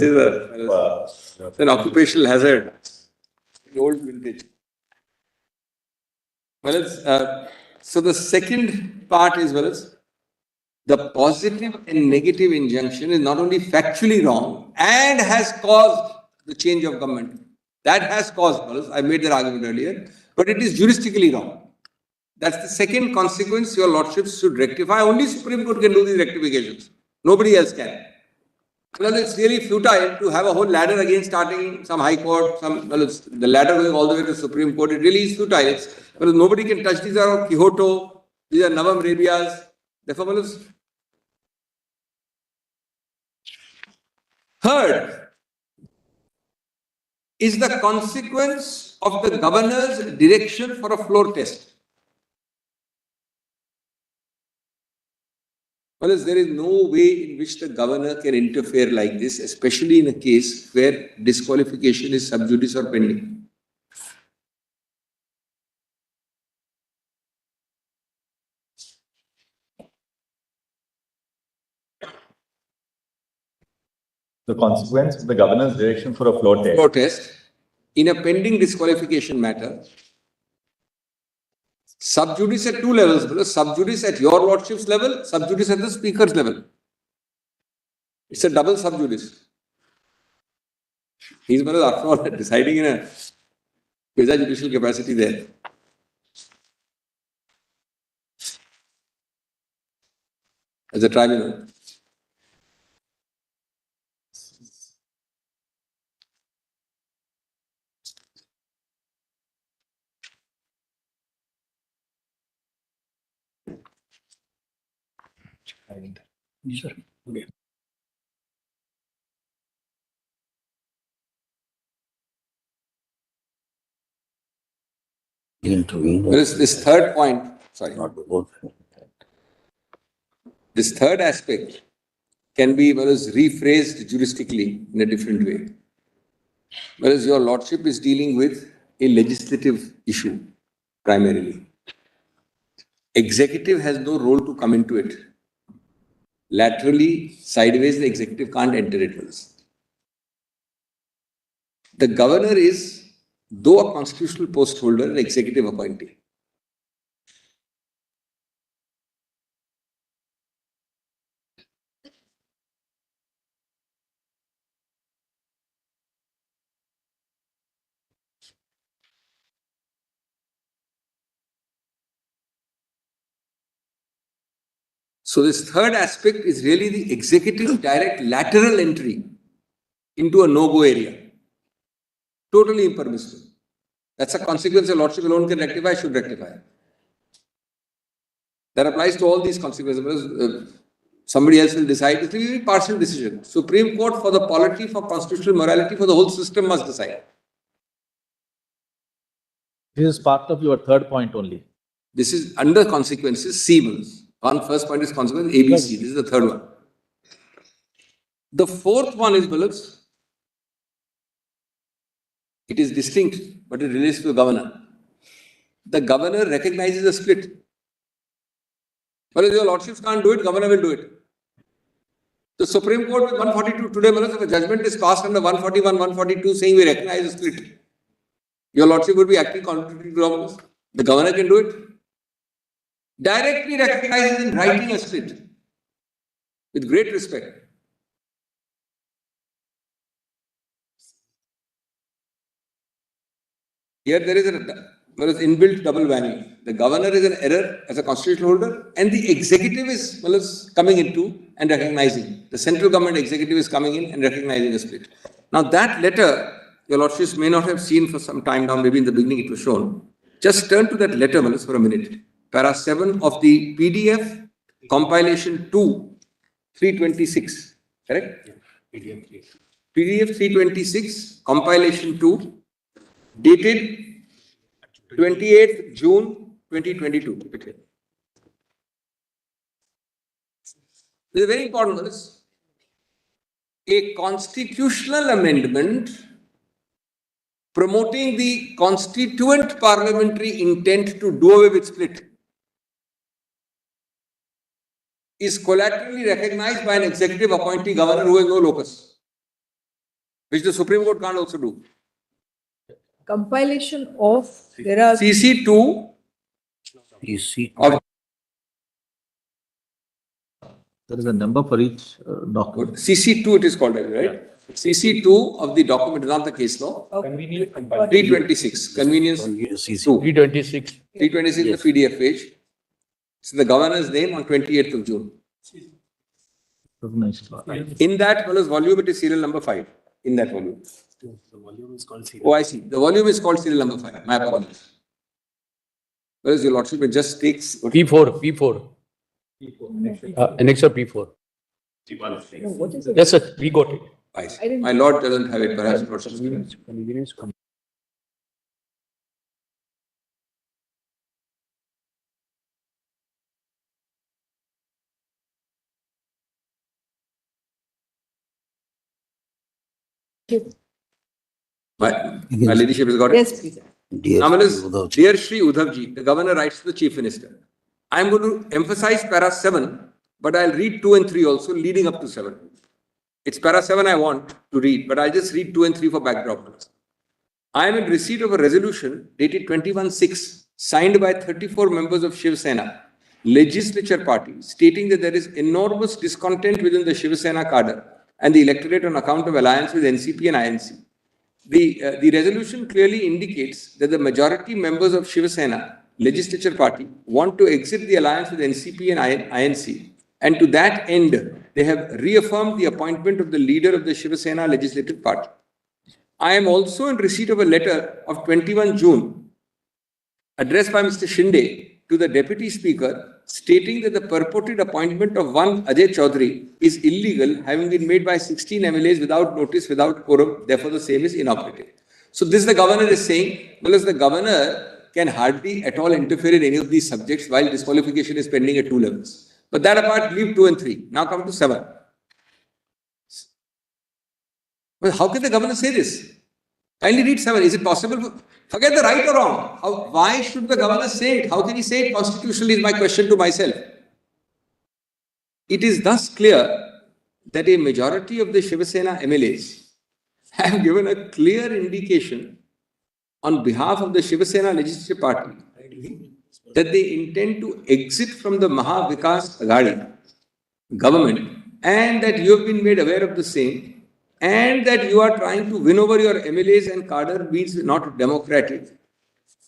It's an occupational hazard. The old vintage. So the second part is the positive and negative injunction is not only factually wrong and has caused the change of government. That has caused, I made that argument earlier, but it is juristically wrong. That's the second consequence your lordships should rectify. Only Supreme Court can do these rectifications. Nobody else can. Well, it's really futile to have a whole ladder again starting some high court, the ladder going all the way to Supreme Court. It really is futile. Nobody can touch. These are Quixote, these are Nabam Rebias. Therefore, third is the consequence of the governor's direction for a floor test. Well, there is no way in which the governor can interfere like this, especially in a case where disqualification is sub judice or pending. The consequence of the governor's direction for a floor test. Floor test in a pending disqualification matter. Sub judice at two levels, sub judice at your lordship's level, sub judice at the speaker's level. It's a double sub judice. He's after all deciding in a quasi-judicial capacity there. As a tribunal. Sure. Okay. There is this third point, sorry. This third aspect can be rephrased juristically in a different way. Whereas your lordship is dealing with a legislative issue primarily. Executive has no role to come into it. Laterally, sideways, the executive can't enter it. The governor is, though a constitutional post holder, an executive appointee. So this third aspect is really the executive direct lateral entry into a no-go area. Totally impermissible. That's a consequence your lordship alone can rectify, should rectify. That applies to all these consequences. Somebody else will decide. It will be a partial decision. Supreme Court for the polity, for constitutional morality, for the whole system must decide. This is part of your third point only. This is under consequences, C. One first point is consequence, ABC. This is the third one. The fourth one is, it is distinct, but it relates to the governor. The governor recognizes a split. But if your lordships can't do it, governor will do it. The Supreme Court with 142 today, if a judgment is passed under 141, 142 saying we recognize a split, your lordship would be acting contrary to law. The governor can do it. Directly recognizes in writing a split with great respect. Here there is inbuilt double whammy. The governor is an error as a constitutional holder and the executive is coming into and recognizing. The central government executive is coming in and recognizing a split. Now that letter, your lordships may not have seen for some time now, maybe in the beginning it was shown. Just turn to that letter for a minute. Para 7 of the PDF, compilation 2, 326. Correct? PDF 326, compilation 2, dated 28th June 2022. This is very important. A constitutional amendment promoting the constituent parliamentary intent to do away with split is collaterally recognized by an executive appointee governor who has no locus. which the Supreme Court can't also do. Compilation of, there are CC2 of There is a number for each document. CC2 it is called, right? CC2 of the document is not the case law. Convenient. 326, convenience 2. 326. 326 is the PDF page. It's the governor's name on 28th of June. In that volume, it is serial number 5. In that volume. The volume is called serial. Oh, I see. The volume is called serial number 5. My apologies. Whereas your lordship, it just takes. P4. Annexure P4. what is it? Yes, sir. We got it. I see. My lord doesn't have it, perhaps. Convenience. My ladyship has got it. Yes, please. Dear Shri Uddhav Ji, the governor writes to the chief minister. I am going to emphasize para 7, but I'll read 2 and 3 also, leading up to 7. It's para 7 I want to read, but I'll just read 2 and 3 for backdrop. I am in receipt of a resolution dated 21/6, signed by 34 members of Shiv Sena, legislature party, stating that there is enormous discontent within the Shiv Sena cadre and the electorate on account of alliance with NCP and INC. The resolution clearly indicates that the majority members of Shiv Sena legislature party want to exit the alliance with NCP and INC, and to that end, they have reaffirmed the appointment of the leader of the Shiv Sena legislative party. I am also in receipt of a letter of 21 June addressed by Mr. Shinde to the Deputy Speaker, stating that the purported appointment of one Ajay Chaudhary is illegal, having been made by 16 MLAs without notice, without quorum, therefore the same is inoperative. So this the governor is saying, well, the governor can hardly at all interfere in any of these subjects while disqualification is pending at 2 levels. But that apart, leave 2 and 3. Now come to 7. Well, how can the governor say this? Kindly read 7. Is it possible? Forget the right or wrong. Why should the governor say it? How can he say it constitutionally is my question to myself. It is thus clear that a majority of the Shiv Sena MLAs have given a clear indication on behalf of the Shiv Sena legislative party that they intend to exit from the Maha Vikas Aghadi government, and that you have been made aware of the same, and that you are trying to win over your MLAs and cadre means not democratic.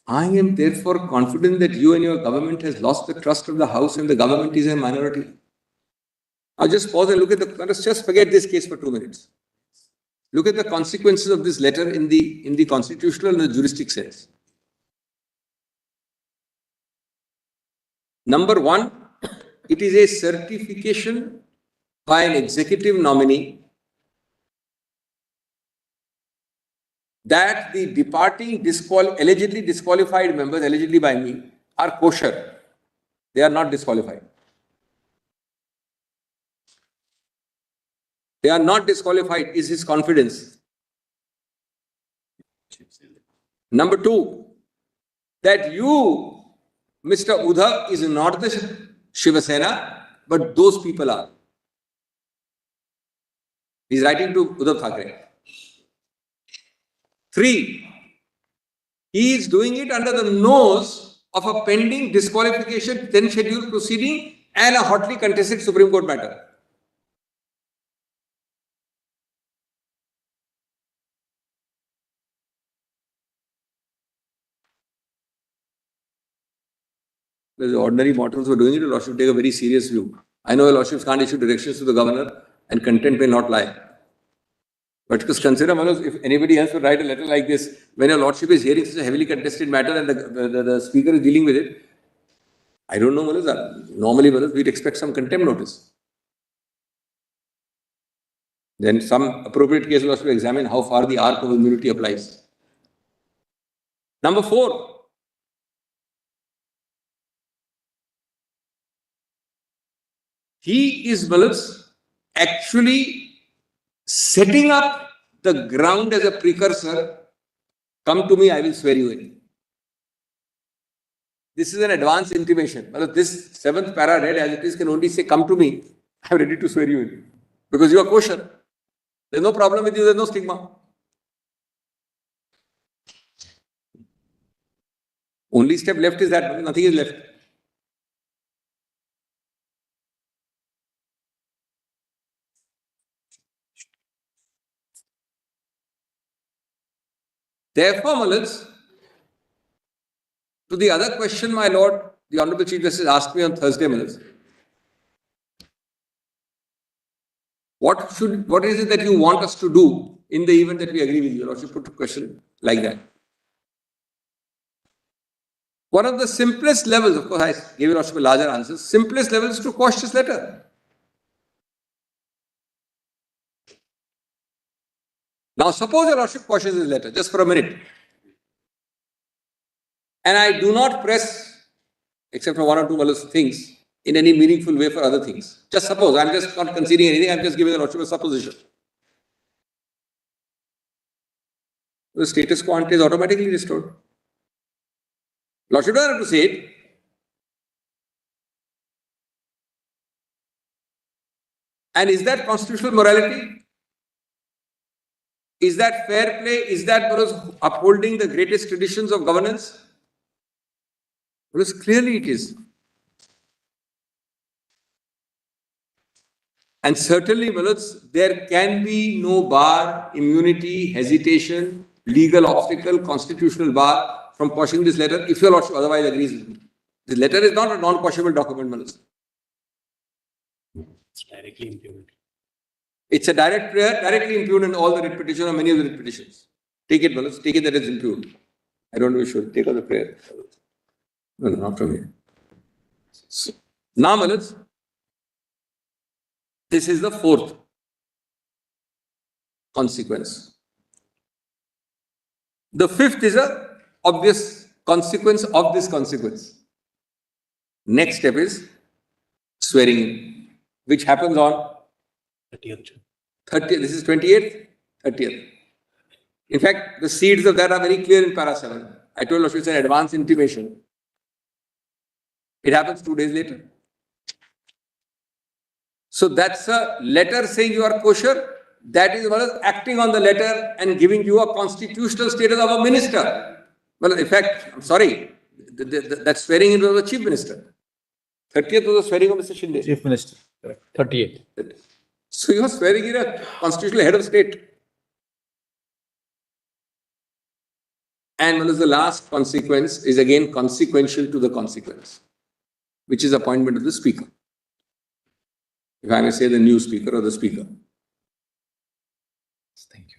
I am therefore confident that you and your government has lost the trust of the House and the government is a minority. I'll just pause and look at let's just forget this case for 2 minutes. Look at the consequences of this letter in the constitutional and the juristic sense. Number 1, it is a certification by an executive nominee that the departing allegedly disqualified members, allegedly by me, are kosher. They are not disqualified. They are not disqualified is his confidence. Number 2, that you, Mr. Uddhav, is not the Shiv Sena, but those people are. He is writing to Uddhav Thackeray. 3, he is doing it under the nose of a pending disqualification, then scheduled proceeding and a hotly contested Supreme Court matter. The ordinary mortals who are doing it, Lord should take a very serious view. I know Lordships can't issue directions to the governor and content may not lie. But just consider, Manu, if anybody else would write a letter like this, when your Lordship is hearing such a heavily contested matter and the Speaker is dealing with it, I don't know, Manu, normally, Manu, we'd expect some contempt notice. Then some appropriate case was to examine how far the arc of immunity applies. Number 4, he is, Manu, actually setting up the ground as a precursor. Come to me, I will swear you in. This is an advance intimation. This 7th para read as it is can only say, come to me, I am ready to swear you in. Because you are kosher. There's no problem with you, there's no stigma. Only step left is that, nothing is left. Therefore, Mullins, to the other question, my lord, the Honorable Chief Justice asked me on Thursday, Mullins, what is it that you want us to do in the event that we agree with you? Or should put a question like that. One of the simplest levels, of course, I gave you a larger answers, simplest levels to quash this letter. Now, suppose your Lordship quashes this letter, just for a minute. And I do not press, except for one or two things, in any meaningful way for other things. Just suppose, I'm just not conceding anything, I'm just giving the Lordship a supposition. The status quo ante is automatically restored. Lordship doesn't have to say it. And is that constitutional morality? Is that fair play? Is that upholding the greatest traditions of governance? Because clearly it is. And certainly, there can be no bar, immunity, hesitation, legal obstacle, constitutional bar from quashing this letter if your Lordship otherwise agrees with me. This letter is not a non-quashable document, It's directly implemented. It's a direct prayer, directly impugned in all the writ petitions or many of the writ petitions. Take it, Mullins, take it that it's impugned. I don't know if you should take out the prayer. No, not from here. So, now, Mullins, this is the fourth consequence. The fifth is a obvious consequence of this consequence. Next step is swearing in, which happens on 30th. 30th. This is 28th, 30th. In fact, the seeds of that are very clear in para 7. I told you it's an advance intimation. It happens 2 days later. So that's a letter saying you are kosher. That is what is acting on the letter and giving you a constitutional status of a minister. Well, in fact, I'm sorry, that swearing in was the chief minister. 30th was the swearing of Mr. Shinde. Chief Minister. Correct. 38th. So you are swearing in a constitutional head of state. And what is the last consequence is again consequential to the consequence, which is appointment of the speaker. If I may say the new speaker or the speaker. Thank you.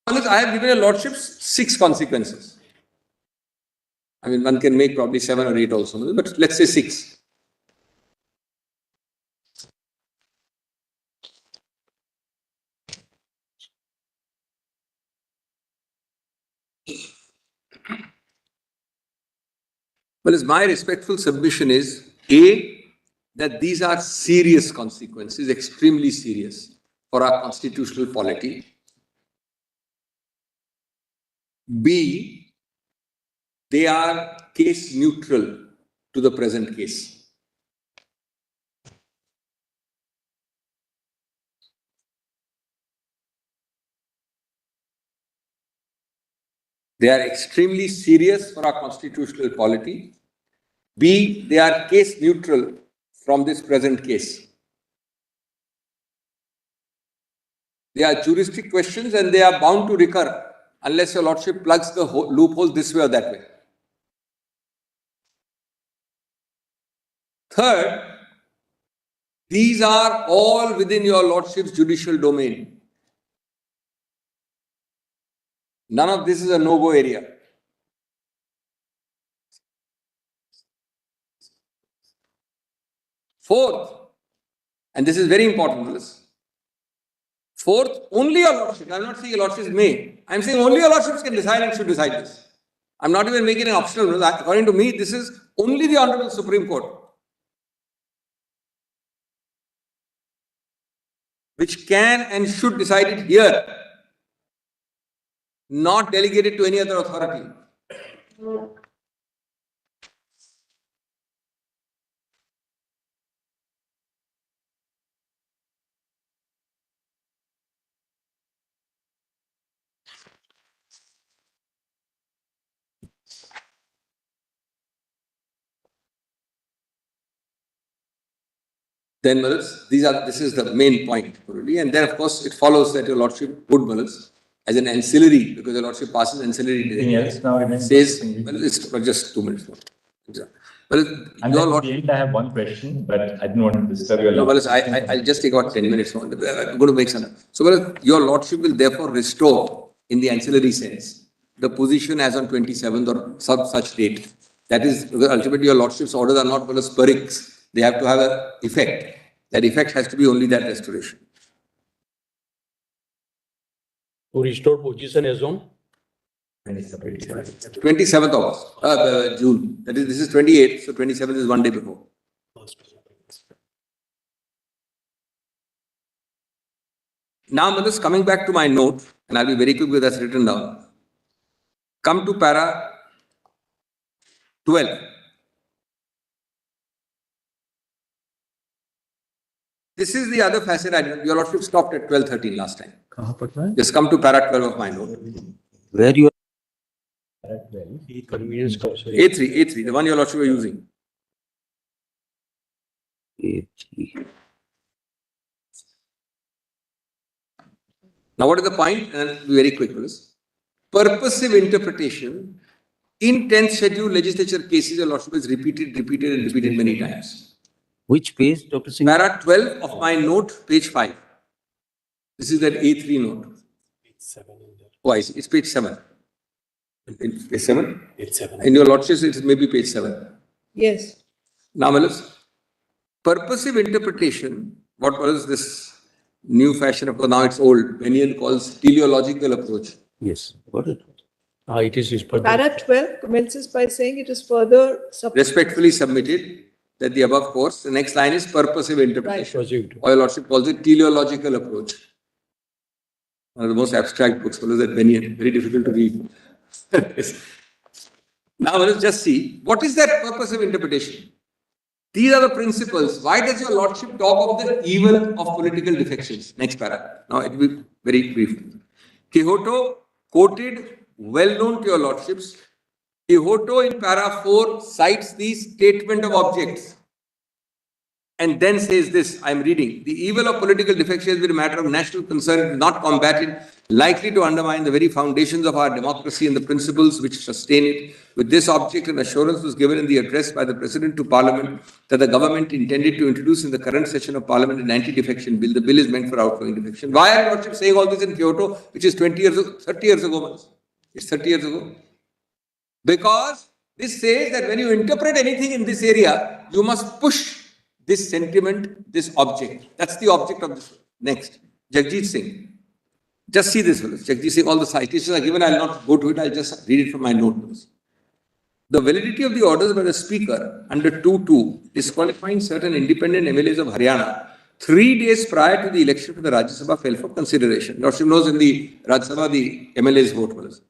I have given a lordships 6 consequences. I mean, one can make probably 7 or 8 also, but let's say 6. Well, my respectful submission is, A, that these are serious consequences, extremely serious for our constitutional polity. B, they are case neutral to the present case. They are extremely serious for our constitutional polity. B, they are case neutral from this present case. They are juristic questions and they are bound to recur unless your lordship plugs the loophole this way or that way. Third, these are all within your lordship's judicial domain. None of this is a no-go area. Fourth, and this is very important, fourth, only your lordship, I am not saying your lordships may, I am saying only your lordships can decide and should decide this. I am not even making an optional rule. According to me, this is only the Honorable Supreme Court which can and should decide it here, not delegated to any other authority. Then, this is the main point, probably. And then, of course, it follows that your Lordship would, as an ancillary, because your Lordship passes ancillary. Anything else now remains? Says, it's just 2 minutes more. And then at the end, I have one question, but I didn't want to disturb your Lordship. I'll just take about 10 minutes more. I'm going to make some. So, your Lordship will therefore restore, in the ancillary sense, the position as on 27th or such date. That is, ultimately, your Lordship's orders are not spurics. They have to have an effect. That effect has to be only that restoration. To restore position as on 27th August, June. That is, this is 28th, so 27th is 1 day before. Now, coming back to my note, and I'll be very quick with that's written down. Come to para 12. This is the other facet. Your Lordship stopped at 12:13 last time. Just come to para 12 of my note. Where you convenience A3, the one your Lordship were using. A3. Now, what is the point? And I'll be very quick with this. Purposive interpretation in 10th schedule legislature cases, your Lordship is repeated many times. Which page, Dr. Singh? Para 12 of my note, page 5. This is that A3 note. Page 7 in there. Oh, I see. It's page 7. Page 7? Page 7. In your Lordship, it's maybe page 7. Yes. Now, purposive interpretation, what was this new fashion? Of course, now it's old. Bennion calls teleological approach. Yes, got it. It is Para 12 commences by saying it is further Respectfully submitted that the above course, the next line is purposive interpretation. Right. Or your Lordship calls it teleological approach. One of the most abstract books, that Bennion, very difficult to read. Now let us just see, what is that purposive interpretation? These are the principles. Why does your Lordship talk of the evil of political defections? Next para. Now it will be very brief. Quixote quoted, well known to your Lordships, Quixote in para 4 cites the statement of objects and then says this, I am reading, the evil of political defection has been a matter of national concern, not combated, likely to undermine the very foundations of our democracy and the principles which sustain it. With this object, an assurance was given in the address by the President to Parliament that the government intended to introduce in the current session of Parliament an anti-defection bill. The bill is meant for outgoing defection. Why are your Lordship saying all this in Kyoto, which is 30 years ago? It's 30 years ago. Because this says that when you interpret anything in this area, you must push this sentiment, this object. That's the object of this. Next, Jagjit Singh. Just see this, fellows. Jagjit Singh, all the citations are given. I'll not go to it. I'll just read it from my notes. The validity of the orders by the Speaker under 2.2 disqualifying certain independent MLAs of Haryana 3 days prior to the election for the Rajya Sabha fell for consideration. Lordship knows in the Rajya Sabha the MLAs vote was.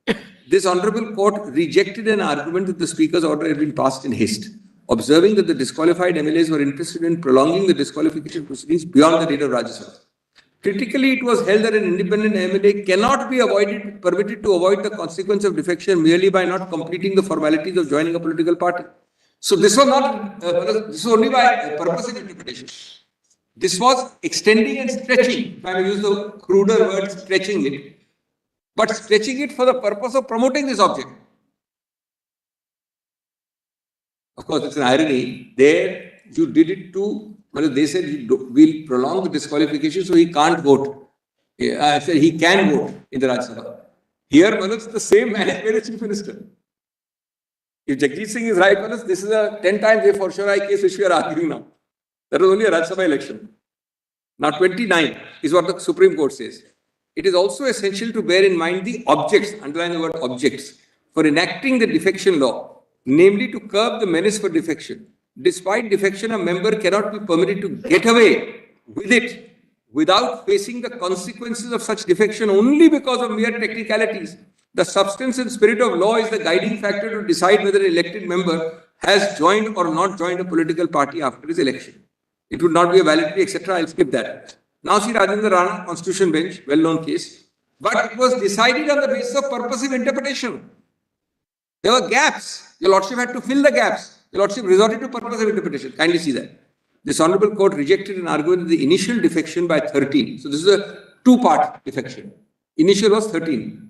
This Honourable Court rejected an argument that the Speaker's order had been passed in haste, observing that the disqualified MLAs were interested in prolonging the disqualification proceedings beyond the date of Rajya Sabha. Critically, it was held that an independent MLA cannot be permitted to avoid the consequence of defection merely by not completing the formalities of joining a political party. So this was not, this was only by purposive interpretation. This was extending and stretching, if I may use the cruder word, stretching it, but stretching it for the purpose of promoting this object. Of course, it's an irony. There, you did it to, well, they said we'll prolong the disqualification so he can't vote. I said he can vote in the Rajya Sabha. Here, it's the same man as the Chief Minister. If Jagjit Singh is right, this is a 10 times a for sure case which we are arguing now. That was only a Rajya Sabha election. Now 29 is what the Supreme Court says. It is also essential to bear in mind the objects, underline the word objects, for enacting the defection law, namely to curb the menace for defection. Despite defection, a member cannot be permitted to get away with it without facing the consequences of such defection only because of mere technicalities. The substance and spirit of law is the guiding factor to decide whether an elected member has joined or not joined a political party after his election. It would not be a validity, etc. I'll skip that. Now see Rajendra Rana, Constitution Bench, well-known case. But it was decided on the basis of purposive interpretation. There were gaps. Your Lordship had to fill the gaps. Your Lordship resorted to purposive interpretation. Kindly see that. This Honourable Court rejected an argument of the initial defection by 13. So this is a two-part defection. Initial was 13.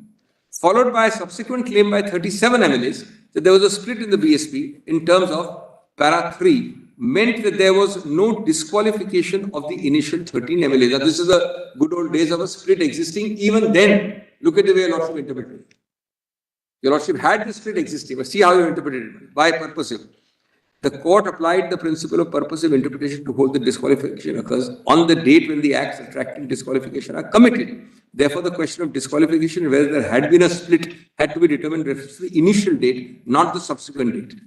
Followed by a subsequent claim by 37 MLAs that there was a split in the BSP in terms of para 3 meant that there was no disqualification of the initial 13 MLAs. Now this is the good old days of a split existing. Even then, look at the way Your Lordship interpreted it. Your Lordship had the split existing, but see how you interpreted it. By purposive. The court applied the principle of purposive interpretation to hold the disqualification occurs on the date when the acts attracting disqualification are committed. Therefore, the question of disqualification, whether there had been a split, had to be determined with reference to the initial date, not the subsequent date.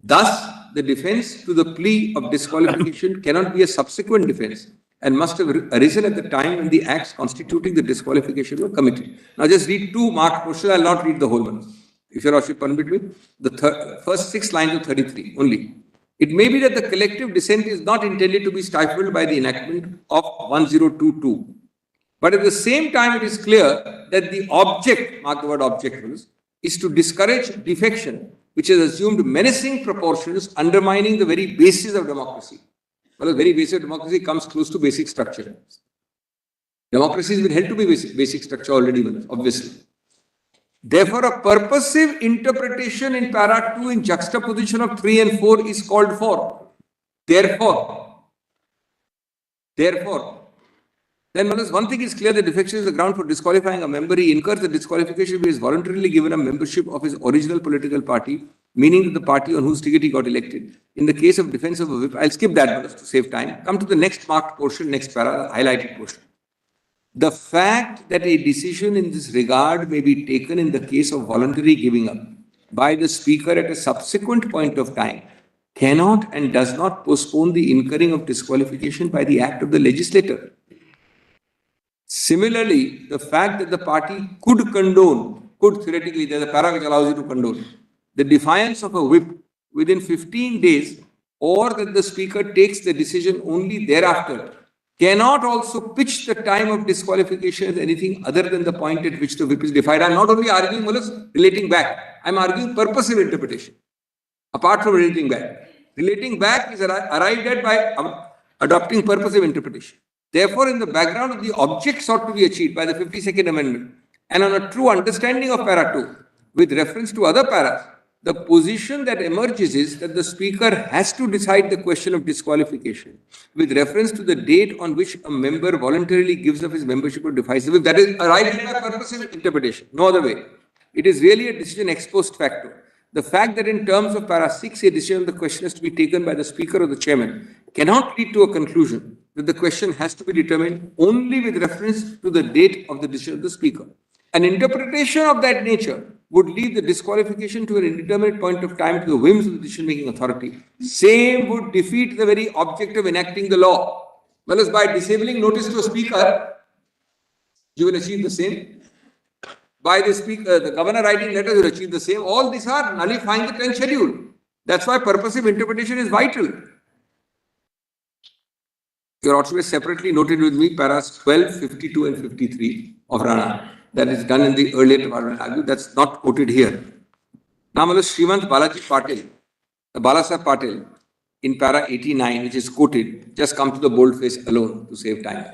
Thus, the defense to the plea of disqualification cannot be a subsequent defense and must have arisen at the time when the acts constituting the disqualification were committed. Now, just read two marked portions. I will not read the whole one. If Your Lordship permit me, the first 6 lines of 33 only. It may be that the collective dissent is not intended to be stifled by the enactment of 1022. But at the same time, it is clear that the object, mark the word object, is to discourage defection, which has assumed menacing proportions, undermining the very basis of democracy. Well, the very basis of democracy comes close to basic structure. Democracy has been held to be basic structure already, obviously. Therefore, a purposive interpretation in para 2 in juxtaposition of 3 and 4 is called for. Therefore, then one thing is clear, the defection is the ground for disqualifying a member. He incurs the disqualification if he is voluntarily given a membership of his original political party, meaning that the party on whose ticket he got elected. In the case of defense of a whip, I'll skip that to save time. Come to the next marked portion, next para, the highlighted portion. The fact that a decision in this regard may be taken in the case of voluntary giving up by the speaker at a subsequent point of time cannot and does not postpone the incurring of disqualification by the act of the legislator. Similarly, the fact that the party could condone, could theoretically, there's a para which allows you to condone, the defiance of a whip within 15 days, or that the speaker takes the decision only thereafter, cannot also pitch the time of disqualification as anything other than the point at which the whip is defied. I'm not only arguing relating back, I'm arguing purposive interpretation. Apart from relating back. Relating back is arrived at by adopting purposive interpretation. Therefore, in the background of the object sought to be achieved by the 52nd Amendment and on a true understanding of para 2 with reference to other paras, the position that emerges is that the speaker has to decide the question of disqualification with reference to the date on which a member voluntarily gives up his membership or defies the whip. That is arrived at by purposive interpretation, no other way. It is really a decision ex post facto. The fact that in terms of para 6, a decision on the question is to be taken by the speaker or the chairman cannot lead to a conclusion that the question has to be determined only with reference to the date of the decision of the speaker. An interpretation of that nature would leave the disqualification to an indeterminate point of time to the whims of the decision-making authority. Same would defeat the very object of enacting the law. Whereas by disabling notice to a speaker, you will achieve the same. By the governor writing letters, you will achieve the same. All these are nullifying the 10th schedule. That's why purposive interpretation is vital. Your Lordship has separately noted with me paras 12, 52 and 53 of Rana. That is done in the earlier department argument. That's not quoted here. Now, Srimant Balaji Patil, Balasaheb Patil, in para 89, which is quoted, just come to the boldface alone to save time.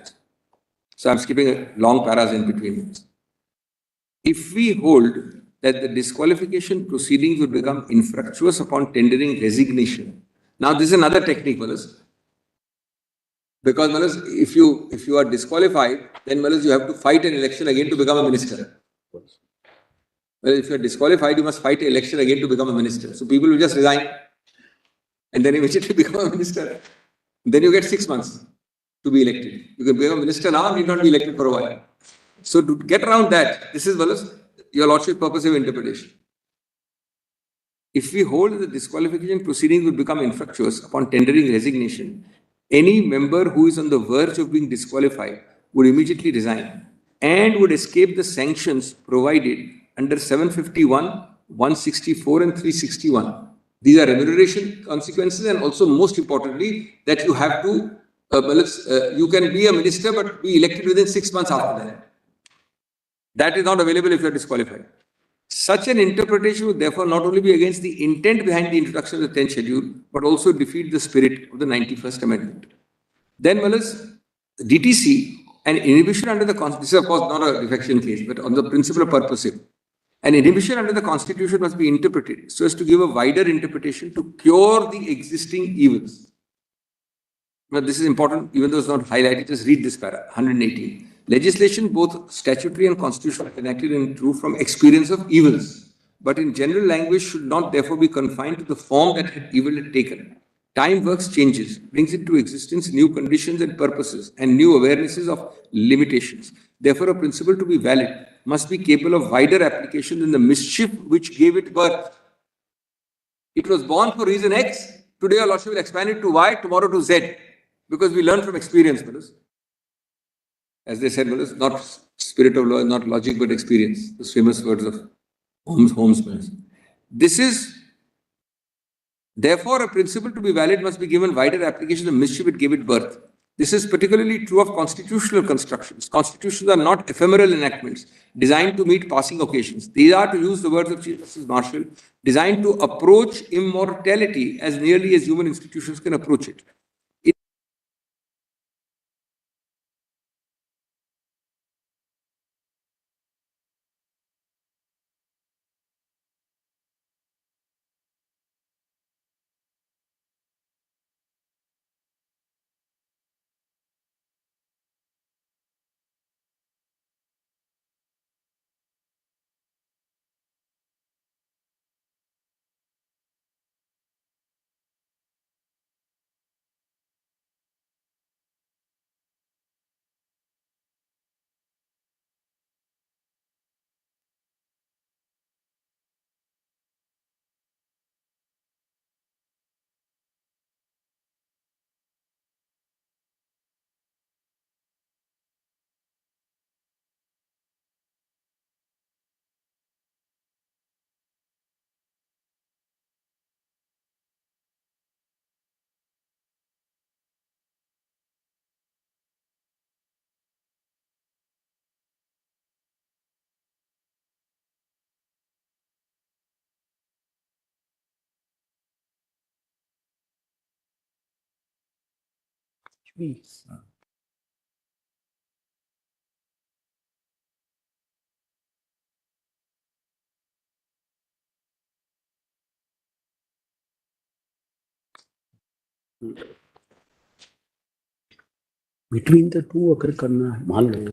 So I'm skipping long paras in between. If we hold that the disqualification proceedings would become infructuous upon tendering resignation. Now, this is another technique, because if you are disqualified, then you have to fight an election again to become a minister. Well, if you are disqualified, you must fight an election again to become a minister. So people will just resign and then immediately become a minister. Then you get 6 months to be elected. You can become a minister now and need not be elected for a while. So to get around that, this is Your Lordship's purposive interpretation. If we hold that the disqualification proceedings would become infructuous upon tendering resignation, any member who is on the verge of being disqualified would immediately resign and would escape the sanctions provided under 751, 164 and 361. These are remuneration consequences, and also most importantly that you have to, you can be a minister but be elected within 6 months after that. That is not available if you are disqualified. Such an interpretation would therefore not only be against the intent behind the introduction of the 10th schedule, but also defeat the spirit of the 91st Amendment. Then, DTC, an inhibition under the Constitution, this is of course not a defection case, but on the principle of purposive. An inhibition under the Constitution must be interpreted so as to give a wider interpretation to cure the existing evils. Now, this is important, even though it's not highlighted, just read this para, 118. Legislation, both statutory and constitutional, enacted in true from experience of evils, but in general language should not therefore be confined to the form that evil had taken. Time works changes, brings into existence new conditions and purposes and new awarenesses of limitations. Therefore, a principle to be valid must be capable of wider application than the mischief which gave it birth. It was born for reason X. Today, our Lordship will expand it to Y, tomorrow to Z, because we learn from experience, brothers. As they said, brothers, not spirit of law, not logic, but experience. Those famous words of Holmes. This is, therefore, a principle to be valid must be given wider application of the mischief it gave it birth. This is particularly true of constitutional constructions. Constitutions are not ephemeral enactments designed to meet passing occasions. These are, to use the words of Chief Justice Marshall, designed to approach immortality as nearly as human institutions can approach it. Between the two अगर करना है मान लो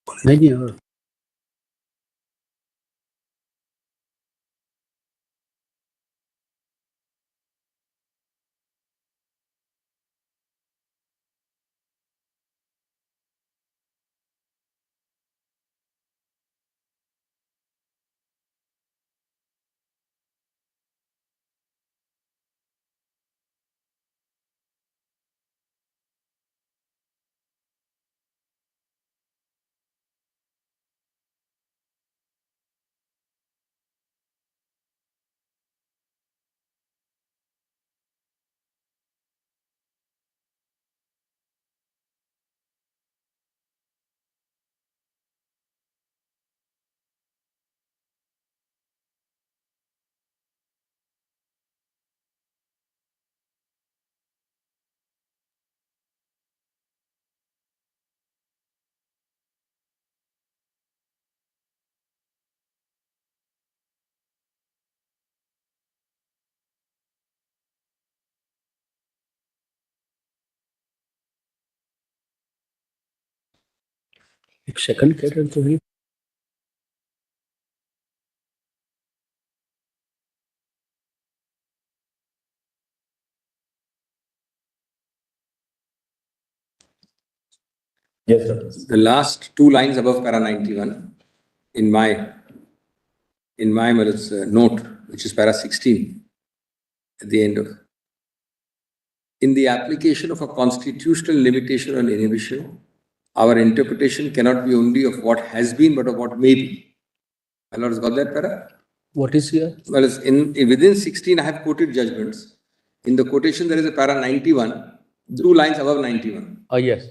नहीं और एक second कह रहे तो है Yes, Dr. The last two lines above para 91 in my note, which is para 16, at the end of, in the application of a constitutional limitation on inhibition, our interpretation cannot be only of what has been, but of what may be. My Lord has got that para? What is here? Well, within 16, I have quoted judgments. In the quotation, there is a para 91, 2 lines above 91. Yes.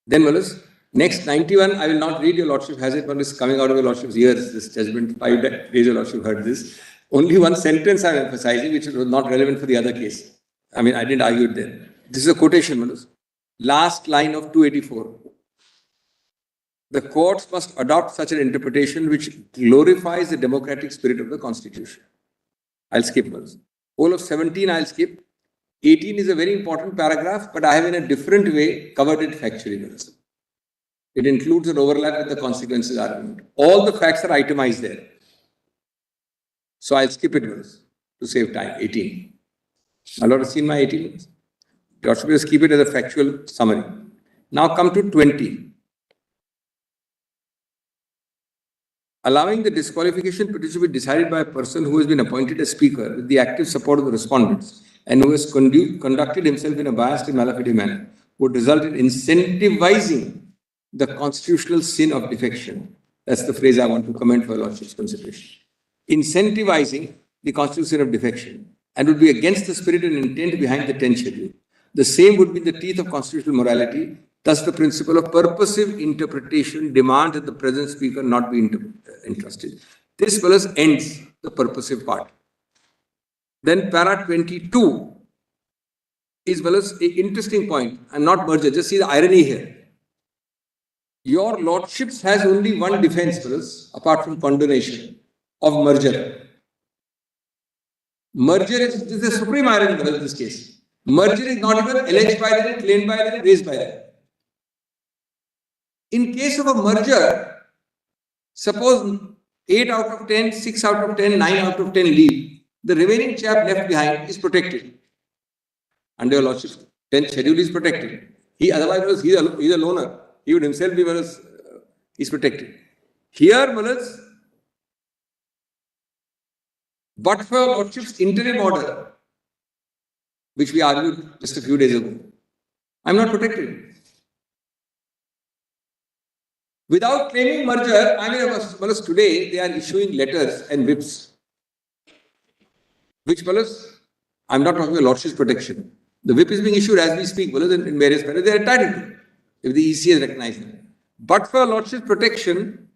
Then, Wallace, next 91, I will not read, your Lordship has it, Wallace, coming out of your Lordship's ears, this judgment, 5 days your Lordship heard this. Only one sentence I am emphasizing, which was not relevant for the other case. I mean, I didn't argue it there. This is a quotation, Wallace. Last line of 284. The courts must adopt such an interpretation which glorifies the democratic spirit of the Constitution. I'll skip Wallace. Whole of 17, I'll skip. 18 is a very important paragraph, but I have in a different way covered it factually. It includes an overlap with the consequences argument. All the facts are itemized there. So I'll skip it to save time. 18. A lot of seen my 18. You should just keep it as a factual summary. Now come to 20. Allowing the disqualification petition to be decided by a person who has been appointed as speaker with the active support of the respondents and who has conducted himself in a biased and malafide manner would result in incentivizing the constitutional sin of defection. That's the phrase I want to comment for Lordship's consideration. Incentivizing the constitutional sin of defection and would be against the spirit and intent behind the 10th schedule. The same would be in the teeth of constitutional morality. Thus, the principle of purposive interpretation demands that the present speaker not be entrusted. This fellows ends the purposive part. Then para 22 is fellows an interesting point and not merger. Just see the irony here. Your Lordships has only one defense, fellows, apart from condonation of merger. Merger is the supreme irony in this case. Merger is not even alleged by them, claimed by them, raised by them. In case of a merger, suppose 8 out of 10, 6 out of 10, 9 out of 10 leave, the remaining chap left behind is protected. Under your Lordship's 10th schedule is protected. Otherwise, he's a loner. He would himself be, he's protected. Here, but for your Lordship's interim order, which we argued just a few days ago, I'm not protected. Without claiming merger, I mean, today they are issuing letters and whips, which, I'm not talking about Lordship's protection. The whip is being issued as we speak, in various matters, they are entitled to, if the EC has recognized them. But for Lordship's protection,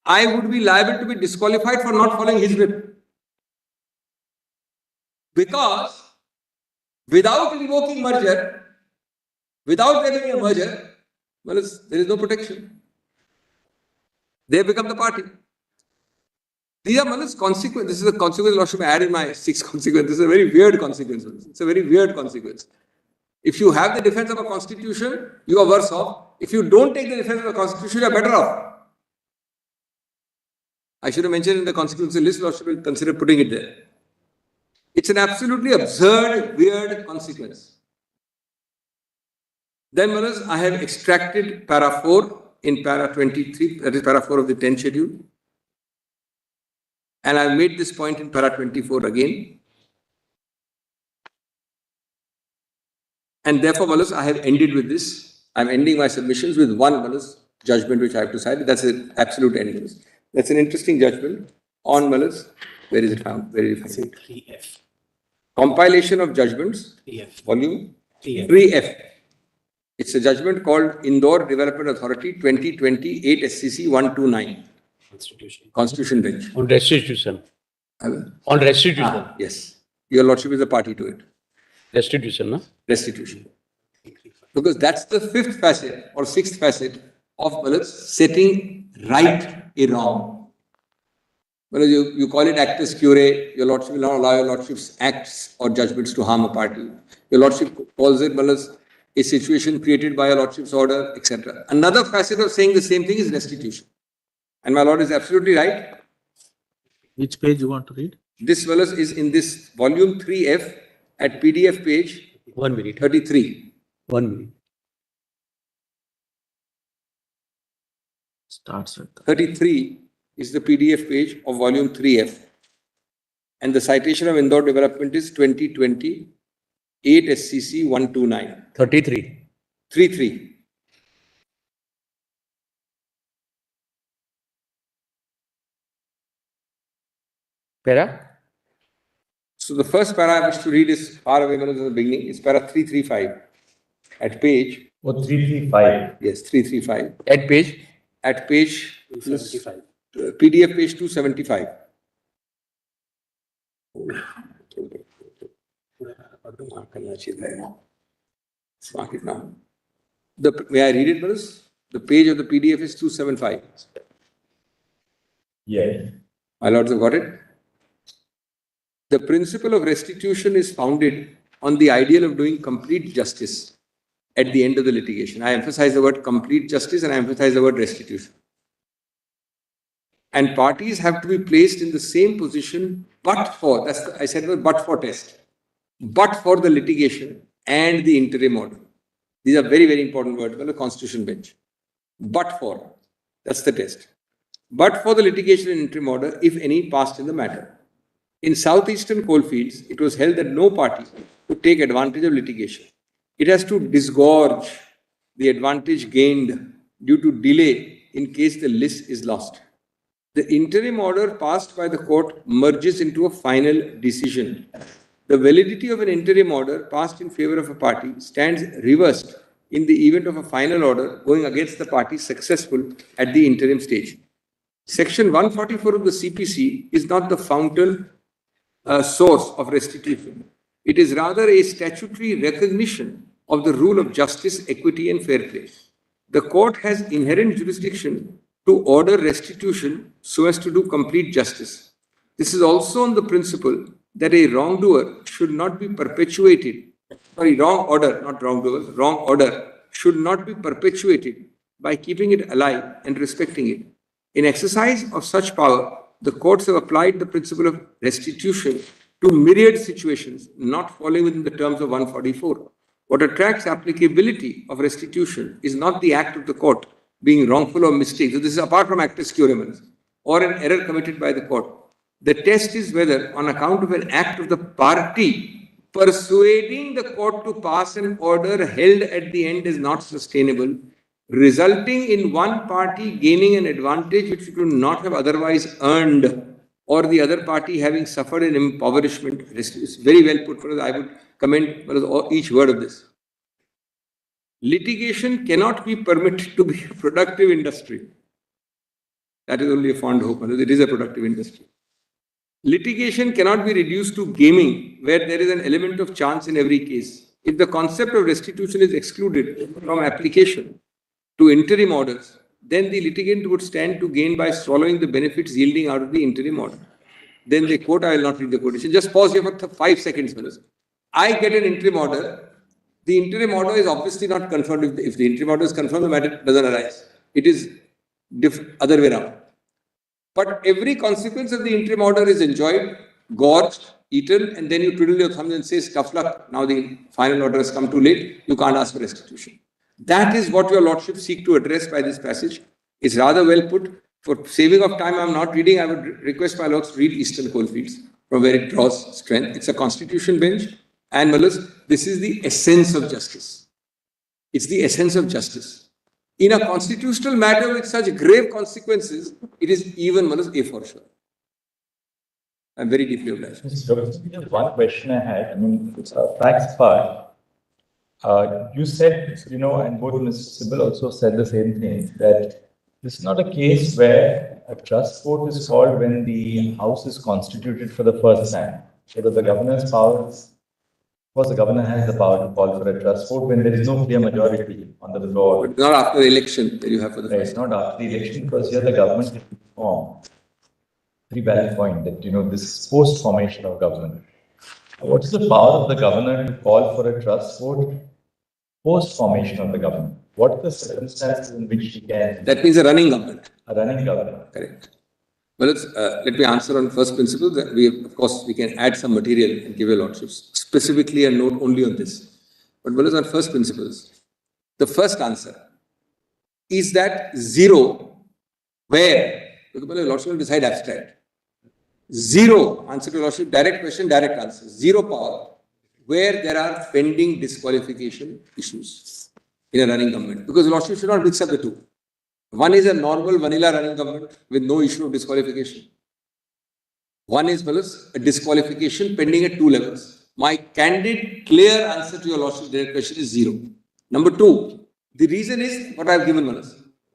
I would be liable to be disqualified for not following his whip. Because without invoking merger, without there being a merger, there is no protection. They become the party. These are consequences. This is a consequence Lordship I added in my 6 consequences. This is a very weird consequence. It's a very weird consequence. If you have the defense of a constitution, you are worse off. If you don't take the defense of the constitution, you are better off. I should have mentioned in the constitutional list, Lordship will consider putting it there. It's an absolutely absurd, weird consequence. Then, Manas, I have extracted para 4 in para 23, that is para 4 of the 10th schedule. And I've made this point in para 24 again. And therefore, Manas, I have ended with this. I'm ending my submissions with one, Manas, judgment which I have to cite. That's an absolute end, Manas. That's an interesting judgment on, Manas. Where is it found? Where is it found? 3F. Compilation of judgments, 3F. volume 3F. 3F. It's a judgment called Indore Development Authority 2028 SCC 129. Constitution Bench. On restitution. On restitution. Yes. Your Lordship is a party to it. Restitution, no? Restitution. Because that's the fifth facet or sixth facet of setting right a wrong. Well, you call it actus curiae, your Lordship will not allow your Lordship's acts or judgments to harm a party. Your Lordship calls it a situation created by your Lordship's order, etc. Another facet of saying the same thing is restitution. And my Lord is absolutely right. Which page you want to read? This is in this volume 3F at PDF page 1 minute. 33. 1 minute. Starts with 33 is the PDF page of volume 3F. And the citation of Indore development is 2020 8 SCC 129. 33. 33. Para? So the first para I wish to read is far away in the beginning. It's para 335 at page. Oh, 335. Yes, 335. At page? At page 275. PDF page 275. Let's mark it now. May I read it, brothers? The page of the PDF is 275. Yes. My lords have got it. The principle of restitution is founded on the ideal of doing complete justice at the end of the litigation. I emphasize the word complete justice and I emphasize the word restitution. And parties have to be placed in the same position but for, I said the but for test, but for the litigation and the interim order. These are very, very important words for the Constitution Bench. But for, that's the test. But for the litigation and interim order, if any, passed in the matter. In southeastern coalfields, it was held that no party could take advantage of litigation. It has to disgorge the advantage gained due to delay in case the list is lost. The interim order passed by the court merges into a final decision. The validity of an interim order passed in favor of a party stands reversed in the event of a final order going against the party successful at the interim stage. Section 144 of the CPC is not the fountain source of restitution. It is rather a statutory recognition of the rule of justice, equity and fair play. The court has inherent jurisdiction to order restitution so as to do complete justice. This is also on the principle that a wrongdoer should not be perpetuated. Sorry, wrong order, not wrongdoer, wrong order should not be perpetuated by keeping it alive and respecting it. In exercise of such power, the courts have applied the principle of restitution to myriad situations not falling within the terms of 144. What attracts applicability of restitution is not the act of the court being wrongful or mistake. So this is apart from actus curiae or an error committed by the court. The test is whether on account of an act of the party persuading the court to pass an order held at the end is not sustainable, resulting in one party gaining an advantage which it could not have otherwise earned, or the other party having suffered an impoverishment. It's very well put. I would commend each word of this. Litigation cannot be permitted to be a productive industry. That is only a fond hope. It is a productive industry. Litigation cannot be reduced to gaming, where there is an element of chance in every case. If the concept of restitution is excluded from application to interim orders, then the litigant would stand to gain by swallowing the benefits yielding out of the interim order. Then they quote, I will not read the quotation. Just pause here for 5 seconds. I get an interim order the interim order is obviously not confirmed. If the interim order is confirmed, the matter doesn't arise. It is other way around. But every consequence of the interim order is enjoyed, gorged, eaten, and then you twiddle your thumbs and say, tough luck, now the final order has come too late, you can't ask for restitution. That is what your Lordship seek to address by this passage. It's rather well put. For saving of time, I'm not reading. I would request my Lords to read Eastern Coalfields, from where it draws strength. It's a constitution bench. And this is the essence of justice. It's the essence of justice. In a constitutional matter with such grave consequences, it is even A for sure. I'm very deeply obliged. Just one question I had. I mean, it's a facts part. You said, and both Mr. Sibal also said the same thing, that this is not a case where a trust vote is called when the House is constituted for the first time. Whether the governor's powers, of course, the governor has the power to call for a trust vote when there is no clear majority on the floor. But not after the election that you have for the first time. It's not after the election because here the government is formed. Very valid point that, this post-formation of government. What is the power of the governor to call for a trust vote post-formation of the government? What are the circumstances in which he can? That means a running government. A running government. Correct. Well, let me answer on first principle. That of course, we can add some material and give your Lordships specifically a note only on this. But on first principles, the first answer is that zero, where? Because your Lordship will decide abstract. Zero, answer to your Lordship, direct question, direct answer. Zero power, where there are pending disqualification issues in a running government. Because Lordship should not mix up the two. One is a normal vanilla running government with no issue of disqualification. One is a disqualification pending at two levels. My candid, clear answer to your Lordship's direct question is zero. Number two, the reason is what I have given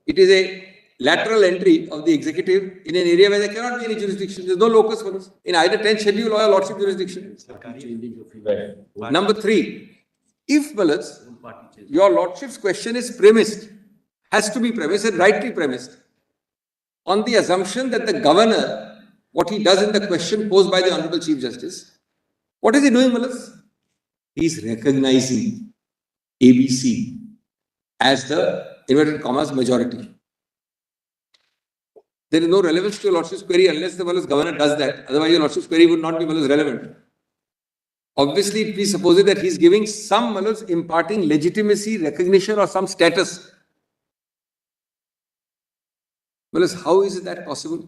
It is a lateral entry of the executive in an area where there cannot be any jurisdiction. There is no locus for this. In either 10th schedule or your Lordship jurisdiction. Number three, if your Lordship's question is premised, has to be premised and rightly premised on the assumption that the governor, what he does in the question posed by the Honorable Chief Justice, what is he doing, He is recognizing ABC as the inverted commas majority. There is no relevance to your Lordship's query unless the governor does that. Otherwise, your Lordship's query would not be relevant. Obviously, it presupposes that he is giving some imparting legitimacy, recognition, or some status. How is that possible?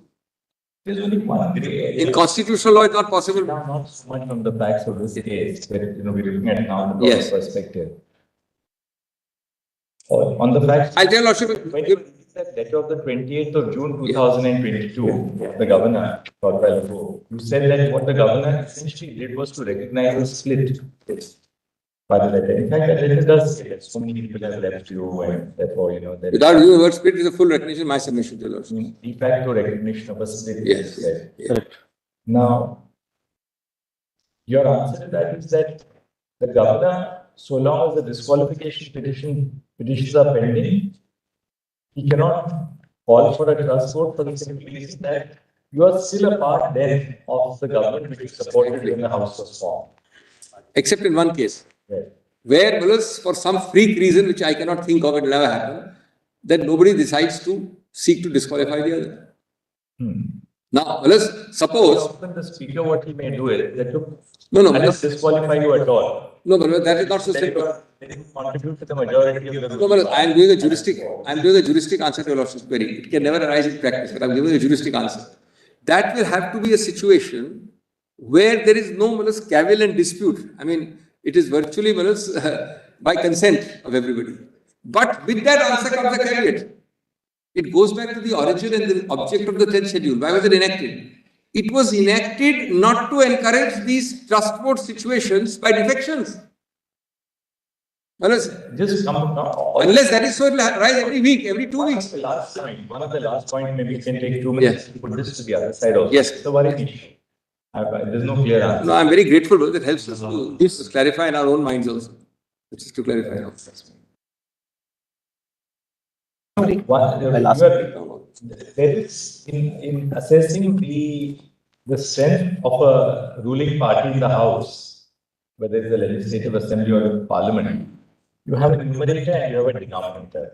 There's only one gray area. In constitutional law, it's not possible. Not so much from the facts of this case, but we're looking at now from the perspective. On the facts, I'll tell Lordship. When you read that letter of the 28th of June 2022, the governor, you said that what the governor essentially did was to recognize a split by the letter. In fact, that letter does say that so many people have left you, and therefore, that without using the word split is a full recognition, my submission to the Lordship. De facto recognition of a split. Yes. Correct. Now, your answer to that is that the governor, so long as the disqualification petitions are pending, he cannot call for a trust vote for the simple reason that you are still a part then of the government which is supported when the House was formed. Except in one case, where for some freak reason which I cannot think of, it will never happen, that nobody decides to seek to disqualify the other. Now, suppose often the speaker, what he may do is that to disqualify you at all. No, but that is not so simple. Contribute to the majority of the No, I am doing a juristic answer to your Lordship's query. It can never arise in practice, but I am giving a juristic answer. That will have to be a situation where there is no cavil and dispute. I mean, it is virtually by consent of everybody. But with that answer comes the caveat. It goes back to the origin and the object of the 10th schedule. Why was it enacted? It was enacted not to encourage these trust vote situations by defections. Unless that is so, it will rise every week, every 2 weeks. One of the last point, maybe you can take 2 minutes to put this to the other side also. Yes. So, there's no clear answer. No, I'm very grateful because it helps us to clarify in our own minds also. Which is to clarify now. There is, in assessing the strength of a ruling party in the House, whether it's the legislative assembly or the parliament, you have a numerator and you have a denominator.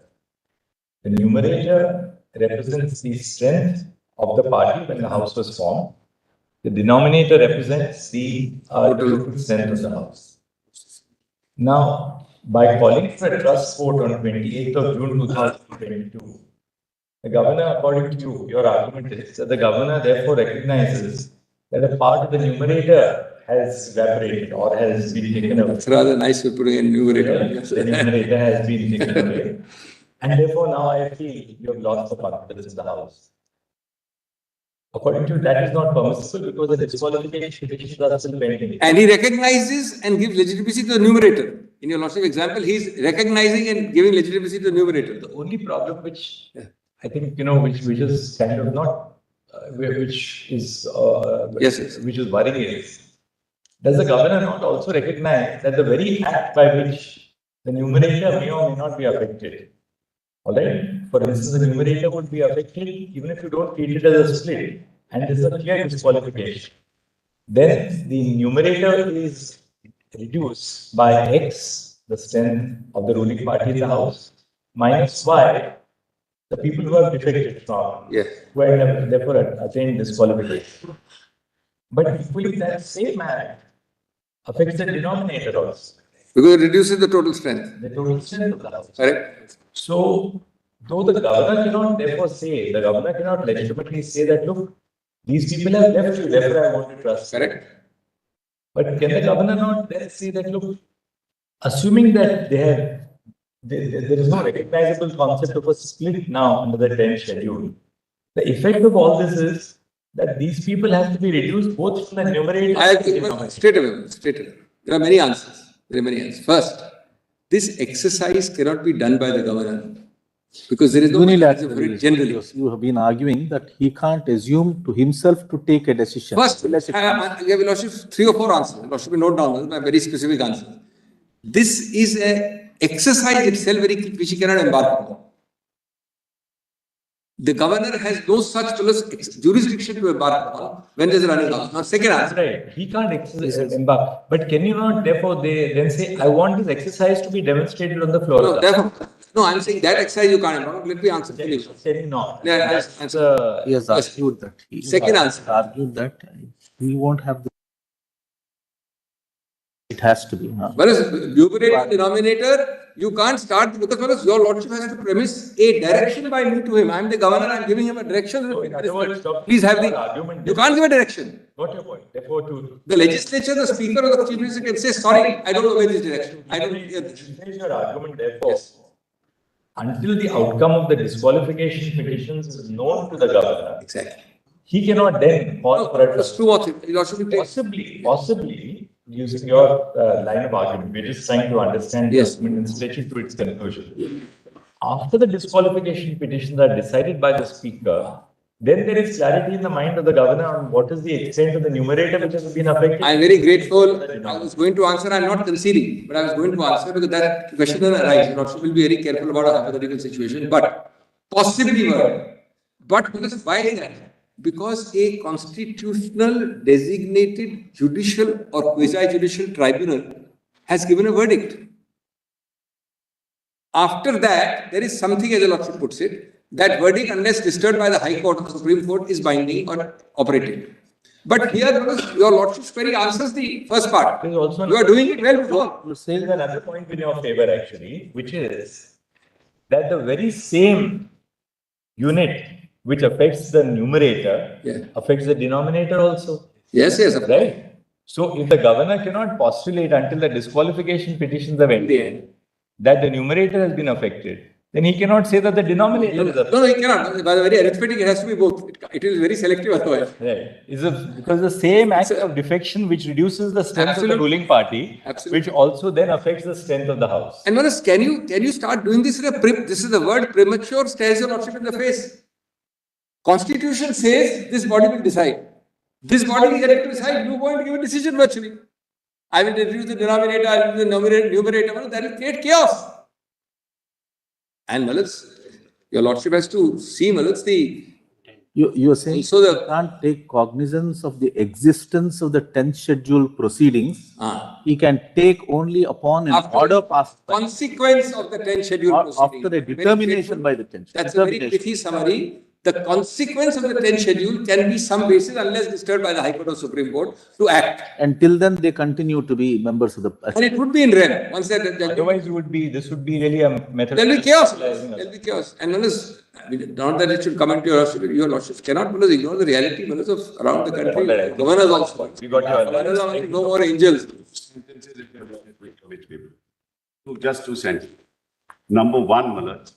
The numerator represents the strength of the party when the house was formed. The denominator represents the total strength of the house. Now, by calling for a trust vote on 28th of June 2022, the governor, according to you, your argument is that the governor therefore recognizes that a part of the numerator has evaporated or has been taken away. It's rather nice you're putting in numerator. The numerator has been taken away. And therefore now I feel you have lost the confidence in the house. According to you, that is not permissible because the disqualification petitions are still pending. And he recognizes and gives legitimacy to the numerator. In your lordship example, he is recognizing and giving legitimacy to the numerator. The only problem which I think, which is kind of not, which is worrying is, does the governor not also recognize that the very act by which the numerator may or may not be affected? Alright? For instance, the numerator would be affected even if you don't treat it as a split and there's a clear disqualification. Then the numerator is reduced by X, the strength of the ruling party in the house, minus Y, the people who have defected from, who have therefore attained disqualification. But equally that same act affects the denominator also. Because it reduces the total strength. The total strength of the house. Correct. So, though the governor cannot therefore say, the governor cannot legitimately say that, look, these people have left you, therefore I want to trust. Correct. But can the governor not then say that, look, assuming that there is no recognizable concept of a split now under the 10th schedule, the effect of all this is that these people have to be reduced both from the numerator and the denominator. Straight away. There are many answers. First, this exercise cannot be done by the governor because there is no mechanism for it generally. You have been arguing that he can't assume to himself to take a decision. First, I give your lordship 3 or 4 answers. Lordship will note down my very specific answer. This is an exercise itself which he cannot embark upon. The governor has no such jurisdiction to embark upon when there is a running house. Now, second answer. Right. He can't embark. But can you not, therefore, then say, I want this exercise to be demonstrated on the floor? No, therefore, I'm saying that exercise you can't embark. Let me answer. Can you not? He has argued that. Second answer. Argued that he won't have the. It has to be. Whereas numerator, denominator, you can't start because your lordship has to premise a direction by me to him. I'm the governor, I'm giving him a direction. Please have the argument. You can't give a direction. Got your point. Therefore, to the legislature, the speaker or the chief minister can say, sorry, I don't obey this direction. I don't hear this. Your argument, therefore, until the outcome of the disqualification petitions is known to the governor, exactly, he cannot then call for a trust. Possibly, using your line of argument, we're just trying to understand the argument and stretch it to its conclusion. After the disqualification petitions are decided by the speaker, then there is clarity in the mind of the governor on what is the extent of the numerator which has been affected. I am very grateful. I was going to answer, I am not conceding, but I was going to answer because that question will arise. You will be very careful about a hypothetical situation, but possibly were. But why is that? Because a constitutional designated judicial or quasi-judicial tribunal has given a verdict. After that, there is something, as the Lordship puts it, that verdict, unless disturbed by the High Court or the Supreme Court, is binding or operating. But here, your Lordship's query answers the first part. You are doing it well before. You say another point in your favor, actually, which is that the very same unit which affects the numerator affects the denominator also. Yes, right. So, if the governor cannot postulate until the disqualification petitions have ended that the numerator has been affected, then he cannot say that the denominator is affected. No, he cannot. By the very arithmetic, it has to be both. It is very selective otherwise. Right. Because the same act of defection which reduces the strength of the ruling party, which also then affects the strength of the house. And Manus, can you start doing this in a this is the word premature stares your lordship in the face. Constitution says this body will decide. This body is ready to decide. You are going to give a decision virtually. I will reduce the denominator, I will reduce the numerator. That will create chaos. And Malus, your lordship has to see Malus You are saying you can't take cognizance of the existence of the 10th schedule proceedings he can take only upon an After- order passed by, Consequence of the 10 schedule or proceeding. after a Very determination grateful. by the 10th. That's a very pithy summary. The consequence of the 10 schedule can be some basis, unless disturbed by the High Court or Supreme Court, to act. Until then, they continue to be members of the. And it would be in rem. Once that judgment, Otherwise, this would be really a method. there'll be chaos. There'll be chaos. And not that it should come into your lordship cannot ignore the reality of around the country. Governors also. We got your Governors are no more angels. Just 2 sentences. Number one, Malad.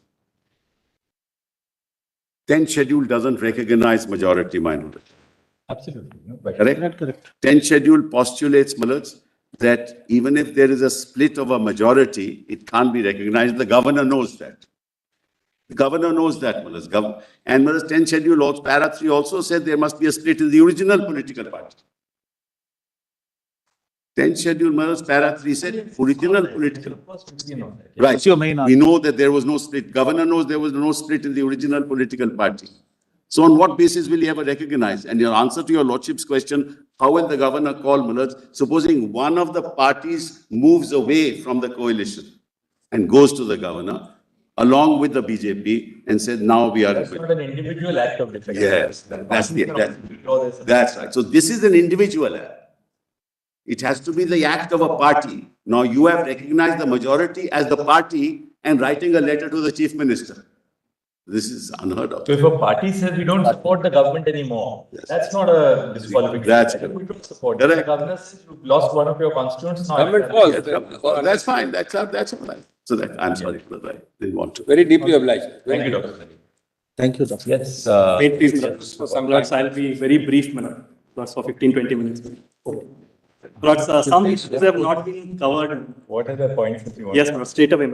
10th schedule doesn't recognize majority minority. Absolutely. No, but Correct? Correct. 10th schedule postulates, Malad, that even if there is a split of a majority, it can't be recognized. The governor knows that. The governor knows that, Malad. And Malad, 10th schedule, also, para 3 also said there must be a split in the original political party. 10th schedule, Malad, para 3 said original political. Right. What's your main We argument? know that there was no split. Governor knows there was no split in the original political party. So on what basis will he ever recognize? And your answer to your lordship's question, how will the governor call Malad? Supposing one of the parties moves away from the coalition and goes to the governor along with the BJP and said, now we are. that's not an individual act of defection. Yes, that's right. So this is an individual act. It has to be the act of a party. Now you have recognized the majority as the party and writing a letter to the chief minister. This is unheard of. So if a party says we don't support the government anymore, that's not a disqualification. That's We don't support. If the correct. governor says you've lost one of your constituents, now. Government falls. Oh, that's fine. That's all right. So that, I'm sorry, but I didn't want to. Very deeply obliged. Thank you, Dr. Thank you, Doctor. Yes. Wait, please, Lords. For some Lords, I'll be very brief, Lords, for 15-20 minutes. Lords, some issues have not been covered. What are the points that you want? Yes, Lords, straight away.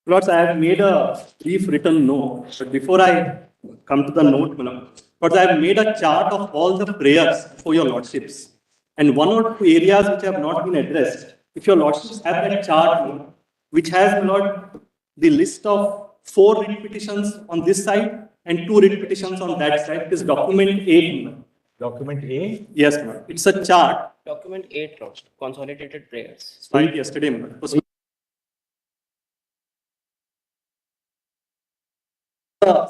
Lords, I have made a brief written note, but before I come to the note, Lords, I have made a chart of all the prayers for your Lordships. And one or two areas which have not been addressed. If your Lordships have that chart, which has, Lord, the list of 4 writ petitions on this side and 2 writ petitions on that side, it is document 8. Document A? Yes, Lord. It's a chart. Document 8 lost, consolidated prayers. Filed yesterday, Lord. It was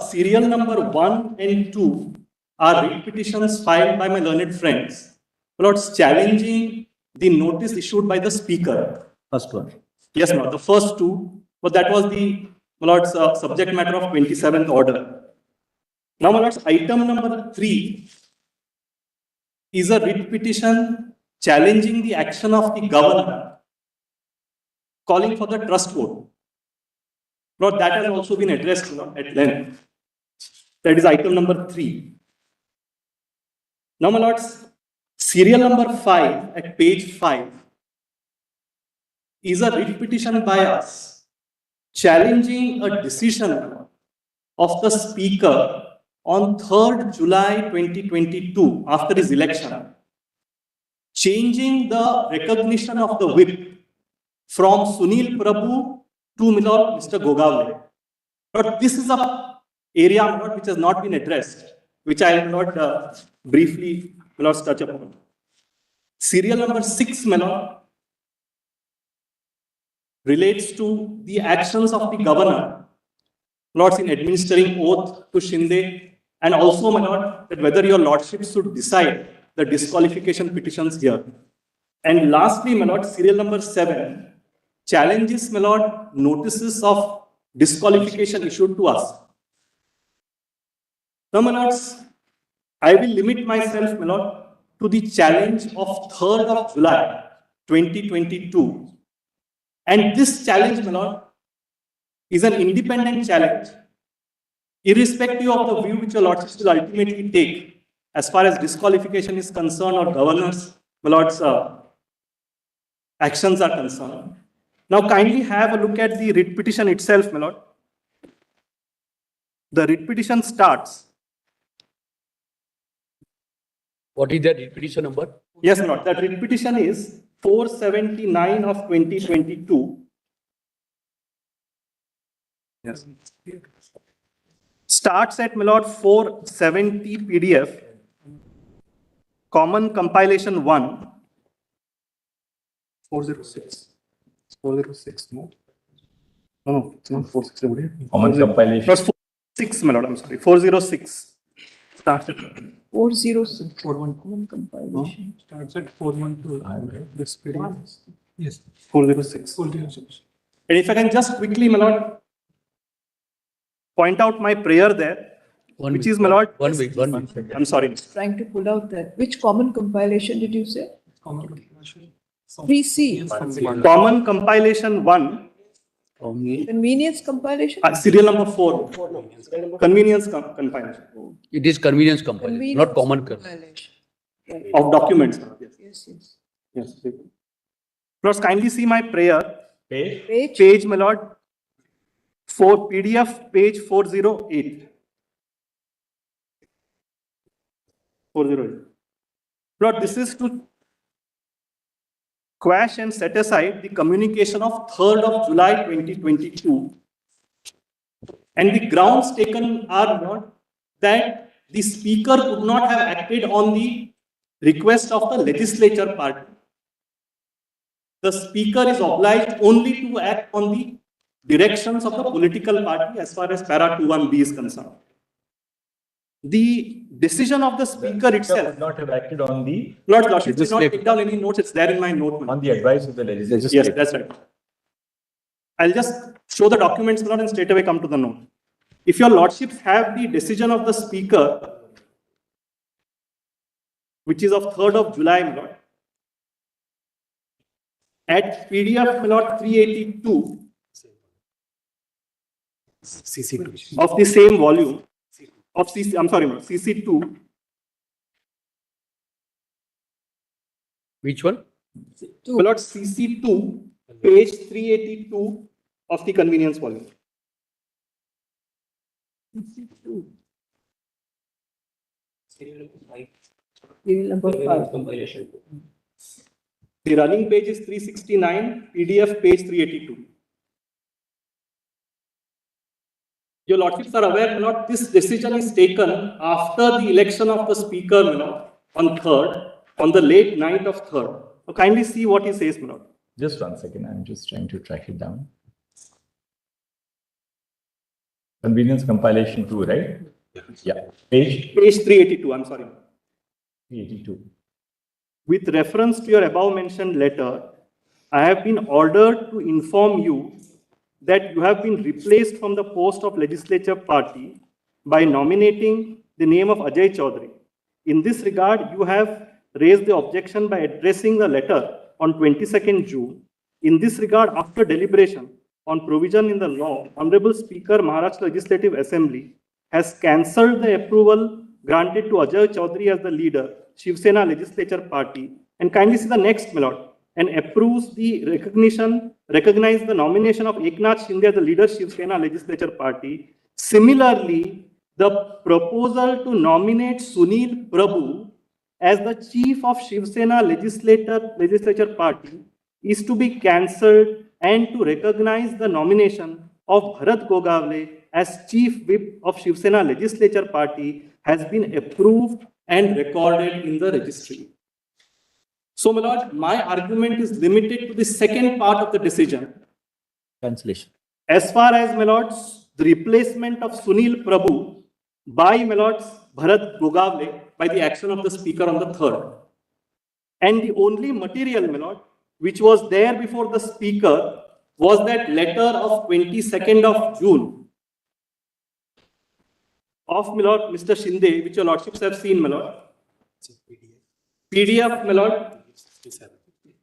serial number 1 and 2 are writ petitions filed by my learned friends. Lord, challenging the notice issued by the speaker. First one. Yes, Lord. The first 2, but that was the Lord's subject matter of 27th order. Now, my Lords, item number 3 is a writ petition challenging the action of the governor, calling for the trust vote. Lord, that has also been addressed, Lord, at length. That is item number 3. Now, my Lords, serial number 5 at page 5 is a writ petition by us challenging a decision of the speaker on 3rd July 2022 after his election, changing the recognition of the whip from Sunil Prabhu to Mr. Gogavle. But this is a area which has not been addressed, which I will not briefly touch upon. Serial number 6, relates to the actions of the governor, Lords, in administering oath to Shinde, and also, my Lord, that whether your Lordship should decide the disqualification petitions here. And lastly, my Lord, serial number 7 challenges, my Lord, notices of disqualification issued to us. Now, my Lords, I will limit myself, my Lord, to the challenge of 3rd of July 2022. And this challenge, my Lord, is an independent challenge, irrespective of the view which your Lordships will ultimately take as far as disqualification is concerned or governors, my Lord's actions are concerned. Now, kindly have a look at the writ petition itself, my Lord. The writ petition starts. What is the writ petition number? Yes, my Lord. That writ petition is 479 of 2022. Yes. Starts at, my Lord, 470 PDF, Common Compilation 1, 406. 406, no? No, it's not 406. Common compilation. It was 406, my lord, I'm sorry. 406. Starts at 406. Common compilation. Starts at 412. This period. Yes. 406. 406. And if I can just quickly, my lord, point out my prayer there, which is, my lord. 1 week, 1 week. I'm sorry. Trying to pull out that. Which common compilation did you say? Common compilation. 3C. Common compilation 1, Convenience compilation? serial number 4. Convenience compilation It is convenience compilation, not common compilation. Right. of documents. Yes, yes. Yes. Lords, kindly see my prayer. Page. Page, my lord, for PDF, page 408. 408. Lord, this is to quash and set aside the communication of 3rd of July 2022. And the grounds taken are not that the speaker could not have acted on the request of the legislature party. The speaker is obliged only to act on the directions of the political party as far as para 21B is concerned. The decision of the speaker itself. Would not have acted on the Lordship did not take down any notes. It's there in my note. on the advice of the legislature. Yes, that's right. I'll just show the documents, Lord, and straight away come to the note. If your lordships have the decision of the speaker, which is of 3rd of July, my lord, at PDF, my lord, 382 CC2 of the same volume of CC, I'm sorry, CC2. Which one? My lord, CC2, page 382 of the convenience volume. Serial number 5. The running page is 369, PDF page 382. Your lordships are aware, my lord, this decision is taken after the election of the speaker, my lord, on 3rd, on the late night of 3rd. So kindly see what he says, my lord. Just 1 second, I'm just trying to track it down. Convenience compilation 2, right? Yeah. Page 382, I'm sorry. 382. With reference to your above mentioned letter, I have been ordered to inform you that you have been replaced from the post of legislature party by nominating the name of Ajay Chaudhary. In this regard, you have raised the objection by addressing the letter on 22nd June. In this regard, after deliberation on provision in the law, Honorable Speaker, Maharashtra Legislative Assembly has cancelled the approval granted to Ajay Chaudhary as the leader, Shiv Sena Legislature Party, and kindly see the next, my lord, and approves the recognize the nomination of Eknath Shinde as the leader, Shiv Sena Legislature Party. Similarly, the proposal to nominate Sunil Prabhu as the chief of Shiv Sena Legislature Party is to be cancelled and to recognize the nomination of Bharat Gogavle as chief whip of Shiv Sena Legislature Party has been approved and recorded in the registry. So, my lord, my argument is limited to the second part of the decision. Cancellation. As far as, my lords, the replacement of Sunil Prabhu by, my lords, Bharat Gogavle by the action of the speaker on the 3rd. And the only material, my lord, which was there before the speaker was that letter of 22nd of June of, my lord, Mr. Shinde, which your lordships have seen, my lord. PDF, my lord,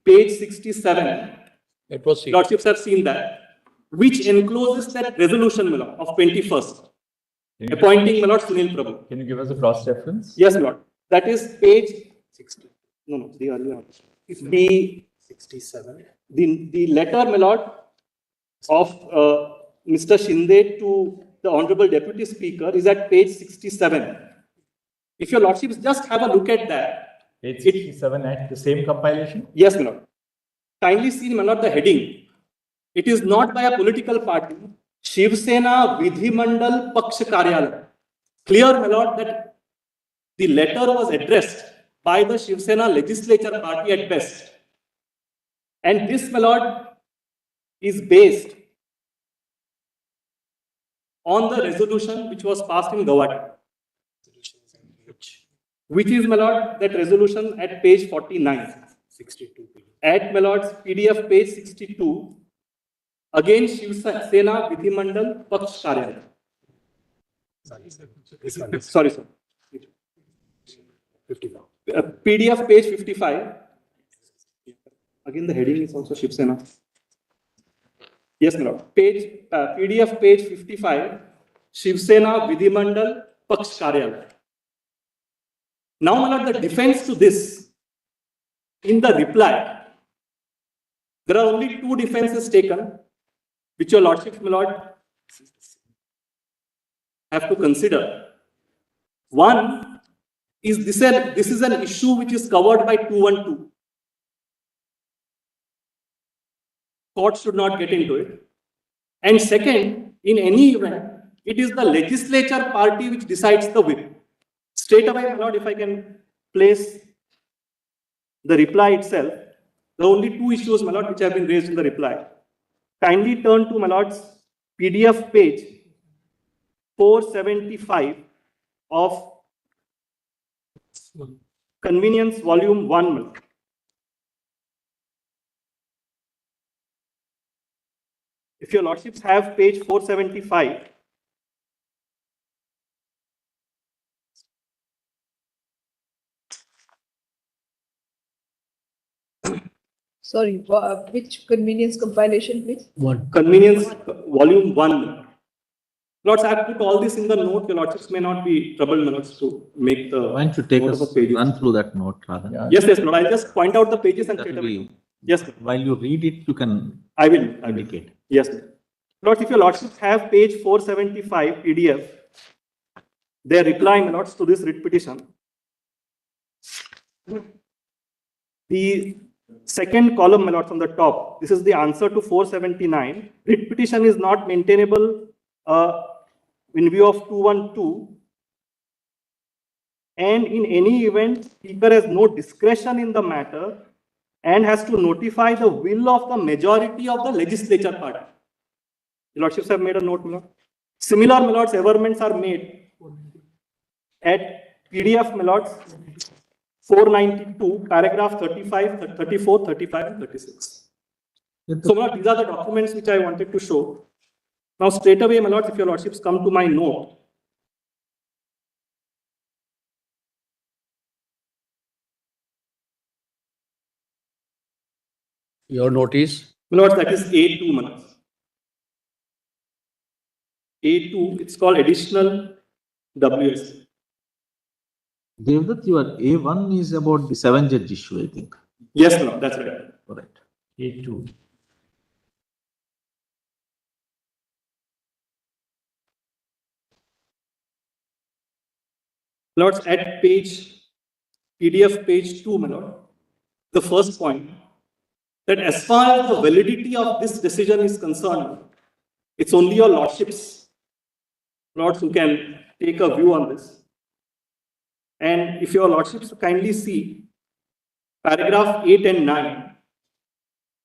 page 67. It was seen. Lordships have seen that, which encloses that resolution, my lord, of 21st, appointing, my lord, Sunil Prabhu. Can you give us a cross reference? Yes, my lord. That is page 60. No, the earlier. The 67. The letter, my lord, of Mr. Shinde to the Honorable Deputy Speaker is at page 67. If your lordships just have a look at that. Page 67 at the same compilation? Yes, my lord. Kindly see, my lord, the heading. It is not by a political party. Shiv Sena Vidhi Mandal Paksha Karyalaya. Clear, my lord, that the letter was addressed by the Shiv Sena Legislature Party at best. And this, my lord, is based on the resolution which was passed in Govt, which is, my lord, that resolution at page 49. 62. At, my lord's PDF page 62, again Shiv Sena Vidhimandal Paksh Karyalay. Sorry, sir. 55. PDF page 55. Again, the heading is also Shiv Sena. Yes, my lord. PDF page 55, Shiv Sena Vidhimandal Paksh Karyalay. Now, my lord, the defense to this, in the reply, there are only two defenses taken, which your lordship, my lord, have to consider. One is this is an issue which is covered by 212. Court should not get into it. And second, in any event, it is the legislature party which decides the whip. Straight away, my lord, if I can place the reply itself, there are only two issues, my lord, which have been raised in the reply. Kindly turn to, my lord's PDF page 475 of Convenience Volume 1, my lord. If your lordships have page 475, Sorry, which convenience compilation, please? Convenience Volume 1. Lords, I have put all this in the note. Your lordships may not be troubled, my lords, to make the Why don't you take note us, of the pages. run through that note rather? Yeah. Yes, yes, Lord. I'll just point out the pages and That straight will away. be, Yes, sir. while you read it, you can I will indicate. Yes, sir. Lords, if your lordships have page 475 PDF, their reply, my lords, to this writ petition. The second column, my lords, on the top, this is the answer to 479. Writ petition is not maintainable in view of 212. And in any event, speaker has no discretion in the matter and has to notify the will of the majority of the legislature party. The lordships have made a note, my lord. Similar, my lords, averments are made at PDF, my lords, 492, paragraph 35, 34, 35, and 36. So, my lord, these are the documents which I wanted to show. Now, straight away, my lords, if your lordships come to my note, Your notice? my lords, that is A2, my lords. A2, it's called additional WS. Devdatt, your A1 is about the 7-judge issue, I think. Yes, my lord, that's right. Correct. A2. Lords, at PDF page 2, my lord, the first point, that as far as the validity of this decision is concerned, it's only your lordships, lords, who can take a view on this. And if your lordships kindly see paragraph 8 and 9,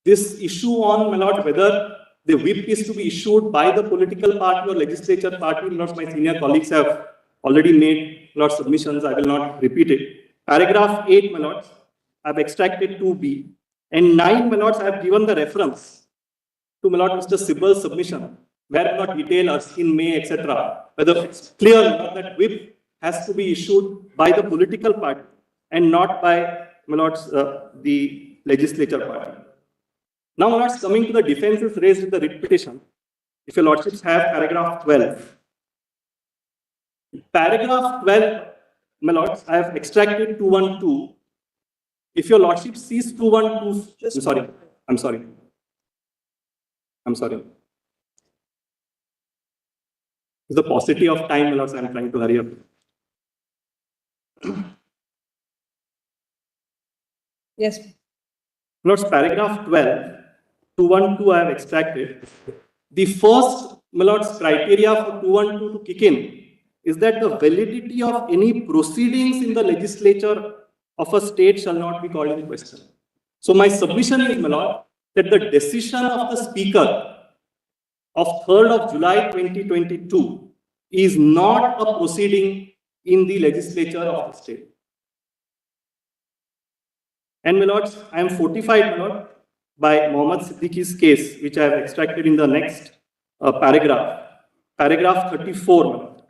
this issue on, my lord, whether the whip is to be issued by the political party or legislature party, lords, my senior colleagues have already made lord submissions, I will not repeat it. Paragraph 8, my lords, I have extracted 2B. And 9, my lords, I have given the reference to, my lord, Mr. Sibal's submission, where not detail Erskine May, etc. Whether it's clear that whip has to be issued by the political party and not by, my lords, the legislature party. Now, my lords, coming to the defenses raised in the writ petition, if your lordships have paragraph 12. Paragraph 12, my lords, I have extracted 212. If your lordship sees 212, I'm sorry. It's the paucity of time, my lords, I'm trying to hurry up. Yes. Lords, paragraph 12, 212 I have extracted. The first, my lords, criteria for 212 to kick in is that the validity of any proceedings in the legislature of a state shall not be called in question. So my submission is, my lord, that the decision of the Speaker of 3rd of July 2022 is not a proceeding in the legislature of the state. And my lords, I am fortified, my lord, by Mohammad Siddiqui's case, which I have extracted in the next paragraph 34, my lord.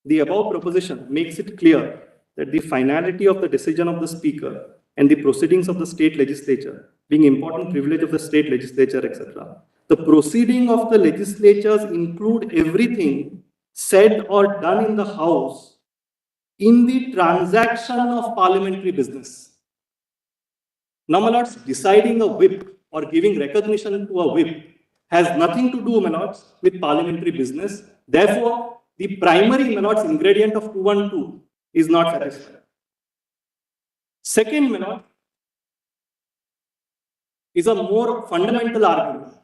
The above proposition makes it clear that the finality of the decision of the Speaker and the proceedings of the state legislature being important privilege of the state legislature, etc. The proceeding of the legislatures include everything said or done in the House in the transaction of parliamentary business. Now, my lords, deciding a whip or giving recognition to a whip has nothing to do, my lords, with parliamentary business. Therefore, the primary, my lords, ingredient of 212 is not satisfied. Second, my lord, is a more fundamental argument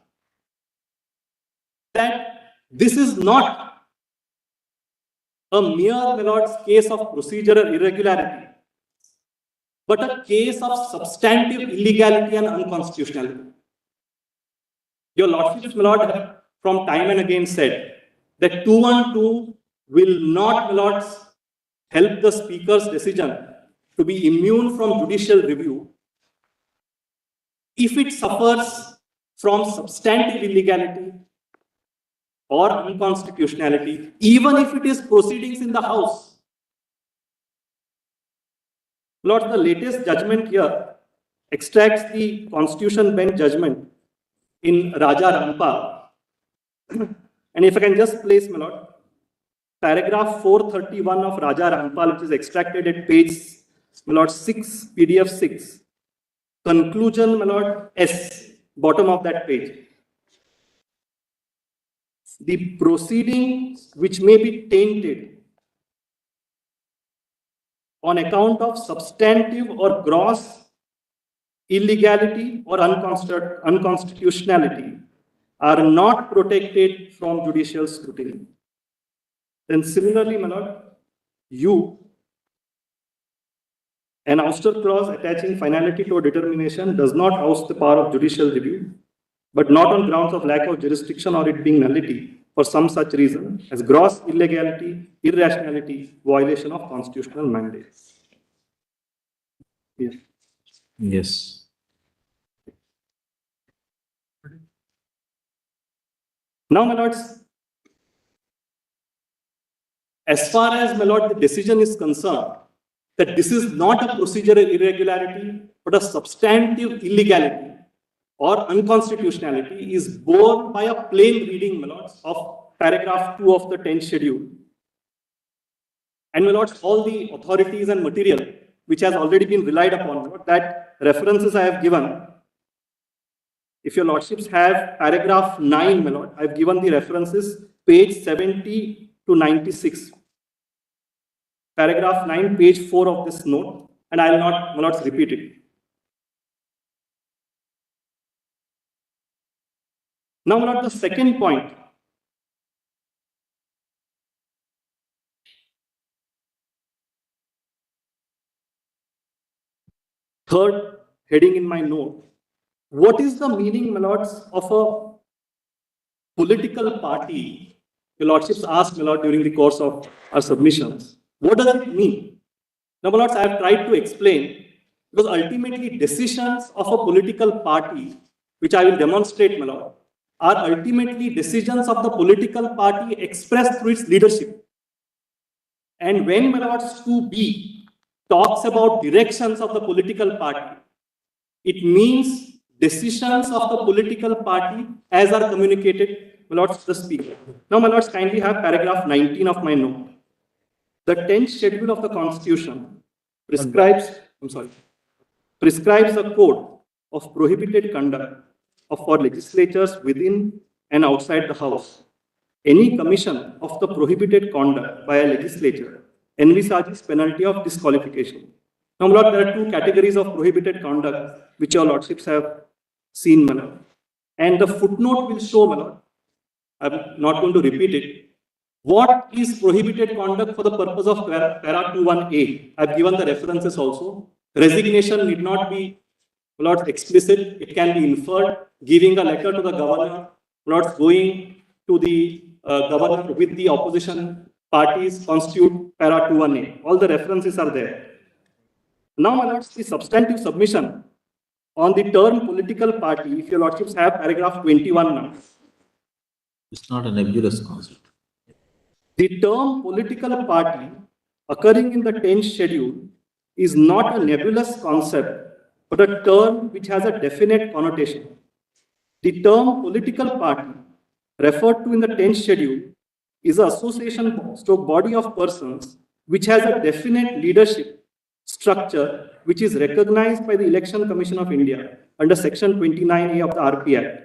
that this is not a mere, my lords, case of procedural irregularity, but a case of substantive illegality and unconstitutionality. Your lordships, my lord, have from time and again said that 212 will not, my lords, help the Speaker's decision to be immune from judicial review if it suffers from substantive illegality or unconstitutionality, even if it is proceedings in the House. Lord, the latest judgment here extracts the Constitution Bench judgment in Raja Rampal. And if I can just place, my lord, paragraph 431 of Raja Rampal, which is extracted at page, my lord, 6, PDF 6. Conclusion, my lord, S, bottom of that page. The proceedings which may be tainted on account of substantive or gross illegality or unconstitutionality are not protected from judicial scrutiny. Then similarly, my lord, U, an ouster clause attaching finality to a determination does not oust the power of judicial review, but not on grounds of lack of jurisdiction or it being nullity for some such reason as gross illegality, irrationality, violation of constitutional mandates. Yes. Yes. Now, my lords, as far as, my lord, the decision is concerned, that this is not a procedural irregularity, but a substantive illegality or unconstitutionality is borne by a plain reading, my lords, of paragraph 2 of the 10th schedule. And, my lords, all the authorities and material which has already been relied upon, that references I have given. If your lordships have paragraph 9, my lord, I have given the references, page 70 to 96. Paragraph 9, page 4 of this note, and I will not, my lords, repeat it. Now, my lord, the second point. Third heading in my note. What is the meaning, my lords, of a political party? Your lordships asked, my lord, during the course of our submissions. What does it mean? Now, my lords, I have tried to explain, because ultimately decisions of a political party, which I will demonstrate, my lord, are ultimately decisions of the political party expressed through its leadership. And when, my lords, 2B talks about directions of the political party, it means decisions of the political party as are communicated, my lords, to the Speaker. Now, my lords, kindly have paragraph 19 of my note. The 10th schedule of the Constitution prescribes a code of prohibited conduct for legislatures within and outside the House. Any commission of the prohibited conduct by a legislature envisages penalty of disqualification. Now, my lord, there are two categories of prohibited conduct which your lordships have seen, my lord. And the footnote will show, my lord, I'm not going to repeat it, what is prohibited conduct for the purpose of para 21A. I've given the references also. Resignation need not be Lords, explicit, it can be inferred, giving a letter to the governor, Lords, going to the governor with the opposition parties constitute para 21A. All the references are there. Now, my lords, the substantive submission on the term political party, if your lordships have paragraph 21 now. It's not a nebulous concept. The term political party occurring in the 10th schedule is not a nebulous concept, but a term which has a definite connotation. The term political party referred to in the 10th schedule is an association stroke body of persons which has a definite leadership structure which is recognized by the Election Commission of India under section 29A of the RP Act.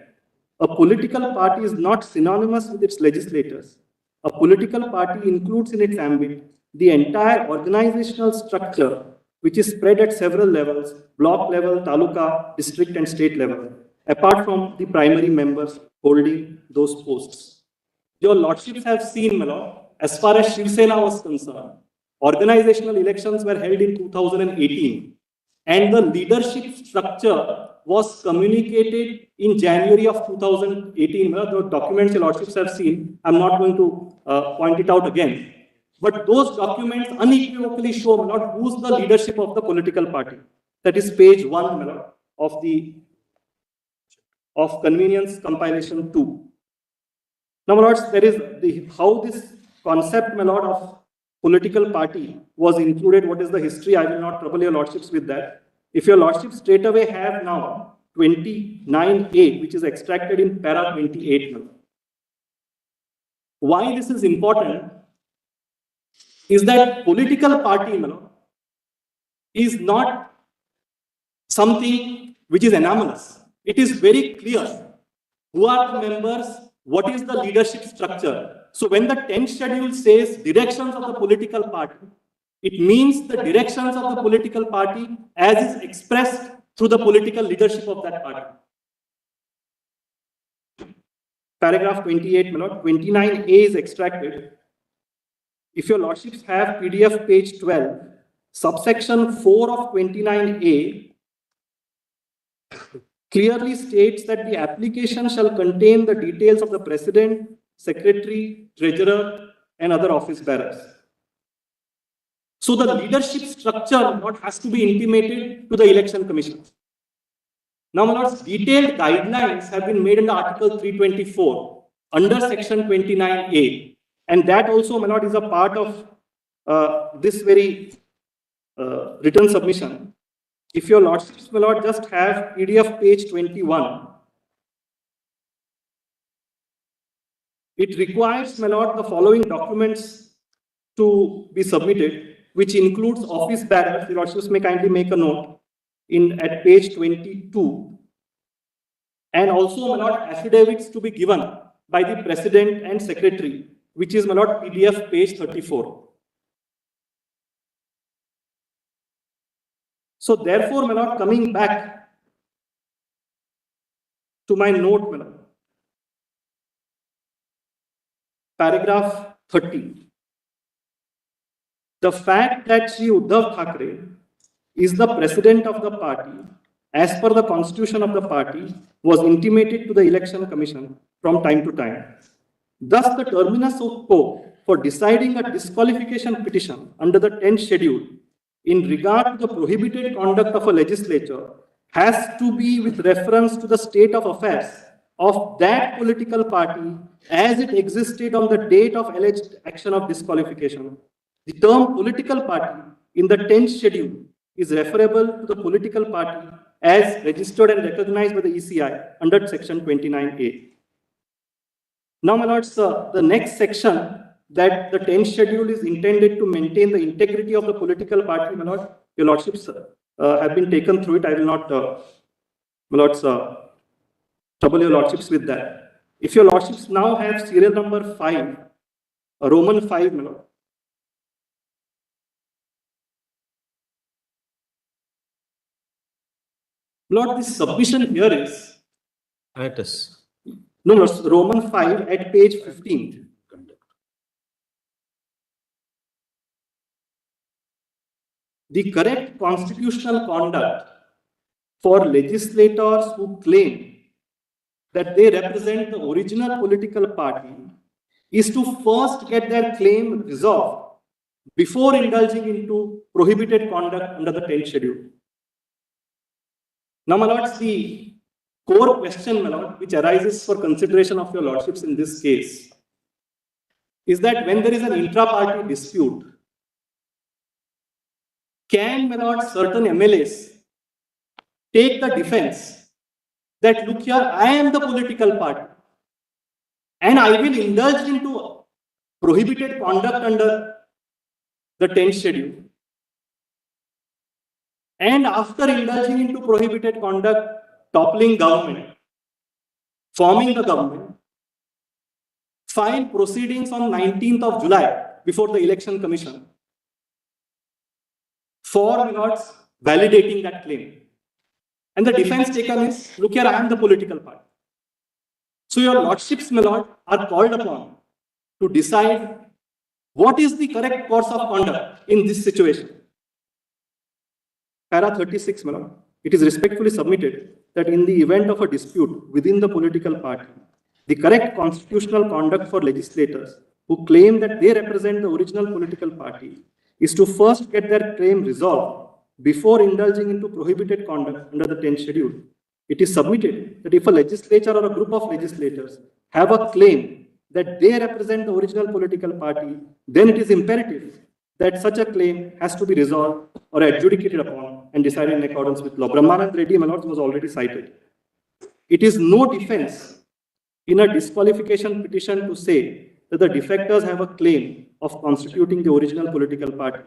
A political party is not synonymous with its legislators. A political party includes in its ambit the entire organizational structure which is spread at several levels, block level, taluka, district and state level, apart from the primary members holding those posts. Your lordships have seen, my lord, as far as Shiv Sena was concerned, organizational elections were held in 2018 and the leadership structure was communicated in January of 2018. The documents your lordships have seen, I'm not going to point it out again. But those documents unequivocally show, my lord, who's the leadership of the political party. That is page 1, my lord, of convenience compilation 2. Now, my lords, there is how this concept, my lord, of political party was included. What is the history? I will not trouble your lordships with that. If your lordships straight away have now 29A, which is extracted in para 28. Why this is important is that political party is not something which is anomalous. It is very clear who are the members, what is the leadership structure. So when the 10th schedule says directions of the political party, it means the directions of the political party as is expressed through the political leadership of that party. Paragraph 28, my lord, 29A is extracted. If your lordships have PDF page 12, subsection 4 of 29A clearly states that the application shall contain the details of the president, secretary, treasurer, and other office bearers. So the leadership structure has to be intimated to the election commission. Now, my lords, detailed guidelines have been made under Article 324 under section 29A. And that also, my lord, is a part of this very written submission. If your lordships, my lord, just have PDF page 21, it requires, my lord, the following documents to be submitted, which includes office bearers. Your lordships may kindly make a note at page 22, and also, my lord, affidavits to be given by the president and secretary, which is, my lord, PDF page 34. So therefore, my lord, coming back to my note, my lord, paragraph 30. The fact that Shri Uddhav Thackeray is the president of the party, as per the constitution of the party, was intimated to the election commission from time to time. Thus, the terminus quo for deciding a disqualification petition under the 10th schedule in regard to the prohibited conduct of a legislature has to be with reference to the state of affairs of that political party as it existed on the date of alleged action of disqualification. The term political party in the 10th schedule is referable to the political party as registered and recognized by the ECI under section 29A. Now, my lords, the next section that the 10th schedule is intended to maintain the integrity of the political party, my lord, your lordships have been taken through it. I will not, my lords, trouble your lordships with that. If your lordships now have serial number 5, Roman 5, my lord. Lord, this submission here is. No, Roman 5 at page 15. The correct constitutional conduct for legislators who claim that they represent the original political party is to first get their claim resolved before indulging into prohibited conduct under the 10th schedule. Now, my lords, the core question, my lord, which arises for consideration of your lordships in this case is that when there is an intra-party dispute, can, my lord, certain MLAs take the defense that, look here, I am the political party and I will indulge into prohibited conduct under the 10th schedule. And after indulging into prohibited conduct, toppling government, forming the government, file proceedings on 19th of July before the Election Commission for, my lords, validating that claim. And the defense taken is, look here, I am the political party. So your lordships, my lord, are called upon to decide what is the correct course of conduct in this situation. Para 36, my lord, it is respectfully submitted that in the event of a dispute within the political party, the correct constitutional conduct for legislators who claim that they represent the original political party is to first get their claim resolved before indulging into prohibited conduct under the 10th schedule. It is submitted that if a legislature or a group of legislators have a claim that they represent the original political party, then it is imperative that such a claim has to be resolved or adjudicated upon and decided in accordance with law. Brahmanand Reddy, my lords, was already cited. It is no defense in a disqualification petition to say that the defectors have a claim of constituting the original political party.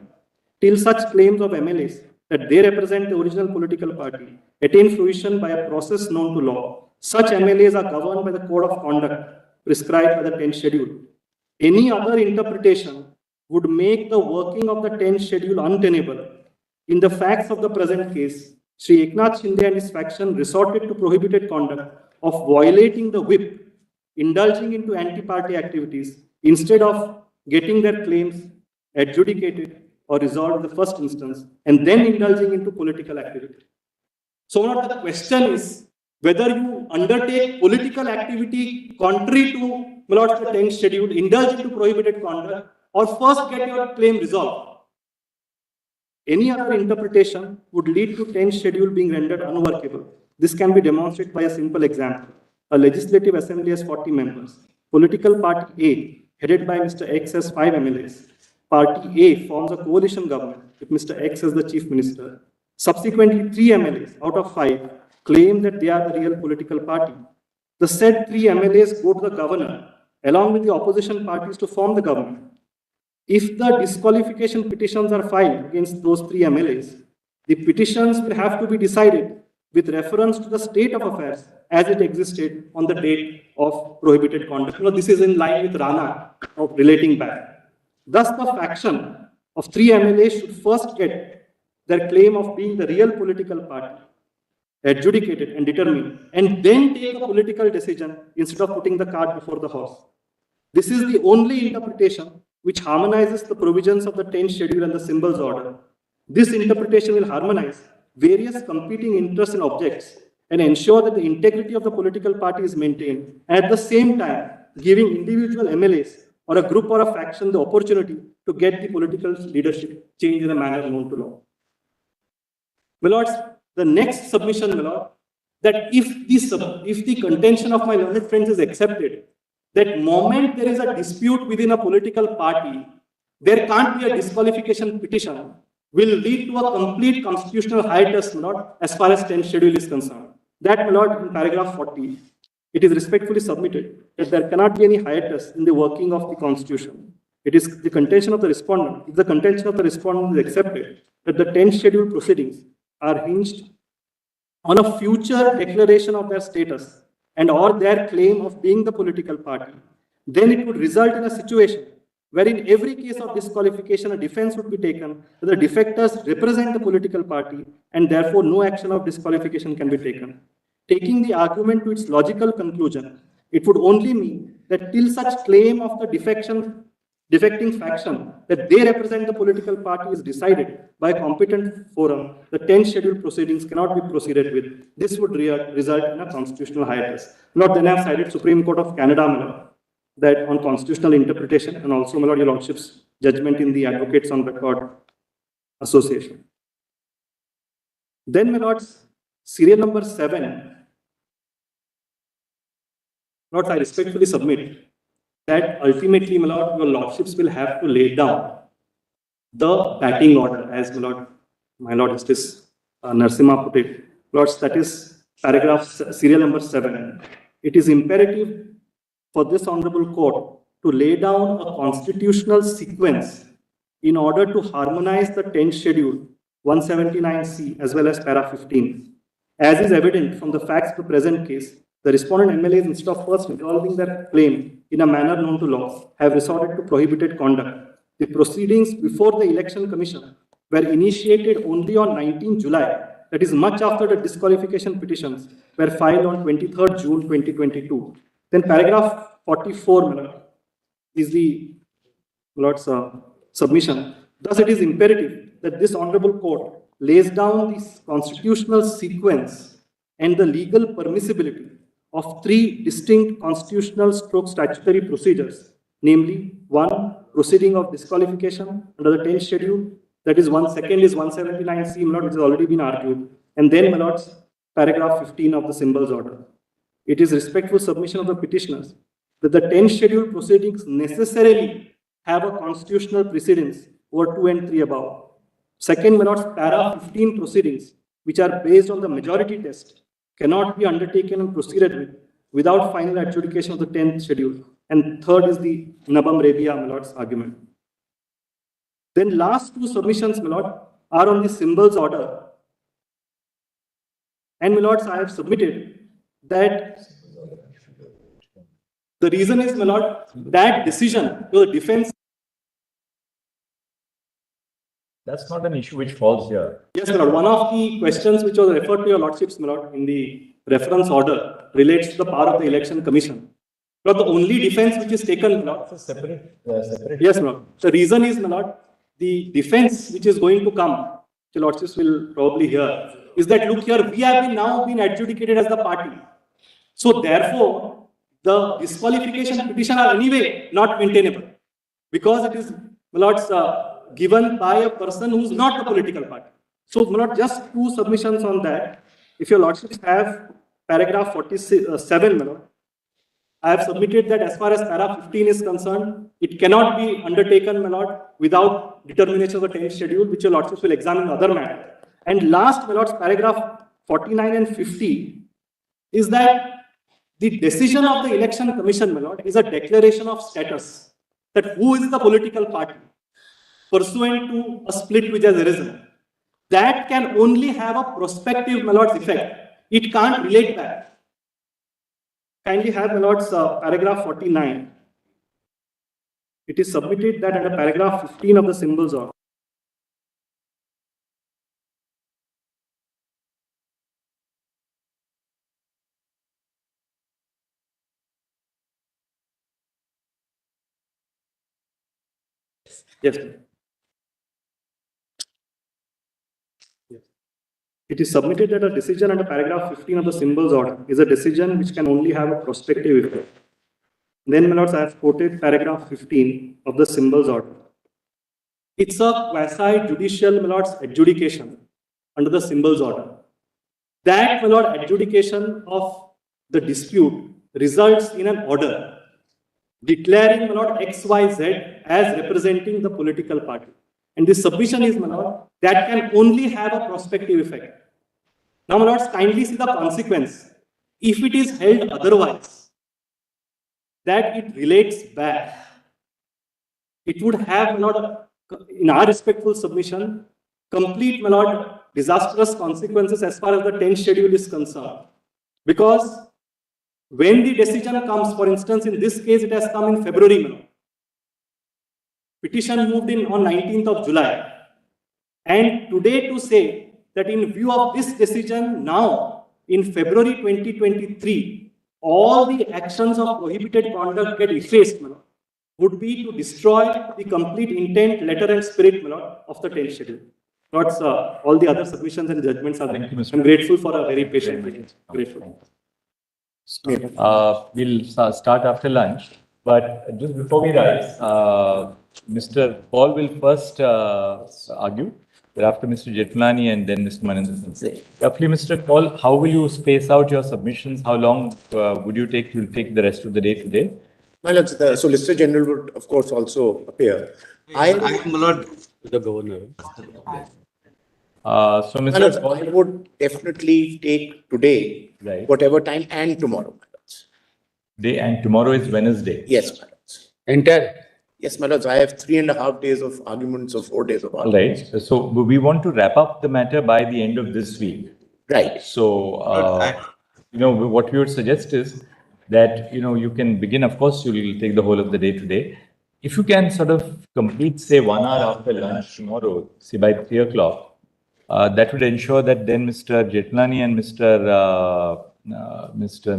Till such claims of MLAs that they represent the original political party attain fruition by a process known to law, such MLAs are governed by the code of conduct prescribed by the 10th schedule. Any other interpretation would make the working of the 10th schedule untenable. In the facts of the present case, Sri Eknath Shinde and his faction resorted to prohibited conduct of violating the whip, indulging into anti-party activities, instead of getting their claims adjudicated or resolved in the first instance, and then indulging into political activity. So now the question is whether you undertake political activity contrary to the 10th schedule, indulge into prohibited conduct, or first get your claim resolved. Any other interpretation would lead to 10th schedule being rendered unworkable. This can be demonstrated by a simple example. A legislative assembly has 40 members. Political party A, headed by Mr. X, has 5 MLAs. Party A forms a coalition government with Mr. X as the chief minister. Subsequently, 3 MLAs out of 5 claim that they are the real political party. The said 3 MLAs go to the governor along with the opposition parties to form the government. If the disqualification petitions are filed against those 3 MLAs, the petitions will have to be decided with reference to the state of affairs as it existed on the date of prohibited conduct. This is in line with Rana of relating back. Thus, the faction of 3 MLAs should first get their claim of being the real political party adjudicated and determined, and then take a political decision instead of putting the cart before the horse. This is the only interpretation which harmonizes the provisions of the 10th schedule and the symbols order. This interpretation will harmonize various competing interests and objects and ensure that the integrity of the political party is maintained, and at the same time giving individual MLAs or a group or a faction the opportunity to get the political leadership changed in a manner known to law. My lords, the next submission, my lord, that if the contention of my learned friends is accepted, that moment there is a dispute within a political party, there can't be a disqualification petition, will lead to a complete constitutional hiatus, my lord, as far as 10th schedule is concerned. That, my lord, in paragraph 40, it is respectfully submitted that there cannot be any hiatus in the working of the constitution. It is the contention of the respondent. If the contention of the respondent is accepted, that the 10th schedule proceedings are hinged on a future declaration of their status and or their claim of being the political party, then it would result in a situation where in every case of disqualification, a defense would be taken that the defectors represent the political party and therefore no action of disqualification can be taken. Taking the argument to its logical conclusion, it would only mean that till such claim of the defection defecting faction that they represent the political party is decided by a competent forum, the 10th scheduled proceedings cannot be proceeded with. This would result in a constitutional hiatus. Lord, then I have cited Supreme Court of Canada, my lord, that on constitutional interpretation, and also, my lord, your lordship's judgment in the Advocates on Record Association. Then, my lords, serial number 7. Lords, I respectfully submit that ultimately, my lord, your lordships will have to lay down the batting order, as my lord Justice Narasimha put it. Lords, that is paragraph serial number 7. It is imperative for this honorable court to lay down a constitutional sequence in order to harmonize the 10th schedule 179C as well as para 15. As is evident from the facts of the present case, the respondent MLAs, instead of first resolving their claim in a manner known to law, have resorted to prohibited conduct. The proceedings before the Election Commission were initiated only on 19 July, that is much after the disqualification petitions were filed on 23rd June 2022. Then paragraph 44 is the Lord's submission. Thus, it is imperative that this honorable court lays down this constitutional sequence and the legal permissibility of 3 distinct constitutional stroke statutory procedures, namely 1, proceeding of disqualification under the 10th schedule, that is 1. Second is 179C, my lord, which has already been argued, and then, my lords, paragraph 15 of the symbols order. It is respectful submission of the petitioners that the 10th schedule proceedings necessarily have a constitutional precedence over 2 and 3 above. Second, my lords, para 15 proceedings, which are based on the majority test, cannot be undertaken and proceeded with without final adjudication of the 10th schedule. And third is the Nabam Rebia, my lord's argument. Then last 2 submissions, my lord, are on the symbols order. And my lords, I have submitted that the reason is, my lord, that decision to the defense. That's not an issue which falls here. Yes, my lord. One of the questions which was referred to your lordships, my lord, in the reference order relates to the power of the Election Commission. Lord, the only defense which is taken, my lord. It's a separate. Yes, my lord. The reason is, my lord, the defense which is going to come, the lordships will probably hear, is that look here, we have now been adjudicated as the party. So therefore, the disqualification petition are anyway not maintainable because it is, my lords, given by a person who is not a political party. So, my lord, just 2 submissions on that. If your lordships have paragraph 47, my lord, I have submitted that as far as para 15 is concerned, it cannot be undertaken, my lord, without determination of the 10th schedule, which your lordships will examine in other matter. And last, my lords, paragraph 49 and 50 is that the decision of the Election Commission, my lord, is a declaration of status, that who is the political party pursuant to a split which has arisen. That can only have a prospective, my lord's, effect. It can't relate back. Kindly have, my lord's, paragraph 49. It is submitted that under paragraph 15 of the symbols order. Yes. It is submitted that a decision under paragraph 15 of the symbols order is a decision which can only have a prospective effect. Then, my lords, I have quoted paragraph 15 of the symbols order. It's a quasi-judicial, my lords, adjudication under the symbols order. That, my lord, adjudication of the dispute results in an order declaring, my lord, XYZ as representing the political party. And this submission is, my lord, that can only have a prospective effect. Now, my lords, kindly see the consequence. If it is held otherwise, that it relates back, it would have, my lord, in our respectful submission, complete, my lord, disastrous consequences as far as the 10th schedule is concerned. Because when the decision comes, for instance, in this case, it has come in February, my lord. Petition moved in on 19th of July. And today to say that in view of this decision now, in February 2023, all the actions of prohibited conduct get effaced, my lord. would be to destroy the complete intent, letter and spirit, my lord, of the 10th schedule. Lords, all the other submissions and judgments are there. Thank you, Mr. I'm grateful for a very patient waiting. Grateful. We'll start after lunch, but just before we rise, Mr. Paul will first argue, thereafter Mr. Jetulani and then Mr. Manindra. Roughly, Mr. Paul, how will you space out your submissions? How long would you take to take the rest of the day today? My lords, the Solicitor General would, of course, also appear. I am Lord The governor. So, My Mr. lords, Paul, I would definitely take today, Right. whatever time, and tomorrow, my lords. day and tomorrow is Wednesday. Yes, my lords. Entire. Yes, my lords, I have 3.5 days of arguments, or 4 days of All arguments. right. So we want to wrap up the matter by the end of this week. Right. So, what we would suggest is that, you can begin, of course, you will take the whole of the day today. If you can sort of complete, say, 1 hour after lunch tomorrow, say by 3 o'clock, that would ensure that then Mr. Jetlani and Mr.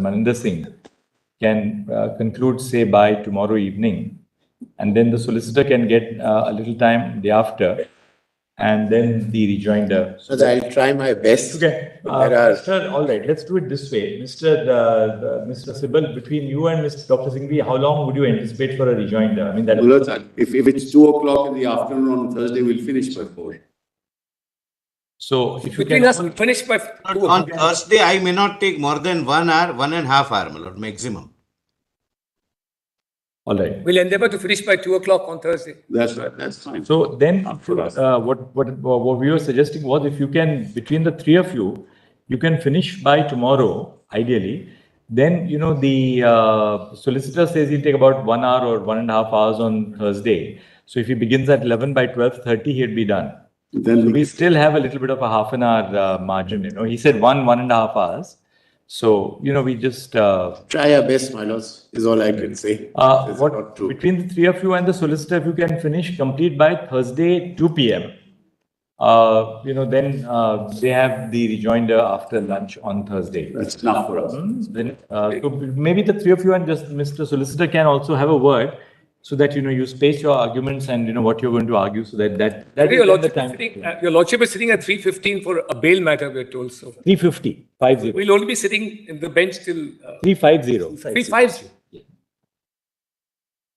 Maninder Singh can conclude, say, by tomorrow evening. And then the solicitor can get a little time day after, and then the rejoinder. So I'll try my best. Okay. Mr. All right, let's do it this way. Mr. Sibal, between you and Mr. Dr. Singhvi, how long would you anticipate for a rejoinder? I mean, that Well, if it's 2 o'clock in the afternoon on Thursday, we'll finish by 4. So if you Between can. us, we'll finish by 2 on Thursday, I may not take more than 1 hour, 1.5 hour, my lord, maximum. All right. We'll endeavor to finish by 2 o'clock on Thursday. That's right, that's fine. So then, what we were suggesting was, if you can, between the three of you, you can finish by tomorrow, ideally. Then, the solicitor says he'll take about 1 hour or 1.5 hours on Thursday. So if he begins at 11, by 12:30, he'd be done. Then We still have a little bit of a half an hour margin. He said 1.5 hours. So, we just Try our best, my lords, is all I can say. It's not true. between the three of you and the solicitor, if you can finish complete by Thursday 2 p.m. Then they have the rejoinder after lunch on Thursday. that's enough for us. Then, so maybe the three of you and just Mr. Solicitor can also have a word, so that you space your arguments and what you're going to argue, so that Your is the Lordship, time. your Lordship is sitting at 3:15 for a bail matter, we're told. So 350, 50. we'll only be sitting in the bench till 350. 3:50.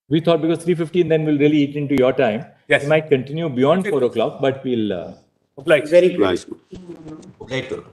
We thought because 3:15 then we'll really eat into your time. Yes. We might continue beyond 4 o'clock, but we'll. Obliged. Very good. Nice. Right, my lord.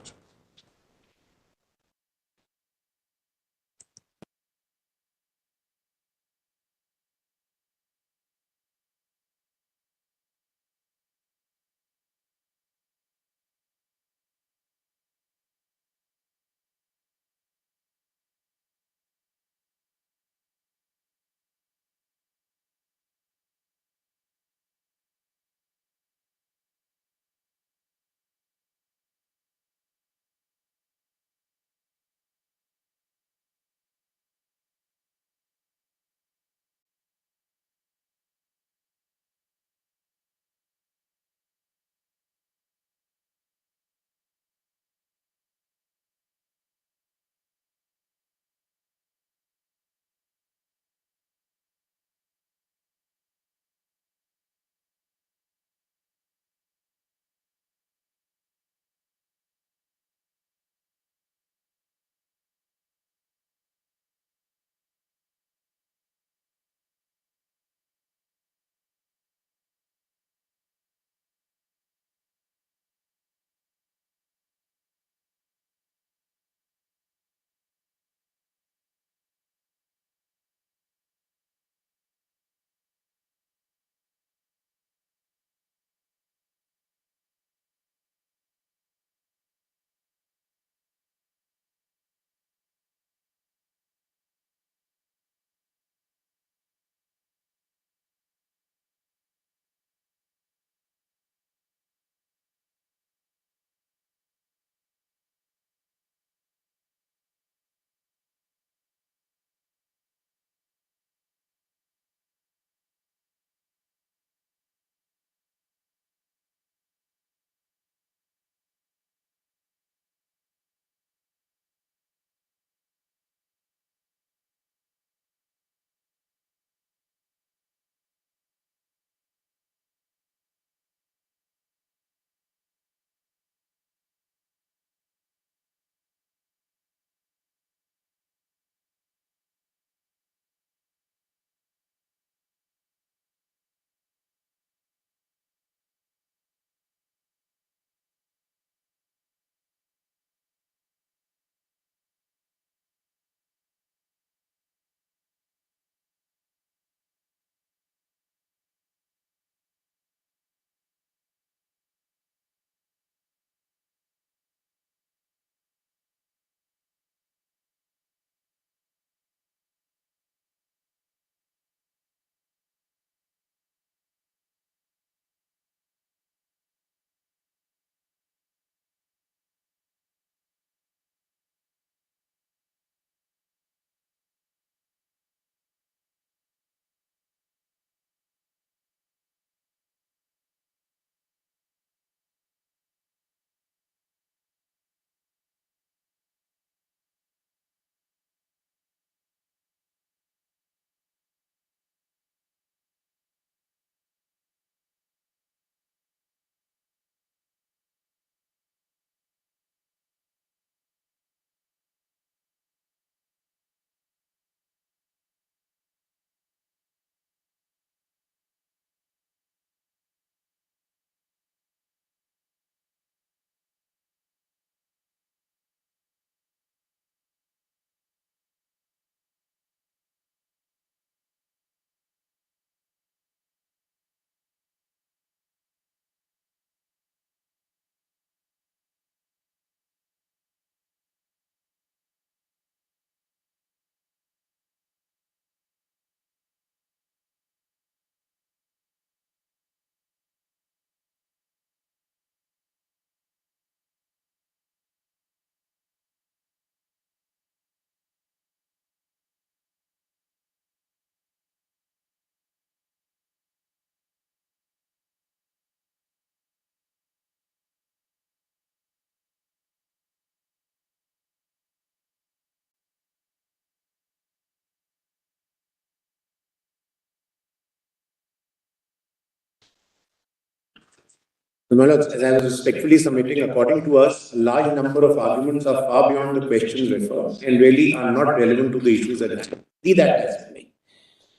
As I was respectfully submitting, according to us, a large number of arguments are far beyond the questions referred and really are not relevant to the issues at hand. Be that as it may.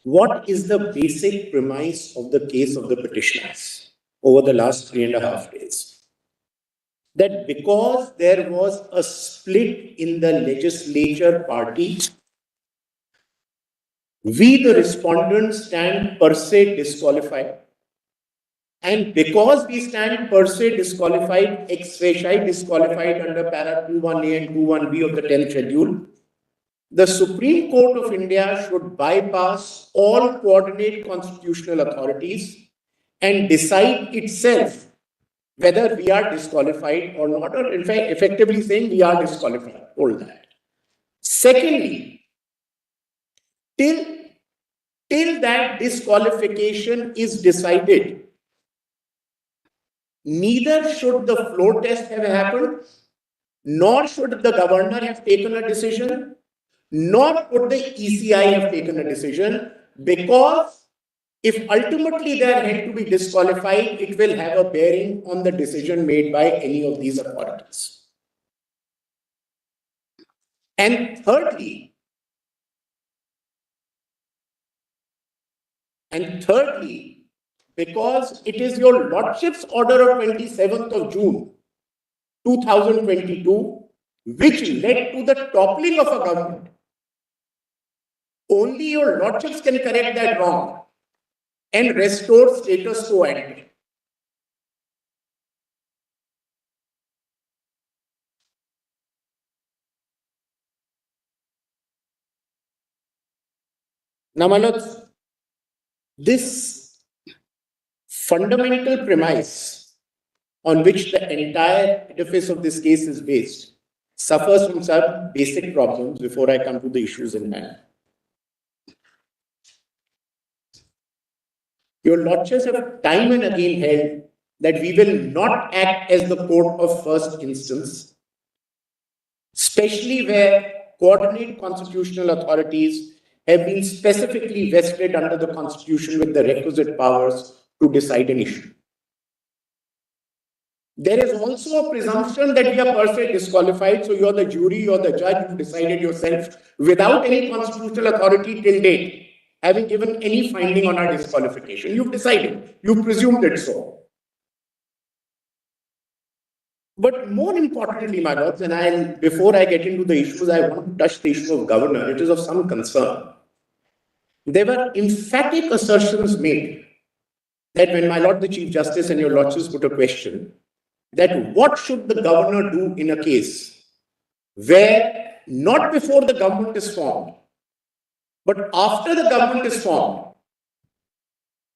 What is the basic premise of the case of the petitioners over the last 3.5 days? That because there was a split in the legislature party, we, the respondents, stand per se disqualified. And because we stand per se disqualified, ex facie disqualified under para 21A and 21B of the 10th schedule, the Supreme Court of India should bypass all coordinate constitutional authorities and decide itself whether we are disqualified or not, or in fact, effectively saying we are disqualified. Hold that. Secondly, till that disqualification is decided, neither should the floor test have happened, nor should the governor have taken a decision, nor would the ECI have taken a decision, because if ultimately they are held to be disqualified, it will have a bearing on the decision made by any of these authorities. And thirdly, because it is your Lordship's order of 27th of June, 2022, which led to the toppling of a government. Only your Lordships can correct that wrong and restore status quo ante. Now, my lords, this fundamental premise on which the entire edifice of this case is based suffers from some basic problems before I come to the issues in hand. Your Lordships have time and again held that we will not act as the court of first instance, especially where coordinate constitutional authorities have been specifically vested under the Constitution with the requisite powers to decide an issue. There is also a presumption that we are per se disqualified, so you're the jury, you're the judge, you decided yourself without any constitutional authority till date, having given any finding on our disqualification. You've decided, you've presumed it so. But more importantly, my lords, and before I get into the issues, I want to touch the issue of governor. It is of some concern. There were emphatic assertions made that when my Lord the Chief Justice and your Lordships put a question, that what should the governor do in a case where not before the government is formed, but after the government is formed,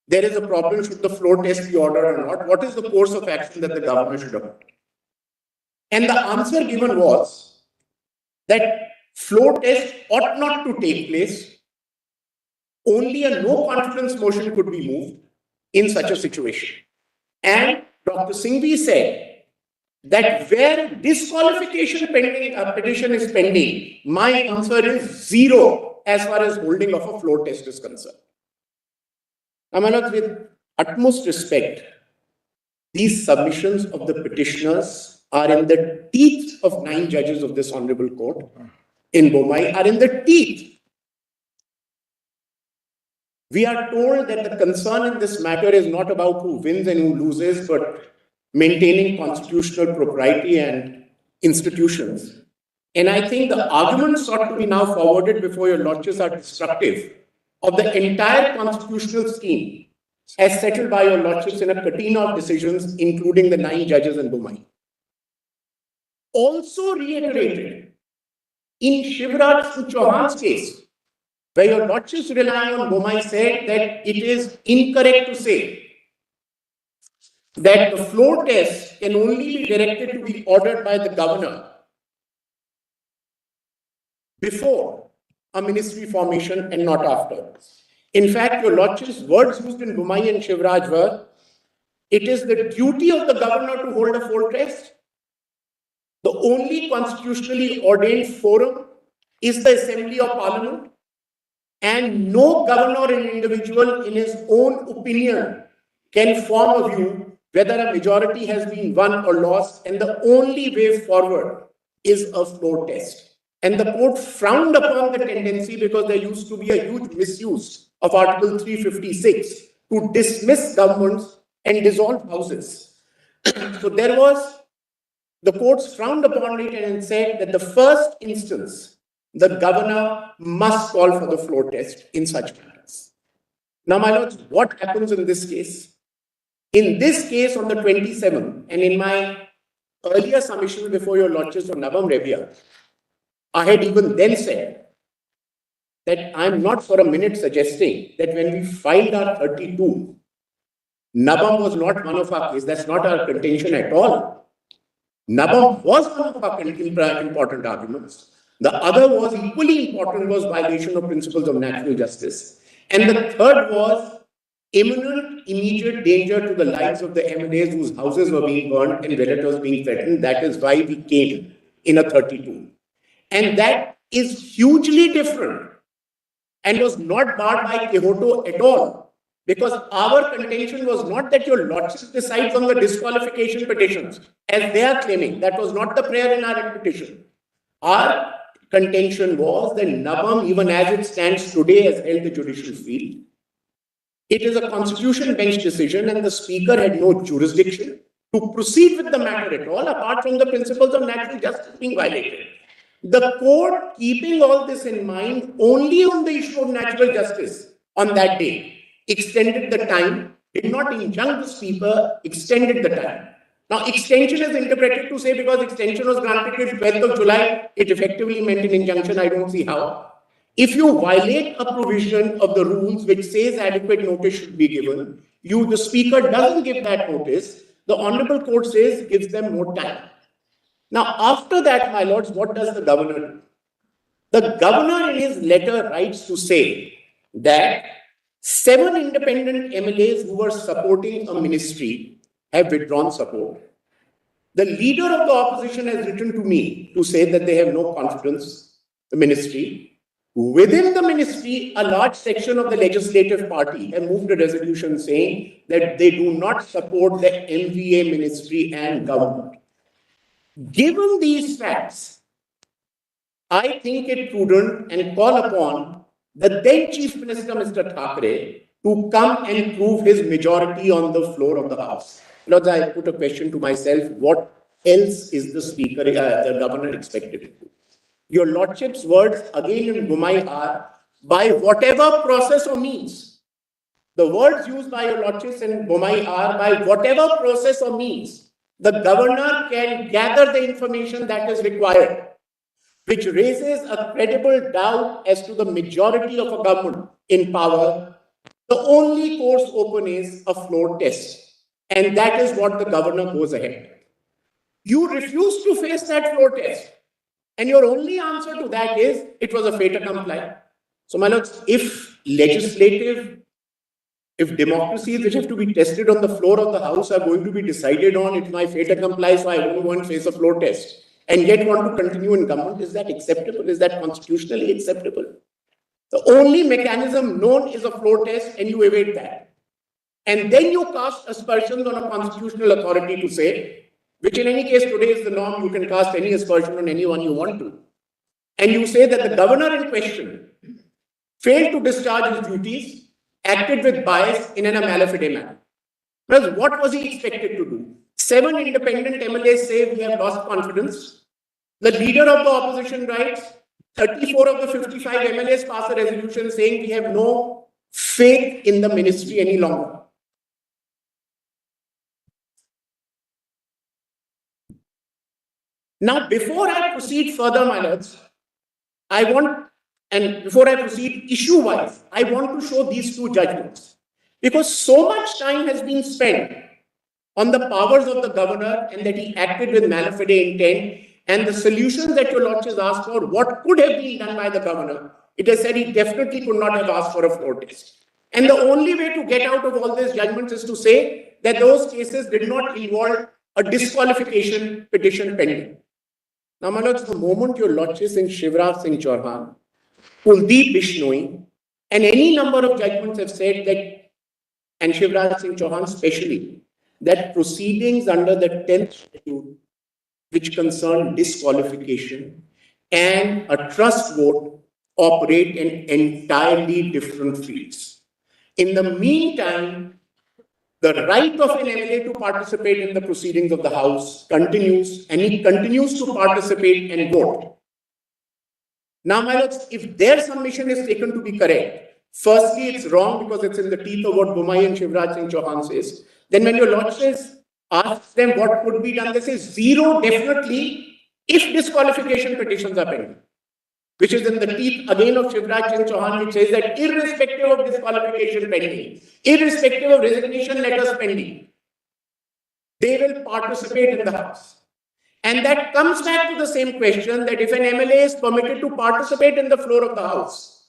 there is a problem, should the floor test be ordered or not? What is the course of action that the governor should adopt? And the answer given was that floor test ought not to take place. Only a no confidence motion could be moved in such a situation. And Dr. Singhvi said that where disqualification petition is pending, my answer is 0 as far as holding of a floor test is concerned. Now, my lords, with utmost respect, these submissions of the petitioners are in the teeth of 9 judges of this honorable court in Bomai, are in the teeth. We are told that the concern in this matter is not about who wins and who loses, but maintaining constitutional propriety and institutions. And I think the arguments sought to be now forwarded before your Lordships are destructive of the entire constitutional scheme as settled by your Lordships in a catena of decisions, including the 9 judges in Bomai. Also reiterated in Shivraj Singh Chauhan's case, where your Lordships rely on Bomai, said that it is incorrect to say that the floor test can only be directed to be ordered by the governor before a ministry formation and not after. In fact, your Lordships' words used in Bomai and Shivraj were, it is the duty of the governor to hold a floor test. The only constitutionally ordained forum is the Assembly of Parliament, and no governor or individual in his own opinion can form a view whether a majority has been won or lost, and the only way forward is a floor test. And the court frowned upon the tendency because there used to be a huge misuse of Article 356 to dismiss governments and dissolve houses. So the courts frowned upon it and said that the first instance, the governor must call for the floor test in such matters. Now, my lords, what happens in this case? In this case, on the 27th, and in my earlier submission before your lordships on Nabam Rebia, I had even then said that I'm not for a minute suggesting that when we filed our 32, Nabam was not one of our cases. That's not our contention at all. Nabam was one of our important arguments. The other was equally important, was violation of principles of natural justice. And the third was imminent, immediate danger to the lives of the MLAs whose houses were being burned and relatives being threatened. That is why we came in a 32. And that is hugely different and was not barred by Quixote at all. Because our contention was not that your lordship decides on the disqualification petitions, as they are claiming. That was not the prayer in our petition. Our contention was that Nabam, even as it stands today, has held the judicial field. It is a constitution bench decision, and the speaker had no jurisdiction to proceed with the matter at all, apart from the principles of natural justice being violated. The court, keeping all this in mind, only on the issue of natural justice on that day, extended the time, did not injunct the speaker, extended the time. Now, extension is interpreted to say because extension was granted till 12th of July, it effectively meant an injunction. I don't see how. If you violate a provision of the rules which says adequate notice should be given, the speaker doesn't give that notice, the Honorable Court says gives them more time. Now, after that, my lords, what does the governor do? The governor in his letter writes to say that 7 independent MLAs who were supporting a ministry have withdrawn support. The leader of the opposition has written to me to say that they have no confidence in the ministry. Within the ministry, a large section of the legislative party have moved a resolution saying that they do not support the MVA ministry and government. Given these facts, I think it prudent and call upon the then Chief Minister, Mr. Thackeray, to come and prove his majority on the floor of the House. Lords, I put a question to myself, what else is the speaker, the governor expected to do? Your lordship's words again in Gumai are, by whatever process or means. The words used by your lordships in Gumai are, by whatever process or means, the governor can gather the information that is required, which raises a credible doubt as to the majority of a government in power. The only course open is a floor test. And that is what the governor goes ahead. You refuse to face that floor test. And your only answer to that is, it was a fait accompli. So, my lords, if democracies which have to be tested on the floor of the House are going to be decided on, it's my fait accompli, so I won't go and face a floor test, and yet want to continue in government, is that acceptable? Is that constitutionally acceptable? The only mechanism known is a floor test, and you evade that. And then you cast aspersions on a constitutional authority to say, which in any case today is the norm, you can cast any aspersion on anyone you want to. And you say that the governor in question failed to discharge his duties, acted with bias in a malafide manner. Well, what was he expected to do? 7 independent MLAs say we have lost confidence. The leader of the opposition writes, 34 of the 55 MLAs pass a resolution saying we have no faith in the ministry any longer. Now, before I proceed further, my lords, before I proceed issue-wise, I want to show these 2 judgments. Because so much time has been spent on the powers of the governor and that he acted with malafide intent, and the solutions that your lordships asked for, what could have been done by the governor, it has said he definitely could not have asked for a floor test. And the only way to get out of all these judgments is to say that those cases did not involve a disqualification petition pending. Now, my lords, the moment your lordships in Shivraj Singh Chauhan, Kuldeep Bishnoi, and any number of judgments have said that, and Shivraj Singh Chauhan especially, that proceedings under the 10th schedule, which concern disqualification and a trust vote, operate in entirely different fields. In the meantime, the right of an MLA to participate in the proceedings of the House continues, and he continues to participate and vote. Now, my lords, if their submission is taken to be correct, firstly, it's wrong because it's in the teeth of what Bumai and Shivraj Singh Chauhan says. Then when your lordship asks them what could be done, they say zero definitely if disqualification petitions are pending, which is in the teeth again of Shivraj Singh Chauhan, which says that irrespective of disqualification pending, irrespective of resignation letters pending, they will participate in the House. And that comes back to the same question that if an MLA is permitted to participate in the floor of the House,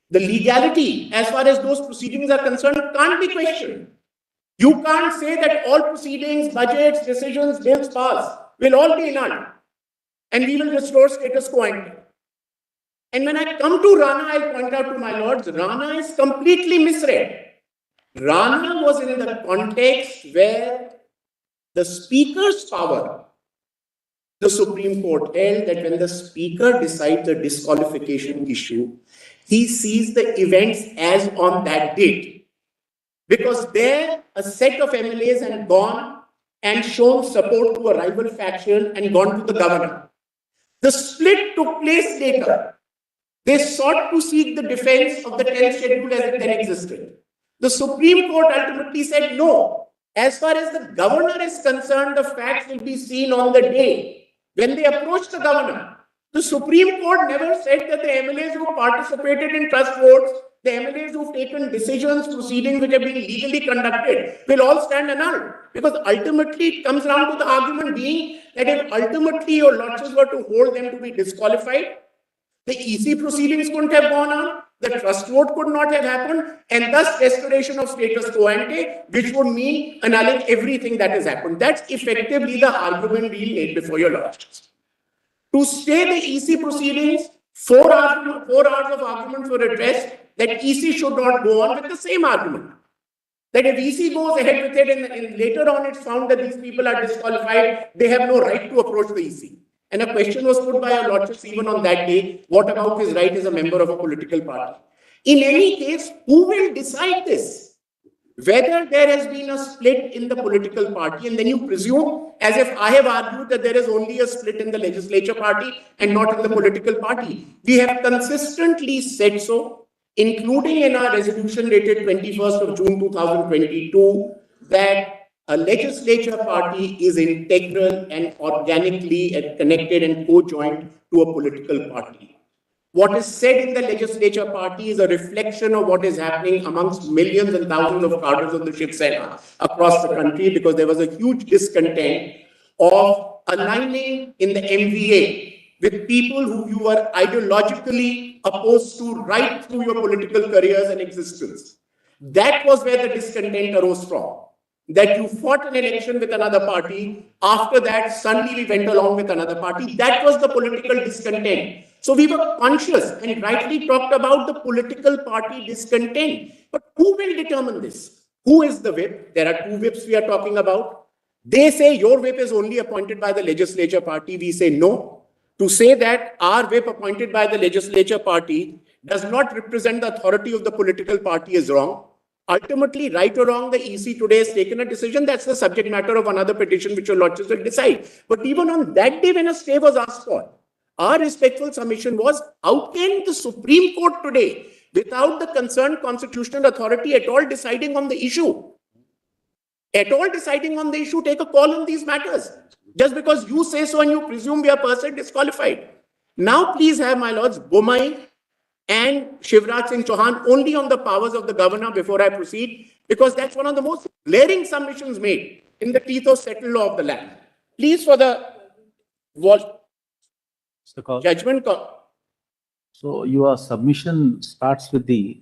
the legality as far as those proceedings are concerned can't be questioned. You can't say that all proceedings, budgets, decisions, bills passed will all be annulled and we will restore status quo ante. And when I come to Rana, I'll point out to my lords, Rana is completely misread. Rana was in the context where the Speaker's power, the Supreme Court held that when the Speaker decides a disqualification issue, he sees the events as on that date. Because there, a set of MLAs had gone and shown support to a rival faction and gone to the governor. The split took place later. They sought to seek the defense of the 10th schedule as it then existed. The Supreme Court ultimately said no. As far as the governor is concerned, the facts will be seen on the day. When they approached the governor, the Supreme Court never said that the MLAs who participated in trust votes, the MLAs who've taken decisions, proceedings which have been legally conducted, will all stand annulled. Because ultimately it comes down to the argument being that if ultimately your lordships were to hold them to be disqualified, the EC proceedings couldn't have gone on, the trust vote could not have happened, and thus restoration of status quo ante, which would mean annulling everything that has happened. That's effectively the argument being made before your lordships. To stay the EC proceedings, 4 hours of arguments were addressed that EC should not go on with the same argument. That if EC goes ahead with it and later on it's found that these people are disqualified, they have no right to approach the EC. And a question was put by our lordships even on that day, what about his right as a member of a political party? In any case, who will decide this? Whether there has been a split in the political party, and then you presume, as if I have argued that there is only a split in the legislature party and not in the political party. We have consistently said so, including in our resolution dated 21st of June 2022, that a legislature party is integral and organically connected and co-joined to a political party. What is said in the legislature party is a reflection of what is happening amongst millions and thousands of cadres of the Shiv Sena across the country, because there was a huge discontent of aligning in the MVA with people who you were ideologically opposed to right through your political careers and existence. That was where the discontent arose from. That you fought an election with another party, after that suddenly we went along with another party. That was the political discontent. So we were conscious and rightly talked about the political party discontent. But who will determine this? Who is the whip? There are 2 whips we are talking about. They say your whip is only appointed by the legislature party. We say no. To say that our whip appointed by the legislature party does not represent the authority of the political party is wrong. Ultimately, right or wrong, the EC today has taken a decision. That's the subject matter of another petition which your lordships will decide. But even on that day when a stay was asked for, our respectful submission was, how can the Supreme Court today, without the concerned constitutional authority at all deciding on the issue, take a call on these matters? Just because you say so and you presume we are per se disqualified. Now please have, my lords, Bumai and Shivraj Singh Chauhan only on the powers of the governor before I proceed, because that's one of the most glaring submissions made in the teeth of settled law of the land. Please, for the judgment. So your submission starts with the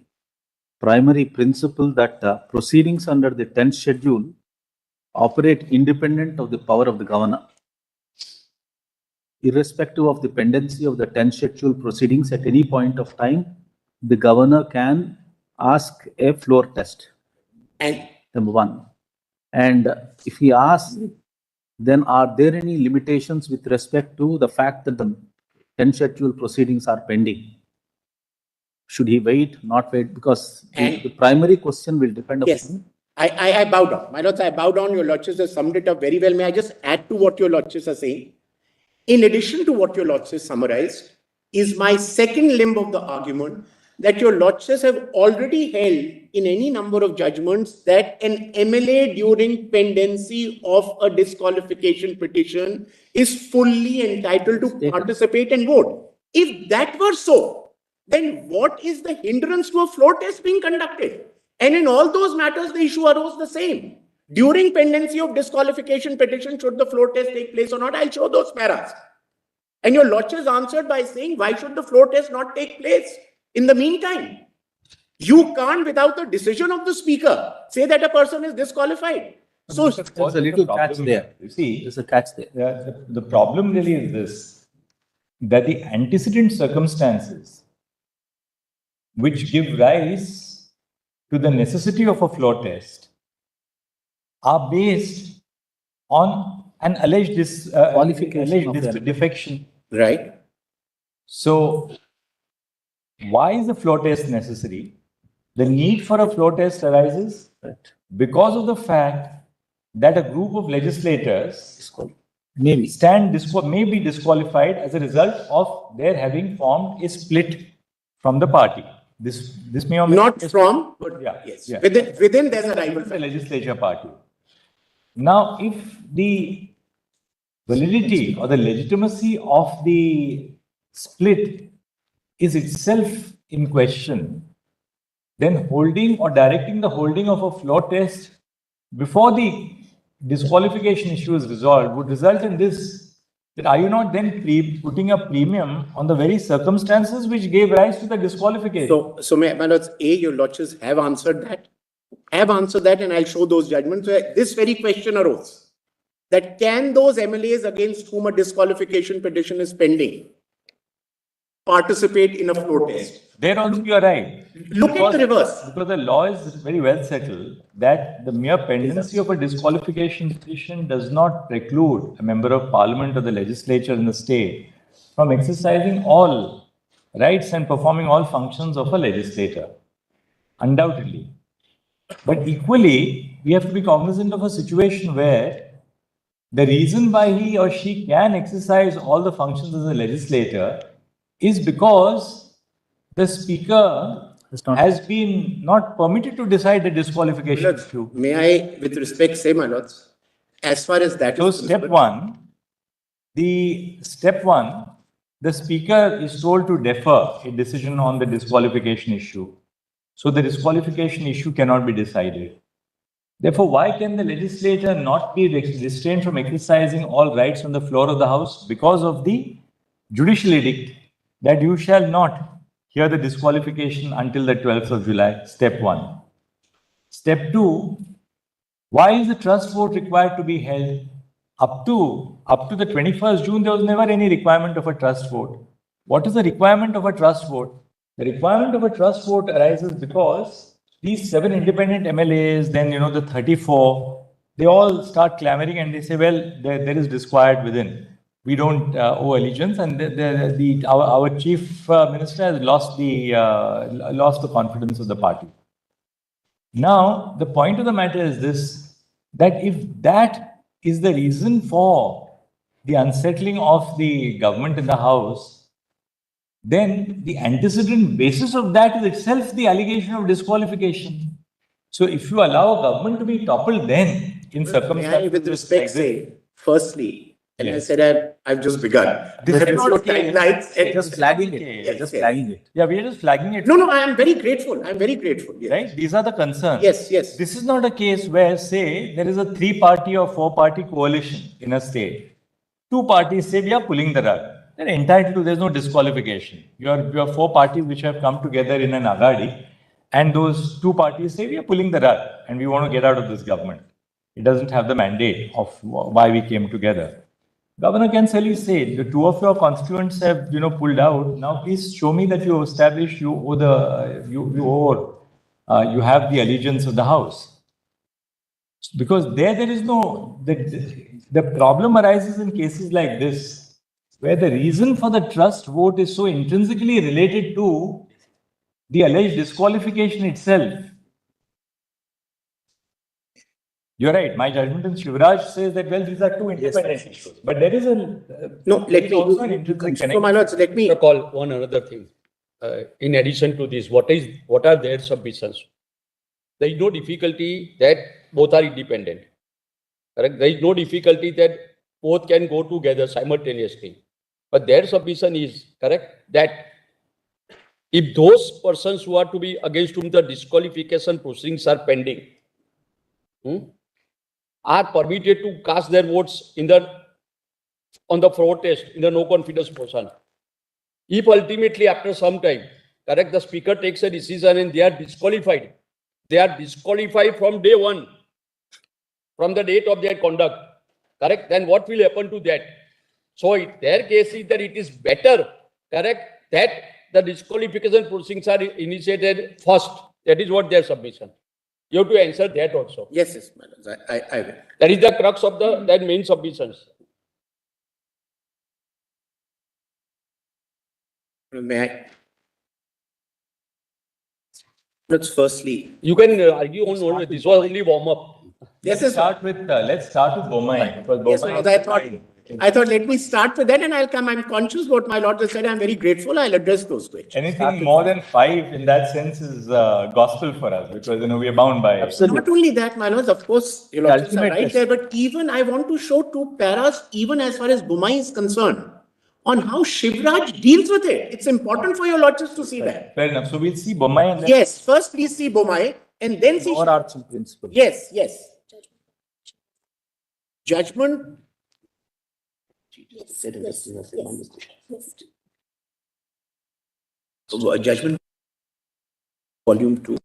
primary principle that proceedings under the 10th schedule operate independent of the power of the governor. Irrespective of the pendency of the 10th schedule proceedings at any point of time, the governor can ask a floor test. And number 1. And if he asks, then are there any limitations with respect to the fact that the 10th schedule proceedings are pending? Should he wait, not wait? Because the primary question will depend Yes. upon. I bow down. My lords, I bow down. Your lordships have summed it up very well. May I just add to what your lordships are saying? In addition to what your lordships summarized, is my second limb of the argument that your lordships have already held in any number of judgments that an MLA during pendency of a disqualification petition is fully entitled to participate and vote. If that were so, then what is the hindrance to a floor test being conducted? And in all those matters, the issue arose the same. During pendency of disqualification petition, should the floor test take place or not? I'll show those paras. And your lordships answered by saying, why should the floor test not take place? In the meantime, you can't, without the decision of the speaker, say that a person is disqualified. So There's a little catch there. You see, There's a catch there. the problem really is this, that the antecedent circumstances which give rise to the necessity of a floor test are based on an alleged defection. Right. So, why is the floor test necessary? The need for a floor test arises because of the fact that a group of legislators may be disqualified as a result of their having formed a split from the party. This may or may not from, but yes. Within there's a rival the legislature party. Now, if the validity or the legitimacy of the split is itself in question, then holding or directing the holding of a floor test before the disqualification issue is resolved would result in this. That are you not then putting a premium on the very circumstances which gave rise to the disqualification? So my lords, your lordships have answered that. And I'll show those judgments where this very question arose. That can those MLAs against whom a disqualification petition is pending participate in a floor test? There also you are right. Look at the reverse. Because the law is very well settled that the mere pendency of a disqualification petition does not preclude a member of parliament or the legislature in the state from exercising all rights and performing all functions of a legislator. Undoubtedly. But equally, we have to be cognizant of a situation where the reason why he or she can exercise all the functions as a legislator is because the speaker has been not permitted to decide the disqualification issue. May I, with respect, say, my lords, as far as that is step one, the speaker is told to defer a decision on the disqualification issue. So the disqualification issue cannot be decided. Therefore, why can the legislature not be restrained from exercising all rights on the floor of the House? Because of the judicial edict that you shall not hear the disqualification until the 12th of July, step one. Step two, why is the trust vote required to be held? Up to the 21st June, there was never any requirement of a trust vote. What is the requirement of a trust vote? The requirement of a trust vote arises because these 7 independent MLAs, then the 34, they all start clamoring and they say, well, there is disquiet within. We don't owe allegiance, and our chief minister has lost the confidence of the party. Now, the point of the matter is this: that if that is the reason for the unsettling of the government in the House, then the antecedent basis of that is itself the allegation of disqualification. So, if you allow a government to be toppled, then in circumstances, may I, with respect, say, firstly. And yes. I said, I've just begun. This is not timelines. Just flagging it. Just flagging it. Yeah, we are just flagging it. No, I am very grateful. I'm very grateful. Yes. Right? These are the concerns. Yes. This is not a case where, say, there is a 3-party or 4-party coalition in a state. 2 parties say we are pulling the rug. They're entitled to, there's no disqualification. You have 4 parties which have come together in an agadi, and those 2 parties say we are pulling the rug and we want to get out of this government. It doesn't have the mandate of why we came together. Governor can simply say, the 2 of your constituents have, pulled out. Now, please show me that you established you have the allegiance of the House. Because there is no, the problem arises in cases like this, where the reason for the trust vote is so intrinsically related to the alleged disqualification itself. You're right. My judgment in Shivraj says that, well, these are two independent issues. But there is a also an intrinsic connection. So, my lords, let me call one another thing. In addition to this, what are their submissions? There is no difficulty that both are independent. Correct? There is no difficulty that both can go together simultaneously. But their submission is correct that if those persons who are to be against whom the disqualification proceedings are pending are permitted to cast their votes on the protest in the no confidence motion. If ultimately after some time, correct, the speaker takes a decision and they are disqualified from day one, from the date of their conduct, correct, then what will happen to that? So their case is that it is better, correct, that the disqualification proceedings are initiated first. That is what their submission. You have to answer that also. Yes, yes, my lords, I will. That is the crux of that main submissions. May I? Let's firstly. You can argue on this was only warm up. Yes, Let's start with Bomai. Yes, I thought let me start with that and I'll come. I'm conscious what my lord has said. I'm very grateful. I'll address those questions. Anything more than 5 in that sense is gospel for us, because we are bound by. Absolutely. Not only that, my lords, of course, your lordships are right there, but even I want to show 2 paras, even as far as Bomai is concerned, on how Shivraj deals with it. It's important for your lordships to see that. Fair enough. So we'll see Bomai and then. Yes, first please see Bomai and then see. Overarching principle. Yes, yes. Judgment. Judgment, volume 2.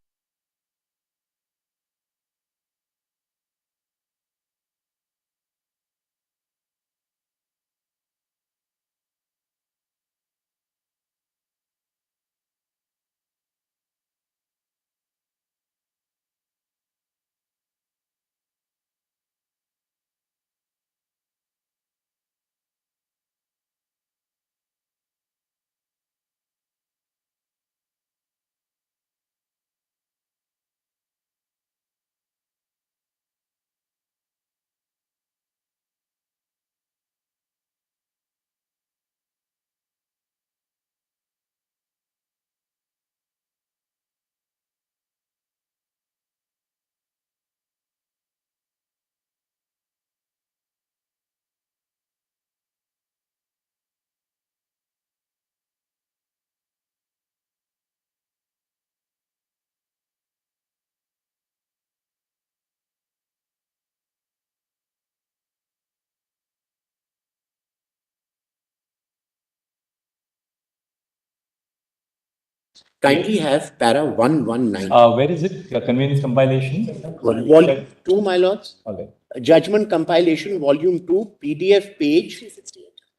Kindly have para 119. Where is it? Convenience compilation? Volume 2, my lords. Okay. Judgment compilation, volume 2, PDF page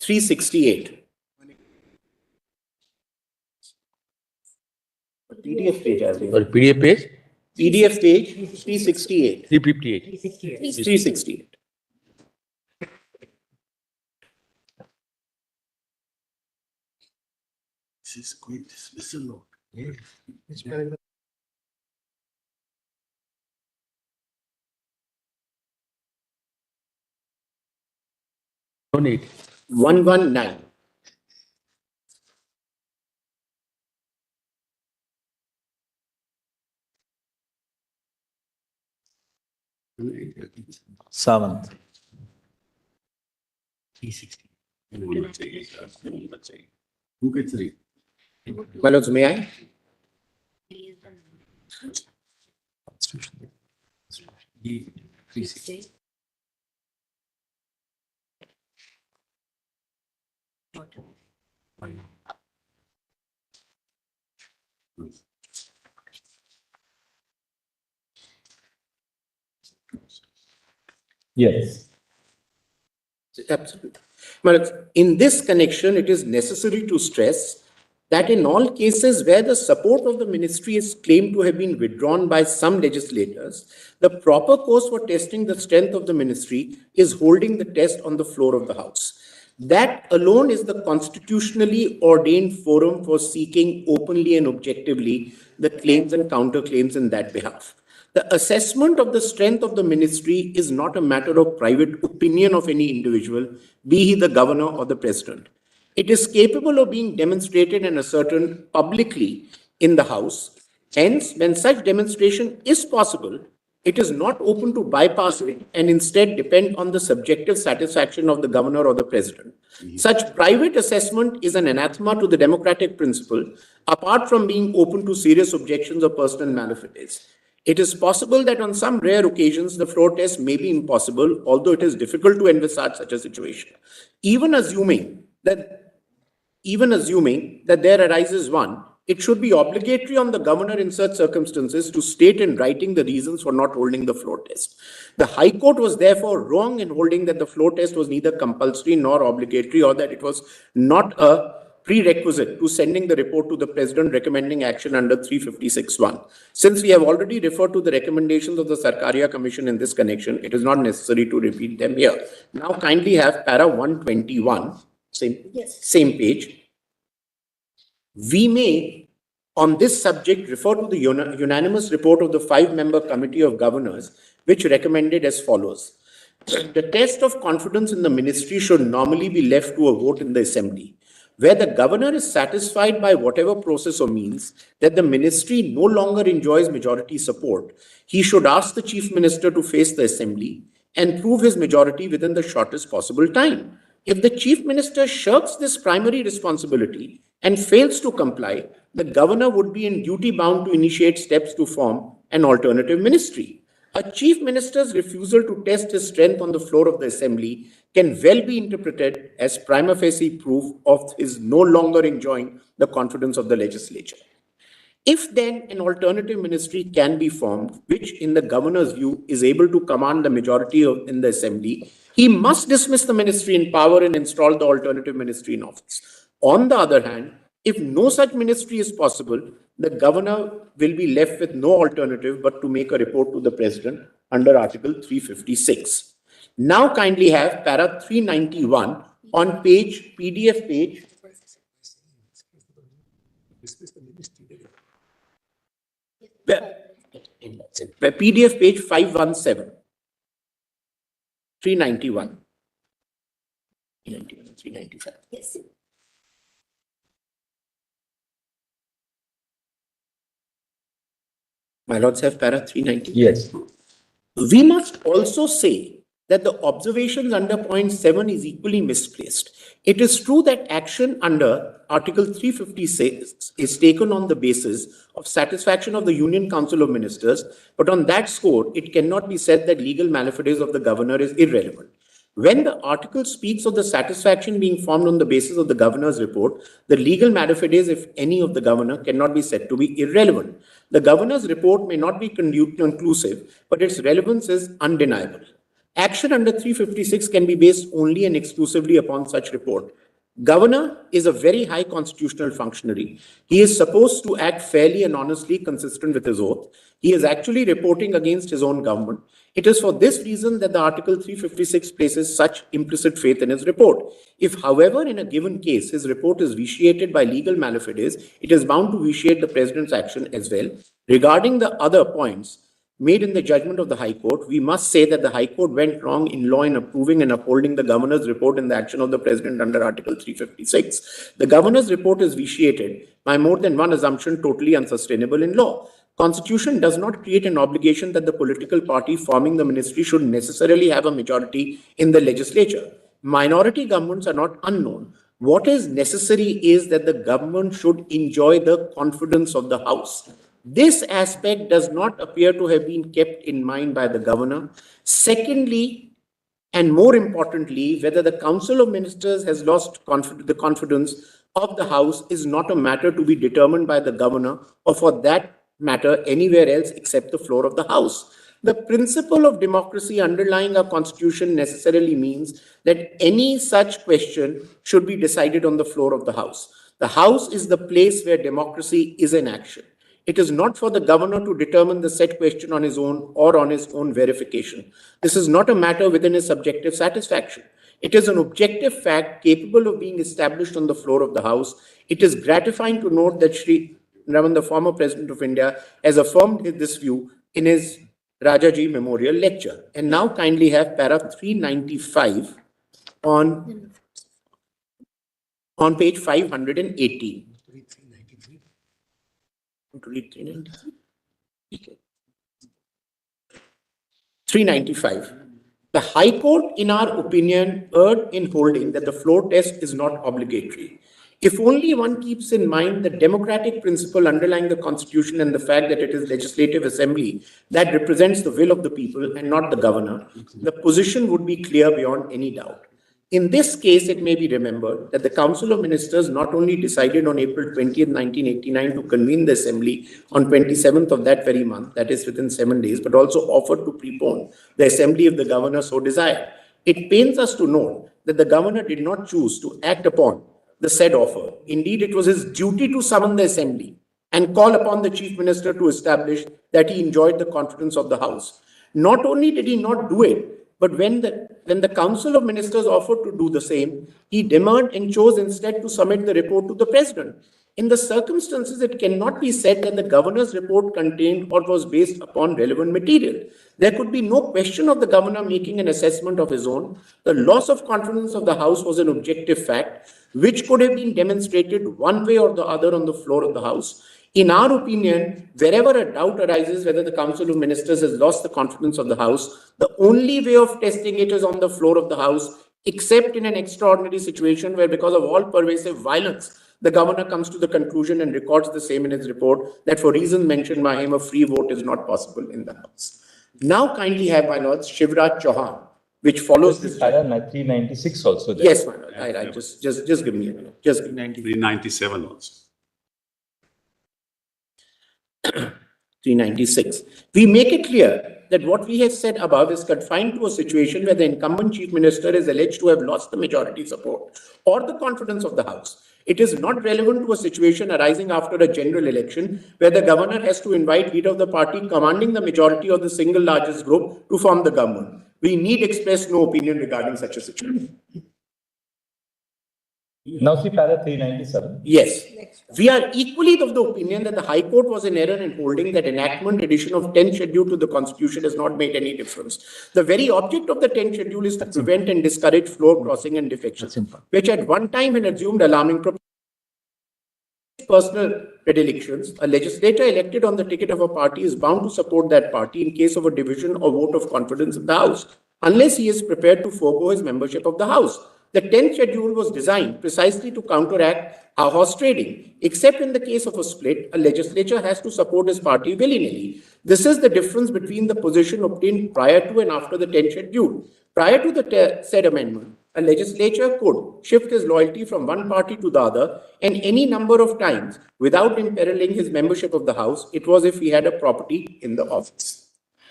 368. PDF page, as well. PDF page? PDF page 368. 358. 368. This is quite dismissal. No need. 119. Savant. 360. Who gets three? My lords, may I? Yes. Absolutely. But in this connection, it is necessary to stress that in all cases where the support of the ministry is claimed to have been withdrawn by some legislators, the proper course for testing the strength of the ministry is holding the test on the floor of the House. That alone is the constitutionally ordained forum for seeking openly and objectively the claims and counterclaims in that behalf. The assessment of the strength of the ministry is not a matter of private opinion of any individual, be he the governor or the president. It is capable of being demonstrated and ascertained publicly in the House. Hence, when such demonstration is possible, it is not open to bypassing and instead depend on the subjective satisfaction of the governor or the president. Such private assessment is an anathema to the democratic principle, apart from being open to serious objections or personal malafidés. It is possible that on some rare occasions, the floor test may be impossible, although it is difficult to envisage such a situation. Even assuming that there arises one, it should be obligatory on the governor in such circumstances to state in writing the reasons for not holding the floor test. The High Court was therefore wrong in holding that the floor test was neither compulsory nor obligatory, or that it was not a prerequisite to sending the report to the president recommending action under 356(1). Since we have already referred to the recommendations of the Sarkaria Commission in this connection, it is not necessary to repeat them here. Now kindly have para 121, same page. We may, on this subject, refer to the unanimous report of the 5-member Committee of Governors, which recommended as follows. The test of confidence in the ministry should normally be left to a vote in the Assembly. Where the governor is satisfied by whatever process or means that the ministry no longer enjoys majority support, he should ask the Chief Minister to face the Assembly and prove his majority within the shortest possible time. If the Chief Minister shirks this primary responsibility and fails to comply, the governor would be in duty bound to initiate steps to form an alternative ministry. A Chief Minister's refusal to test his strength on the floor of the Assembly can well be interpreted as prima facie proof of his no longer enjoying the confidence of the legislature. If then an alternative ministry can be formed, which in the governor's view is able to command the majority in the Assembly, he must dismiss the ministry in power and install the alternative ministry in office. On the other hand, if no such ministry is possible, the governor will be left with no alternative but to make a report to the president under Article 356. Now kindly have para 391 on PDF page. PDF page 517. 391. 395. Yes. My lords have para 390. Yes. We must also say that the observations under point 7 is equally misplaced. It is true that action under Article 356 is taken on the basis of satisfaction of the Union Council of Ministers, but on that score, it cannot be said that legal malafidés of the governor is irrelevant. When the article speaks of the satisfaction being formed on the basis of the governor's report, the legal malafidés, if any, of the governor cannot be said to be irrelevant. The governor's report may not be conclusive, but its relevance is undeniable. Action under 356 can be based only and exclusively upon such report. Governor is a very high constitutional functionary. He is supposed to act fairly and honestly consistent with his oath. He is actually reporting against his own government. It is for this reason that the Article 356 places such implicit faith in his report. If, however, in a given case, his report is vitiated by legal malafidés, it is bound to vitiate the president's action as well. Regarding the other points made in the judgment of the High Court, we must say that the High Court went wrong in law in approving and upholding the governor's report in the action of the president under Article 356. The governor's report is vitiated by more than one assumption totally unsustainable in law. Constitution does not create an obligation that the political party forming the ministry should necessarily have a majority in the legislature. Minority governments are not unknown. What is necessary is that the government should enjoy the confidence of the House. This aspect does not appear to have been kept in mind by the governor. Secondly, and more importantly, whether the Council of Ministers has lost the confidence of the House is not a matter to be determined by the governor or, for that matter, anywhere else except the floor of the House. The principle of democracy underlying our constitution necessarily means that any such question should be decided on the floor of the House. The House is the place where democracy is in action. It is not for the governor to determine the said question on his own or on his own verification. This is not a matter within his subjective satisfaction. It is an objective fact capable of being established on the floor of the House. It is gratifying to note that Shri Narasimha, the former President of India, has affirmed this view in his Rajaji Memorial Lecture. And now kindly have para 395 on page 518. To read 393. Okay. 395. The High Court, in our opinion, erred in holding that the floor test is not obligatory. If only one keeps in mind the democratic principle underlying the Constitution and the fact that it is Legislative Assembly that represents the will of the people and not the governor, the position would be clear beyond any doubt. In this case, it may be remembered that the Council of Ministers not only decided on April 20th, 1989 to convene the Assembly on 27th of that very month, that is within 7 days, but also offered to prepone the Assembly if the Governor so desired. It pains us to note that the Governor did not choose to act upon the said offer. Indeed, it was his duty to summon the Assembly and call upon the Chief Minister to establish that he enjoyed the confidence of the House. Not only did he not do it, but when the Council of Ministers offered to do the same, he demurred and chose instead to submit the report to the President. In the circumstances, it cannot be said that the Governor's report contained or was based upon relevant material. There could be no question of the Governor making an assessment of his own. The loss of confidence of the House was an objective fact, which could have been demonstrated one way or the other on the floor of the House. In our opinion, wherever a doubt arises whether the Council of Ministers has lost the confidence of the House, the only way of testing it is on the floor of the House, except in an extraordinary situation where, because of all pervasive violence, the Governor comes to the conclusion and records the same in his report that for reasons mentioned by him, a free vote is not possible in the House. Now kindly have, my lords, Shivraj Chauhan, which follows this. Para 396 also there. Yes, my lord. I just give me a minute. Just give me 397 also. 396. We make it clear that what we have said above is confined to a situation where the incumbent Chief Minister is alleged to have lost the majority support or the confidence of the House. It is not relevant to a situation arising after a general election where the Governor has to invite leader of the party commanding the majority of the single largest group to form the government. We need express no opinion regarding such a situation. Now see para 397. Yes. We are equally of the opinion that the High Court was in error in holding that enactment addition of 10th schedule to the Constitution has not made any difference. The very object of the 10th schedule is to prevent and discourage floor crossing and defection, which at one time had assumed alarming personal predilections. A legislator elected on the ticket of a party is bound to support that party in case of a division or vote of confidence in the House, unless he is prepared to forego his membership of the House. The 10th schedule was designed precisely to counteract horse trading. Except in the case of a split, a legislature has to support his party willy-nilly. This is the difference between the position obtained prior to and after the 10th schedule. Prior to the said amendment, a legislature could shift his loyalty from one party to the other and any number of times without imperiling his membership of the House. It was if he had a property in the office.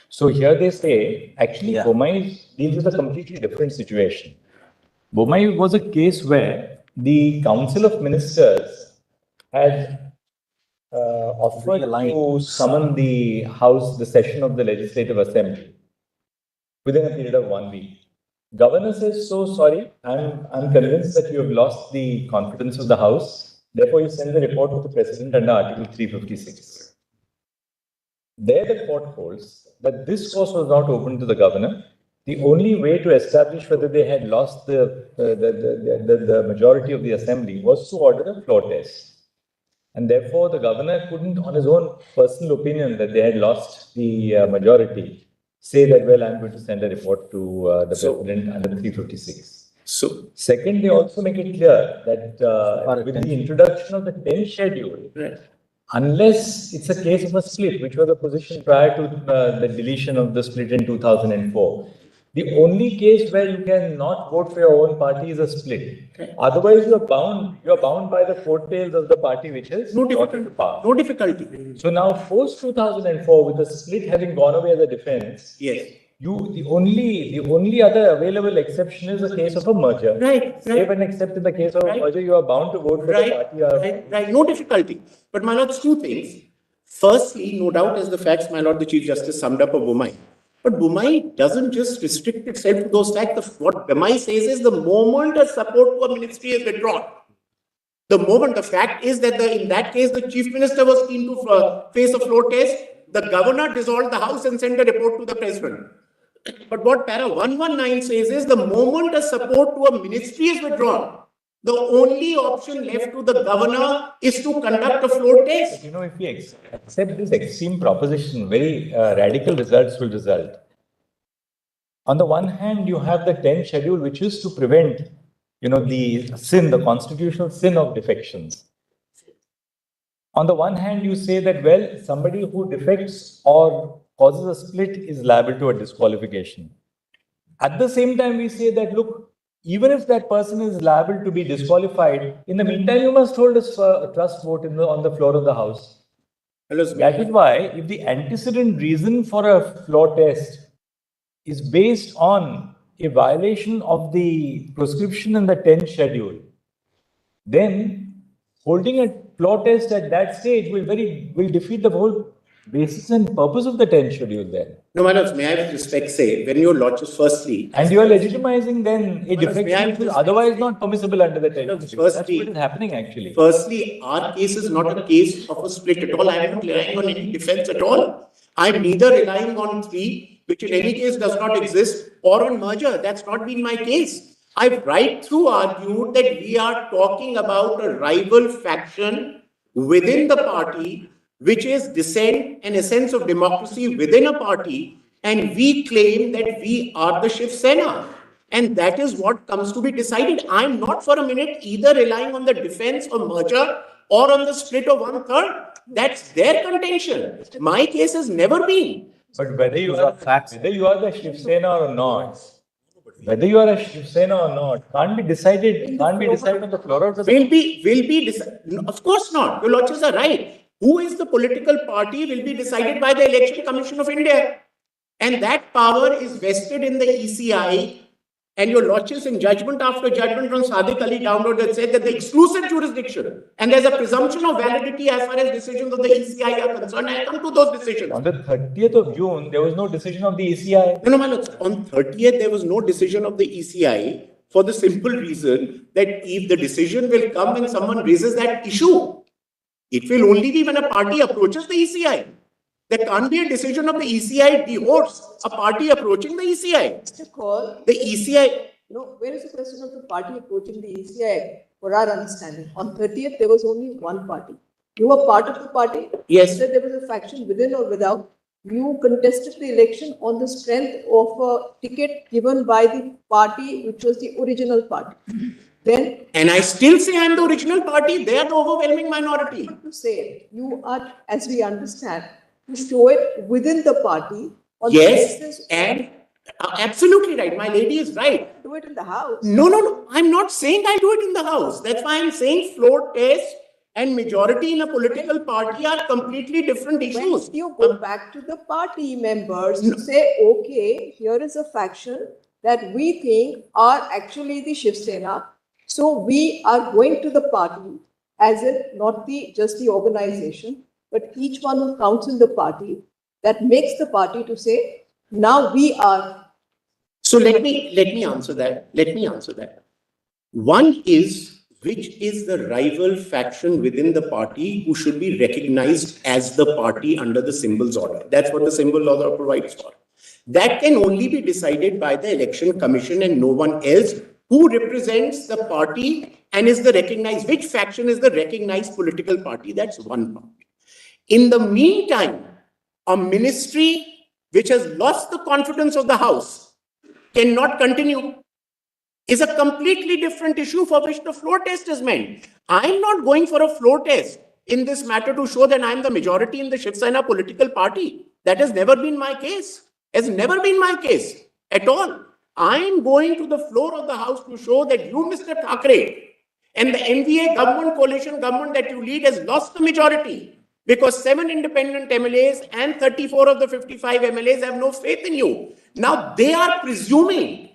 So here they say, actually, Bomai deals with a completely different situation. Bomai was a case where the Council of Ministers had offered to summon the House, the session of the Legislative Assembly within a period of 1 week. Governor says, so sorry, I'm convinced that you have lost the confidence of the House. Therefore, you send the report to the President under Article 356. There the court holds that this course was not open to the Governor. The only way to establish whether they had lost the majority of the Assembly was to order a floor test. And therefore, the Governor couldn't, on his own personal opinion that they had lost the majority, say that, well, I'm going to send a report to the President under 356. So, second, they also make it clear that with the introduction of the 10th schedule, unless it's a case of a split, which was the position prior to the deletion of the split in 2004, the only case where you can not vote for your own party is a split. Otherwise, you are bound by the coattails of the party which has no difficulty. So now, post 2004, with the split having gone away as a defense, yes, the only other available exception is the case of a merger. Right. If and except in the case of a merger, you are bound to vote for the party. Right. No difficulty. But my lord, two things. Firstly, no doubt, as the facts, my lord, the Chief Justice summed up of Bumai. But Bumai doesn't just restrict itself to those facts. What Bumai says is the moment a support to a ministry is withdrawn, the fact is that in that case, the Chief Minister was keen to face a floor test. The governor dissolved the House and sent a report to the President. But what para 119 says is the moment a support to a ministry is withdrawn, the only option left to the governor is to conduct a floor test. You know, if we accept this extreme proposition, very radical results will result. On the one hand, you have the 10th schedule, which is to prevent, the constitutional sin of defections. On the one hand, you say that, well, somebody who defects or causes a split is liable to a disqualification. At the same time, we say that, look, even if that person is liable to be disqualified, in the meantime, you must hold a trust vote on the floor of the House. That is why, if the antecedent reason for a floor test is based on a violation of the prescription in the 10th schedule, then holding a floor test at that stage will defeat the whole basis and purpose of the 10th schedule then. No, my lords, may I with respect say, when your lordship firstly... And you are legitimizing then a defection which is otherwise not permissible under the 10th schedule. That's what is happening actually. Firstly, our case is not a case of a split at all. I am not relying on any defense at all. I am neither relying on 3, which in any case does not exist, or on merger. That's not been my case. I've right through argued that we are talking about a rival faction within the party, which is dissent and a sense of democracy within a party, and we claim that we are the Shiv Sena. And that is what comes to be decided. I'm not for a minute either relying on the defense or merger or on the split of 1/3. That's their contention. My case has never been. But whether you are the Shiv Sena or not, whether you are a Shiv Sena or not, can't be decided on the floor of the... Will be decided. Of course not. Your lordships are right. Who is the political party will be decided by the Election Commission of India. And that power is vested in the ECI. And your lordships, in judgment after judgment from Sadiq Ali downward, that said that the exclusive jurisdiction, and there's a presumption of validity as far as decisions of the ECI are concerned. I come to those decisions. On the 30th of June, there was no decision of the ECI. No, my lords. On 30th, there was no decision of the ECI for the simple reason that if the decision will come when someone raises that issue, it will only be when a party approaches the ECI. There can't be a decision of the ECI devotes a party approaching the ECI. Mr. Kaul, the ECI... No, where is the question of the party approaching the ECI? For our understanding, on 30th, there was only one party. You were part of the party? Yes. Whether there was a faction within or without, you contested the election on the strength of a ticket given by the party, which was the original party. Then, and I still say I'm the original party. They are the overwhelming minority. To say you are, as we understand, to show it within the party. On yes, the basis and absolutely right. My lady is right. Do it in the House. No. I'm not saying I do it in the House. That's why I'm saying floor test and majority in a political party are completely different issues. When you go back to the party members to say, okay, here is a faction that we think are actually the Shiv Sena. So we are going to the party, as in not just the organization, but each one who counts in the party, that makes the party to say, now we are. So let me answer that. One is, which is the rival faction within the party who should be recognized as the party under the symbols order. That's what the symbol order provides for. That can only be decided by the Election Commission and no one else. Who represents the party and is the recognized, which faction is the recognized political party? That's one part. In the meantime, a ministry which has lost the confidence of the House cannot continue is a completely different issue for which the floor test is meant. I'm not going for a floor test in this matter to show that I'm the majority in the Shiv Sena political party. That has never been my case. Has never been my case at all. I'm going to the floor of the House to show that you, Mr. Thackeray, and the NVA government, coalition government that you lead has lost the majority. because 7 independent MLAs and 34 of the 55 MLAs have no faith in you. Now they are presuming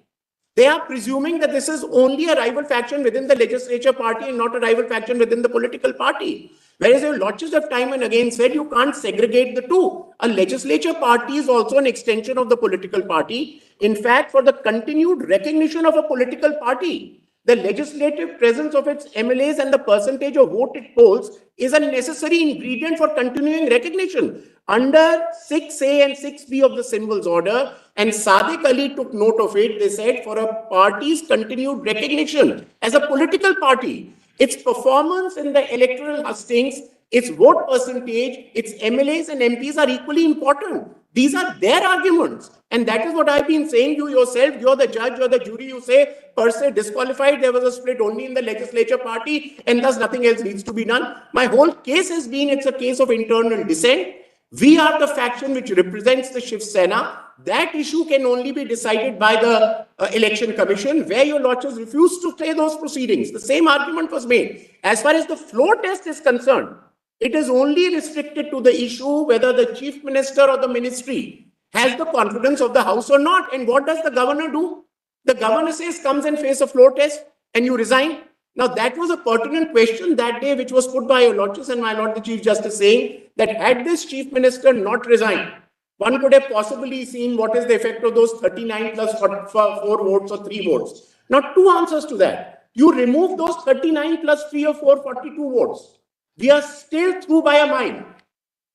that this is only a rival faction within the legislature party and not a rival faction within the political party. Whereas your lordships have time and again said you can't segregate the two. A legislature party is also an extension of the political party. In fact, for the continued recognition of a political party, the legislative presence of its MLAs and the percentage of vote it polls is a necessary ingredient for continuing recognition. Under 6A and 6B of the symbols order, and Sadiq Ali took note of it, they said for a party's continued recognition as a political party, its performance in the electoral hustings, its vote percentage, its MLAs and MPs are equally important. These are their arguments. And that is what I've been saying. You yourself, you're the judge, you're the jury, you say, per se disqualified, there was a split only in the legislature party, and thus nothing else needs to be done. My whole case has been, it's a case of internal dissent. We are the faction which represents the Shiv Sena. That issue can only be decided by the election commission, where your lordships refused to stay those proceedings. The same argument was made. As far as the floor test is concerned, it is only restricted to the issue whether the chief minister or the ministry has the confidence of the house or not. And what does the governor do? The governor says, comes and face a floor test and you resign. Now that was a pertinent question that day, which was put by your lordships and my lord the Chief Justice, saying that had this chief minister not resigned, one could have possibly seen what is the effect of those 39 plus 4 votes or 3 votes. Now, 2 answers to that. You remove those 39 plus 3 or 4, 42 votes. We are still through by a mile.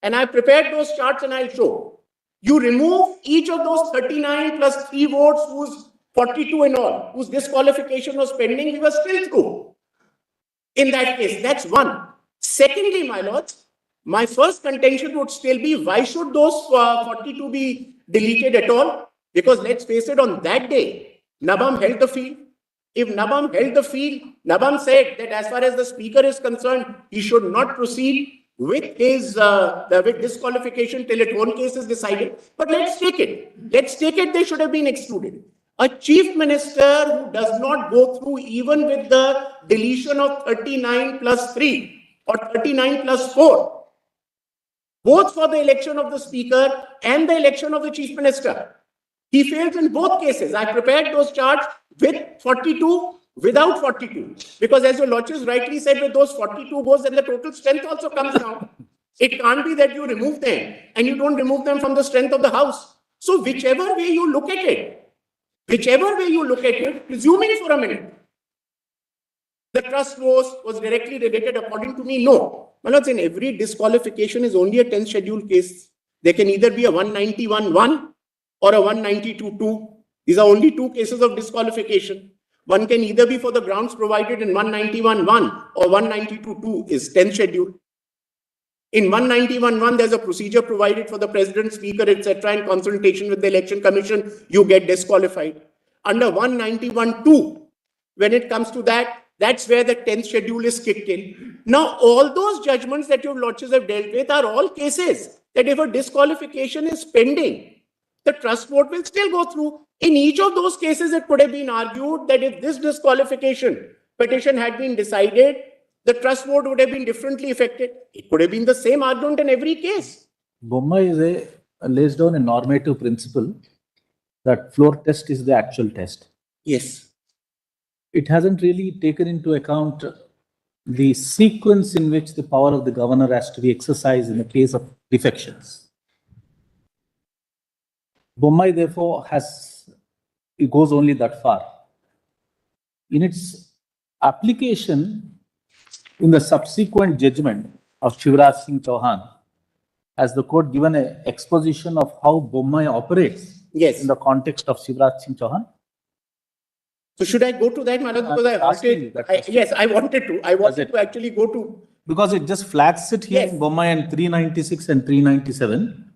And I prepared those charts and I'll show. You remove each of those 39 plus 3 votes, whose 42 in all, whose disqualification was pending, we were still through. In that case, that's one. Secondly, my lords, my first contention would still be, why should those 42 be deleted at all? Because let's face it, on that day, Nabam held the field. If Nabam held the field, Nabam said that as far as the speaker is concerned, he should not proceed with his with disqualification till its own case is decided. But let's take it. Let's take it, they should have been excluded. A chief minister who does not go through even with the deletion of 39 plus 3 or 39 plus 4, both for the election of the speaker and the election of the chief minister. He fails in both cases. I prepared those charts with 42, without 42. Because as your lordships rightly said, with those 42 votes, then the total strength also comes down. It can't be that you remove them and you don't remove them from the strength of the house. So whichever way you look at it, presuming for a minute, the trust was directly related, according to me, no. Manoj, in every disqualification is only a 10th schedule case. There can either be a 191-1 or a 192-2. These are only 2 cases of disqualification. One can either be for the grounds provided in 191-1 or 192-2 is 10th schedule. In 191-1, there's a procedure provided for the president, speaker, etc. in consultation with the election commission, you get disqualified. Under 191-2, when it comes to that, that's where the 10th schedule is kicked in. Now, all those judgments that your lordships have dealt with are all cases that if a disqualification is pending, the trust vote will still go through. In each of those cases, it could have been argued that if this disqualification petition had been decided, the trust vote would have been differently affected. It could have been the same argument in every case. Bommai lays down a normative principle that floor test is the actual test. Yes. It hasn't really taken into account the sequence in which the power of the governor has to be exercised in the case of defections. Bommai, therefore, it goes only that far. In its application, in the subsequent judgment of Shivraj Singh Chauhan, has the court given an exposition of how Bommai operates in the context of Shivraj Singh Chauhan? So should I go to that, Manu? Because yes, I wanted to. I wanted to actually go to. Because it just flags it here in Bommai and 396 and 397.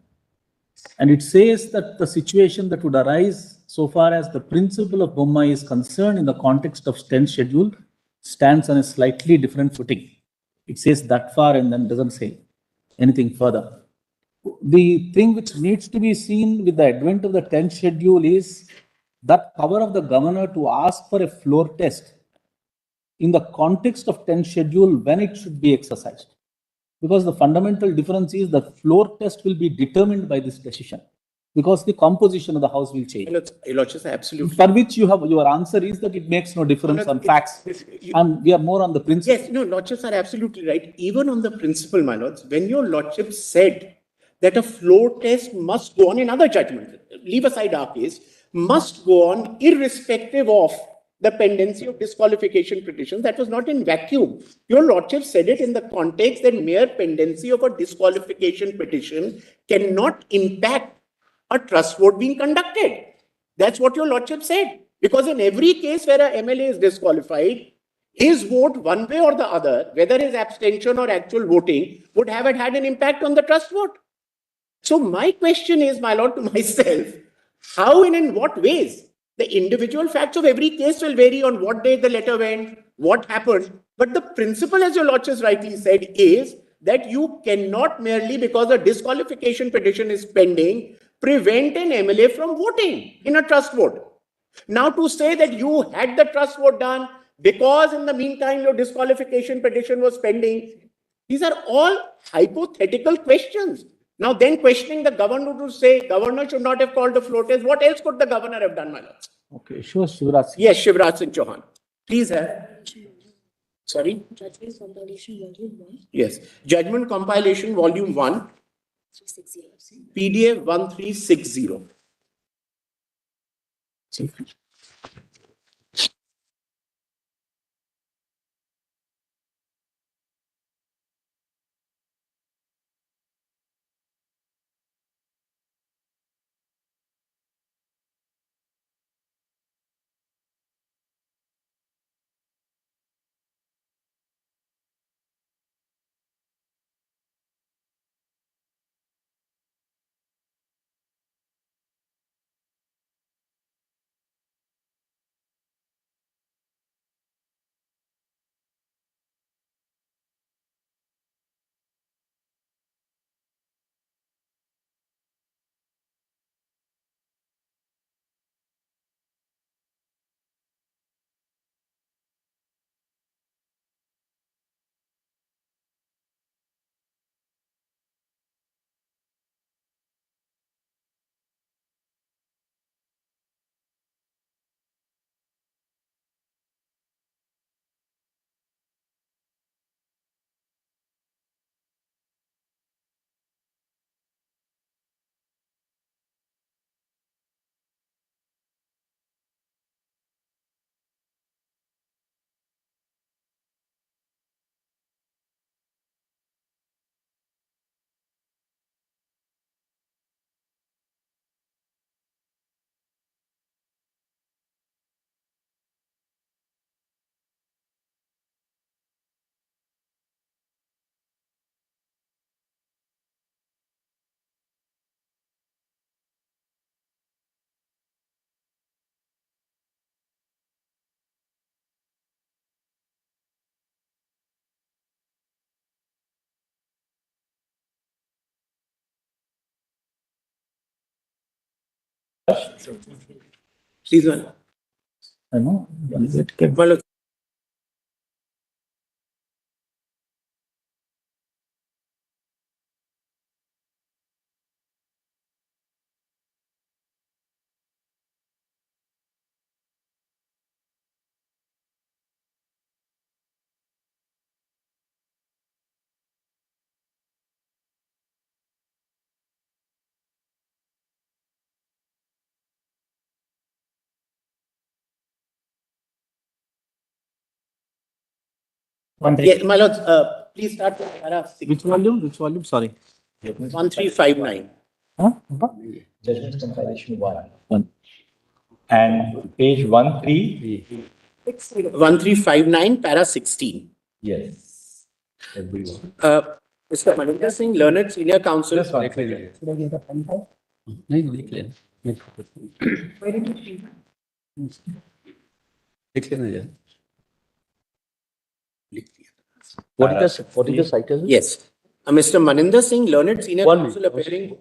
And it says that the situation that would arise so far as the principle of Bommai is concerned in the context of 10th schedule stands on a slightly different footing. It says that far and then doesn't say anything further. The thing which needs to be seen with the advent of the 10th schedule is that power of the governor to ask for a floor test in the context of 10th schedule when it should be exercised. Because the fundamental difference is the floor test will be determined by this decision. Because the composition of the house will change. Your Lordship, absolutely. For which you have, your answer is that it makes no difference on facts. And we are more on the principle. Yes, no, Lordships are absolutely right. Even on the principle, my lords, when your Lordship said that a floor test must go on in other judgments, leave aside our case, must go on irrespective of the pendency of disqualification petitions, that was not in vacuum. Your Lordship said it in the context that mere pendency of a disqualification petition cannot impact a trust vote being conducted. That's what your Lordship said. Because in every case where a MLA is disqualified, his vote, one way or the other, whether his abstention or actual voting, would have had an impact on the trust vote. So my question is, my lord, to myself, how and in what ways? The individual facts of every case will vary on what day the letter went, what happened. But the principle, as your lordship rightly said, is that you cannot merely, because a disqualification petition is pending, prevent an MLA from voting in a trust vote. Now to say that you had the trust vote done because in the meantime your disqualification petition was pending, these are all hypothetical questions. Now then questioning the governor to say governor should not have called the floor test, what else could the governor have done, my lord? Okay, sure, Shivraj Singh. Yes, Shivraj Singh Chauhan. Please have. Sorry? Judgment Compilation Volume 1. Yes. Judgment Compilation Volume 1. 360. PDF 1360. Please, my lord. I know. My lord. Yes, my lord, please start with para 6. Which volume? Which volume? Sorry. 1359. Huh? Judgment Compilation 1. And page 13. 1359, para 16. Yes. Everyone. Mr. Maninder Singh, learned senior counsel. Just one second. नहीं लिख लेना लिख लेना यार what is the citation? Yes. Mr. Maninder Singh, learned senior 1 counsel minute. appearing.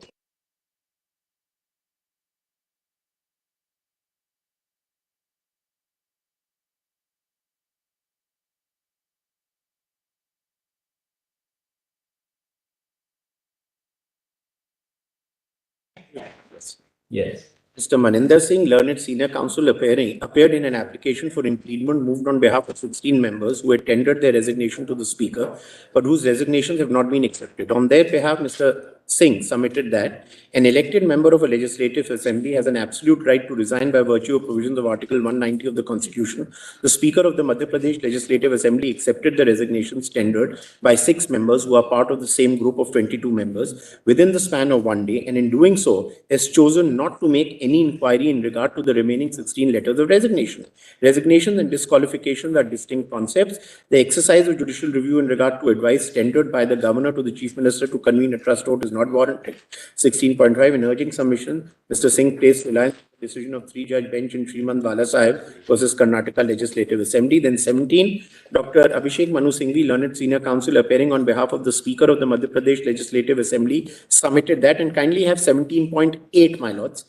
Yes. Mr. Maninder Singh, learned senior counsel, appeared in an application for impleadment moved on behalf of 16 members who had tendered their resignation to the Speaker, but whose resignations have not been accepted. On their behalf, Mr. Singh submitted that an elected member of a legislative assembly has an absolute right to resign by virtue of provisions of Article 190 of the Constitution. The Speaker of the Madhya Pradesh Legislative Assembly accepted the resignations tendered by 6 members who are part of the same group of 22 members within the span of 1 day, and in doing so has chosen not to make any inquiry in regard to the remaining 16 letters of resignation. Resignations and disqualifications are distinct concepts. The exercise of judicial review in regard to advice tendered by the Governor to the Chief Minister to convene a trust vote is not warranted. 16.5, in urging submission, Mr. Singh placed reliance on the decision of 3-judge bench in Srimad Bala Sahib versus Karnataka Legislative Assembly. Then 17, Dr. Abhishek Manu Singhvi, learned senior counsel, appearing on behalf of the Speaker of the Madhya Pradesh Legislative Assembly, submitted that, and kindly have 17.8, my lords.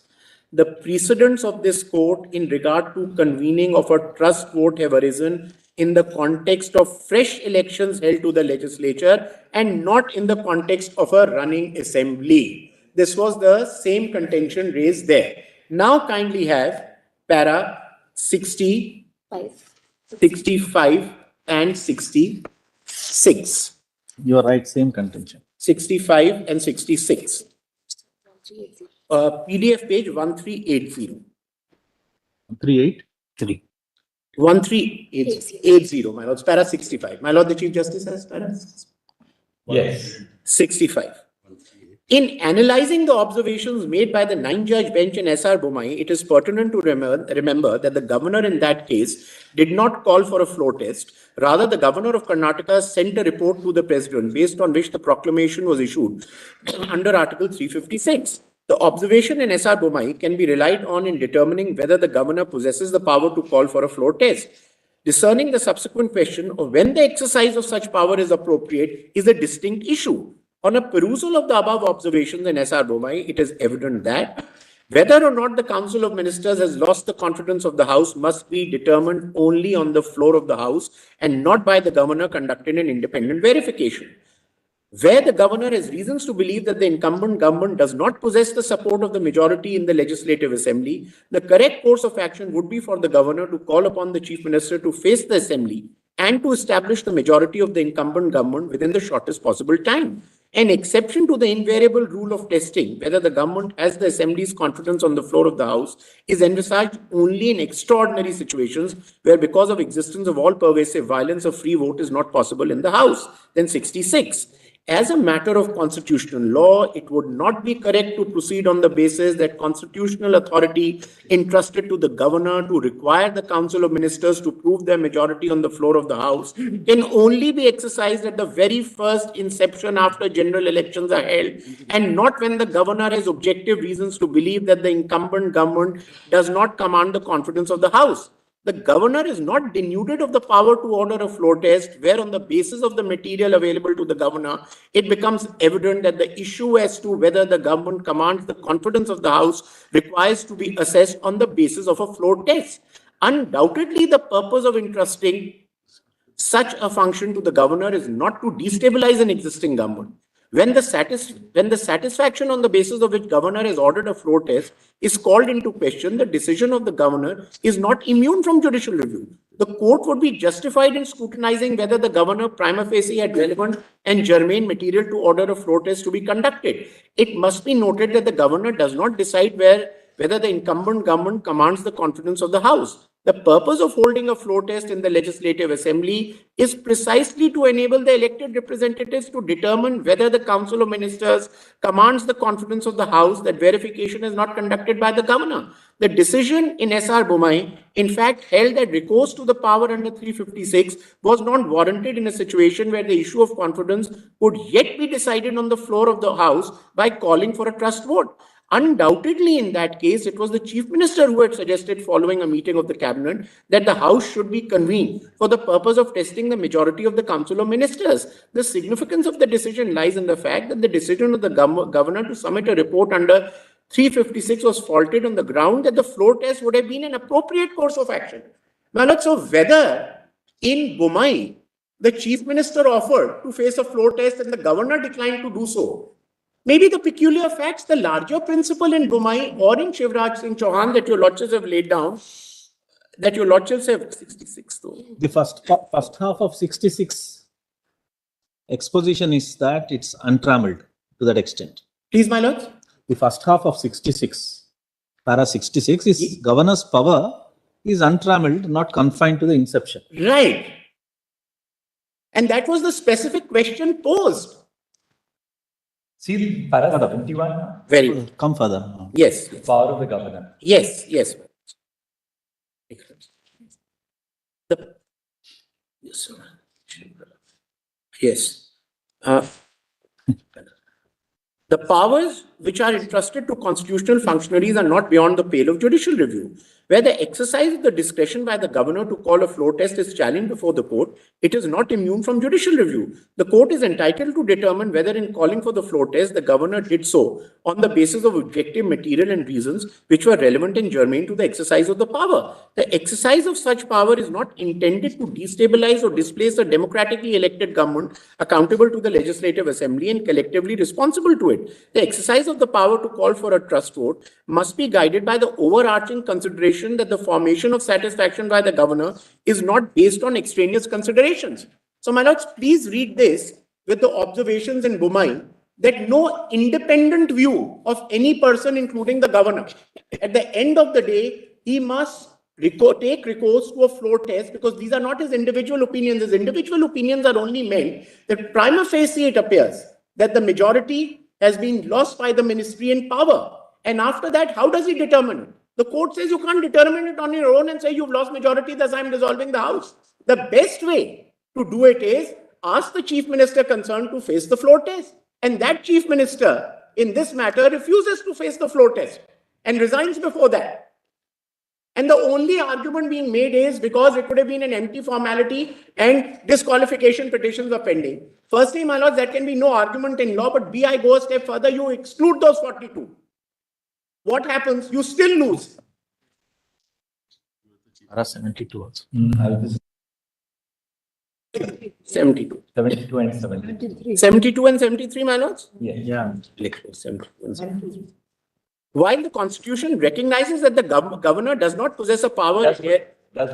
The precedents of this court in regard to convening of a trust vote have arisen in the context of fresh elections held to the legislature and not in the context of a running assembly. This was the same contention raised there. Now kindly have para 60, 65 and 66. You are right, same contention. 65 and 66. PDF page 1380. 383. 1380, my lords, para 65. My lord, the Chief Justice has para Yes. 65. In analyzing the observations made by the 9-judge bench in SR Bomai, it is pertinent to remember that the governor in that case did not call for a floor test. Rather, the governor of Karnataka sent a report to the president based on which the proclamation was issued under Article 356. The observation in SR Bomai can be relied on in determining whether the governor possesses the power to call for a floor test. Discerning the subsequent question of when the exercise of such power is appropriate is a distinct issue. On a perusal of the above observations in SR Bomai, it is evident that whether or not the Council of Ministers has lost the confidence of the House must be determined only on the floor of the House and not by the governor conducting an independent verification. Where the governor has reasons to believe that the incumbent government does not possess the support of the majority in the Legislative Assembly, the correct course of action would be for the governor to call upon the Chief Minister to face the Assembly and to establish the majority of the incumbent government within the shortest possible time. An exception to the invariable rule of testing whether the government has the Assembly's confidence on the floor of the House is envisaged only in extraordinary situations where, because of existence of all-pervasive violence, a free vote is not possible in the House. Then 66. As a matter of constitutional law, it would not be correct to proceed on the basis that constitutional authority entrusted to the governor to require the Council of Ministers to prove their majority on the floor of the House can only be exercised at the very first inception after general elections are held, and not when the governor has objective reasons to believe that the incumbent government does not command the confidence of the House. The governor is not denuded of the power to order a floor test, where on the basis of the material available to the governor, it becomes evident that the issue as to whether the government commands the confidence of the House requires to be assessed on the basis of a floor test. Undoubtedly, the purpose of entrusting such a function to the governor is not to destabilize an existing government. When the satisfaction on the basis of which governor has ordered a floor test is called into question, the decision of the governor is not immune from judicial review. The court would be justified in scrutinizing whether the governor prima facie had relevant and germane material to order a floor test to be conducted. It must be noted that the governor does not decide whether the incumbent government commands the confidence of the House. The purpose of holding a floor test in the Legislative Assembly is precisely to enable the elected representatives to determine whether the Council of Ministers commands the confidence of the House that verification is not conducted by the governor. The decision in SR Bomai, in fact, held that recourse to the power under 356 was not warranted in a situation where the issue of confidence could yet be decided on the floor of the House by calling for a trust vote. Undoubtedly, in that case, it was the Chief Minister who had suggested, following a meeting of the Cabinet, that the House should be convened for the purpose of testing the majority of the Council of Ministers. The significance of the decision lies in the fact that the decision of the governor to submit a report under 356 was faulted on the ground that the floor test would have been an appropriate course of action. Now, so whether in Bomai, the Chief Minister offered to face a floor test and the governor declined to do so, maybe the peculiar facts, the larger principle in Bumai or in Shivraj Singh Chauhan that your lordships have laid down, that your lordships have 66 though. The first half of 66 exposition is that it's untrammeled to that extent. Please, my lords. The first half of 66, para 66 is governor's power is untrammeled, not confined to the inception. Right. And that was the specific question posed. See, para 71. Very good. Come further. Yes. Power of the governor. Yes. Yes. Yes, sir. Yes. The powers which are entrusted to constitutional functionaries are not beyond the pale of judicial review. Where the exercise of the discretion by the governor to call a floor test is challenged before the court, it is not immune from judicial review. The court is entitled to determine whether in calling for the floor test, the governor did so on the basis of objective material and reasons which were relevant and germane to the exercise of the power. The exercise of such power is not intended to destabilize or displace a democratically elected government accountable to the Legislative Assembly and collectively responsible to it. The exercise of the power to call for a trust vote must be guided by the overarching consideration that the formation of satisfaction by the governor is not based on extraneous considerations. So, my lords, please read this with the observations in Bumai that no independent view of any person, including the governor, at the end of the day, he must take recourse to a floor test because these are not his individual opinions. His individual opinions are only meant that prima facie it appears that the majority has been lost by the ministry in power. And after that, how does he determine it? The court says you can't determine it on your own and say you've lost majority, thus I'm dissolving the house. The best way to do it is ask the chief minister concerned to face the floor test. And that chief minister in this matter refuses to face the floor test and resigns before that. And the only argument being made is because it could have been an empty formality and disqualification petitions are pending. Firstly, my lords, that can be no argument in law, but I go a step further, you exclude those 42. What happens? You still lose. Para 72 also. 72. 72 and 73. 72 and 73, my lords? Yeah. 72 and 73. While the Constitution recognizes that the governor does not possess a power... While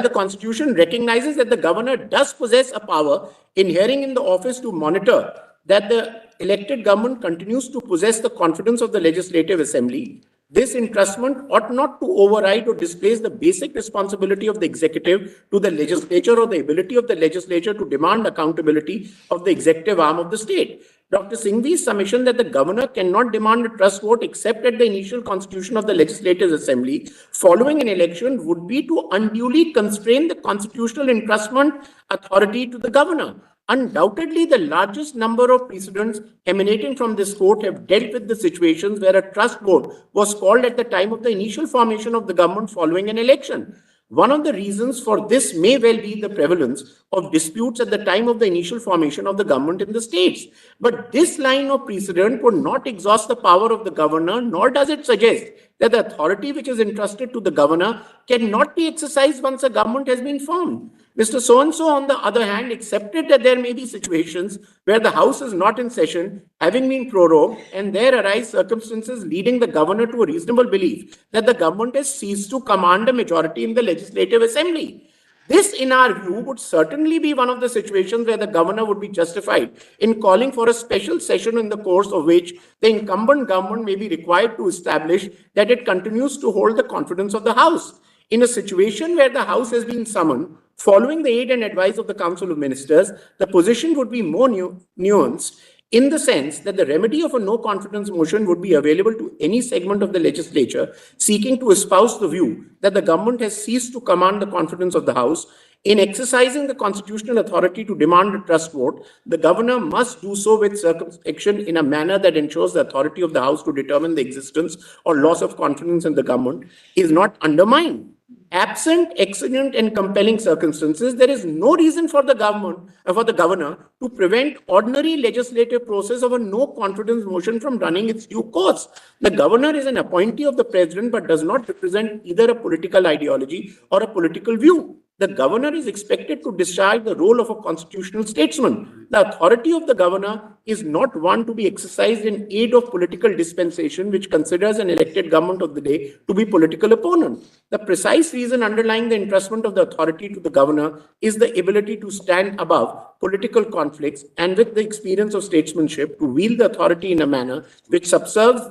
the Constitution recognizes that the governor does possess a power inhering in the office to monitor that the elected government continues to possess the confidence of the Legislative Assembly, this entrustment ought not to override or displace the basic responsibility of the executive to the legislature or the ability of the legislature to demand accountability of the executive arm of the state. Dr. Singhvi's submission that the governor cannot demand a trust vote except at the initial constitution of the Legislative Assembly following an election would be to unduly constrain the constitutional entrustment authority to the governor. Undoubtedly, the largest number of precedents emanating from this court have dealt with the situations where a trust vote was called at the time of the initial formation of the government following an election. One of the reasons for this may well be the prevalence of disputes at the time of the initial formation of the government in the states. But this line of precedent would not exhaust the power of the governor, nor does it suggest that the authority which is entrusted to the governor cannot be exercised once a government has been formed. Mr. So-and-so, on the other hand, accepted that there may be situations where the House is not in session, having been prorogued, and there arise circumstances leading the governor to a reasonable belief that the government has ceased to command a majority in the Legislative Assembly. This, in our view, would certainly be one of the situations where the governor would be justified in calling for a special session in the course of which the incumbent government may be required to establish that it continues to hold the confidence of the House. In a situation where the House has been summoned, following the aid and advice of the Council of Ministers, the position would be more nuanced in the sense that the remedy of a no-confidence motion would be available to any segment of the legislature seeking to espouse the view that the government has ceased to command the confidence of the House. In exercising the constitutional authority to demand a trust vote, the governor must do so with circumspection in a manner that ensures the authority of the House to determine the existence or loss of confidence in the government is not undermined. Absent exigent and compelling circumstances, there is no reason for the governor to prevent ordinary legislative process of a no-confidence motion from running its due course. The governor is an appointee of the president but does not represent either a political ideology or a political view. the governor is expected to discharge the role of a constitutional statesman. The authority of the governor is not one to be exercised in aid of political dispensation, which considers an elected government of the day to be political opponent. The precise reason underlying the entrustment of the authority to the governor is the ability to stand above political conflicts and with the experience of statesmanship to wield the authority in a manner which subserves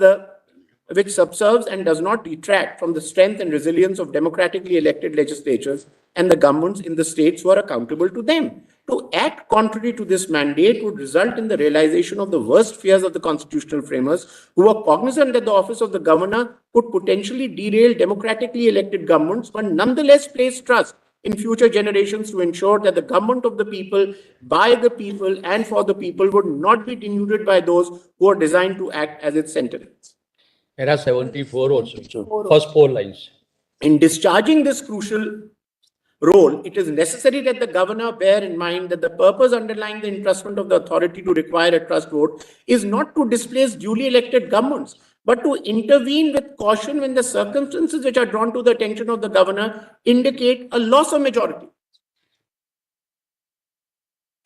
and does not detract from the strength and resilience of democratically elected legislatures and the governments in the states who are accountable to them. To act contrary to this mandate would result in the realization of the worst fears of the constitutional framers, who are cognizant that the office of the governor could potentially derail democratically elected governments, but nonetheless place trust in future generations to ensure that the government of the people, by the people, and for the people would not be denuded by those who are designed to act as its sentinels. Era 74 also, first 4 lines. In discharging this crucial role, it is necessary that the governor bear in mind that the purpose underlying the entrustment of the authority to require a trust vote is not to displace duly elected governments, but to intervene with caution when the circumstances which are drawn to the attention of the governor indicate a loss of majority.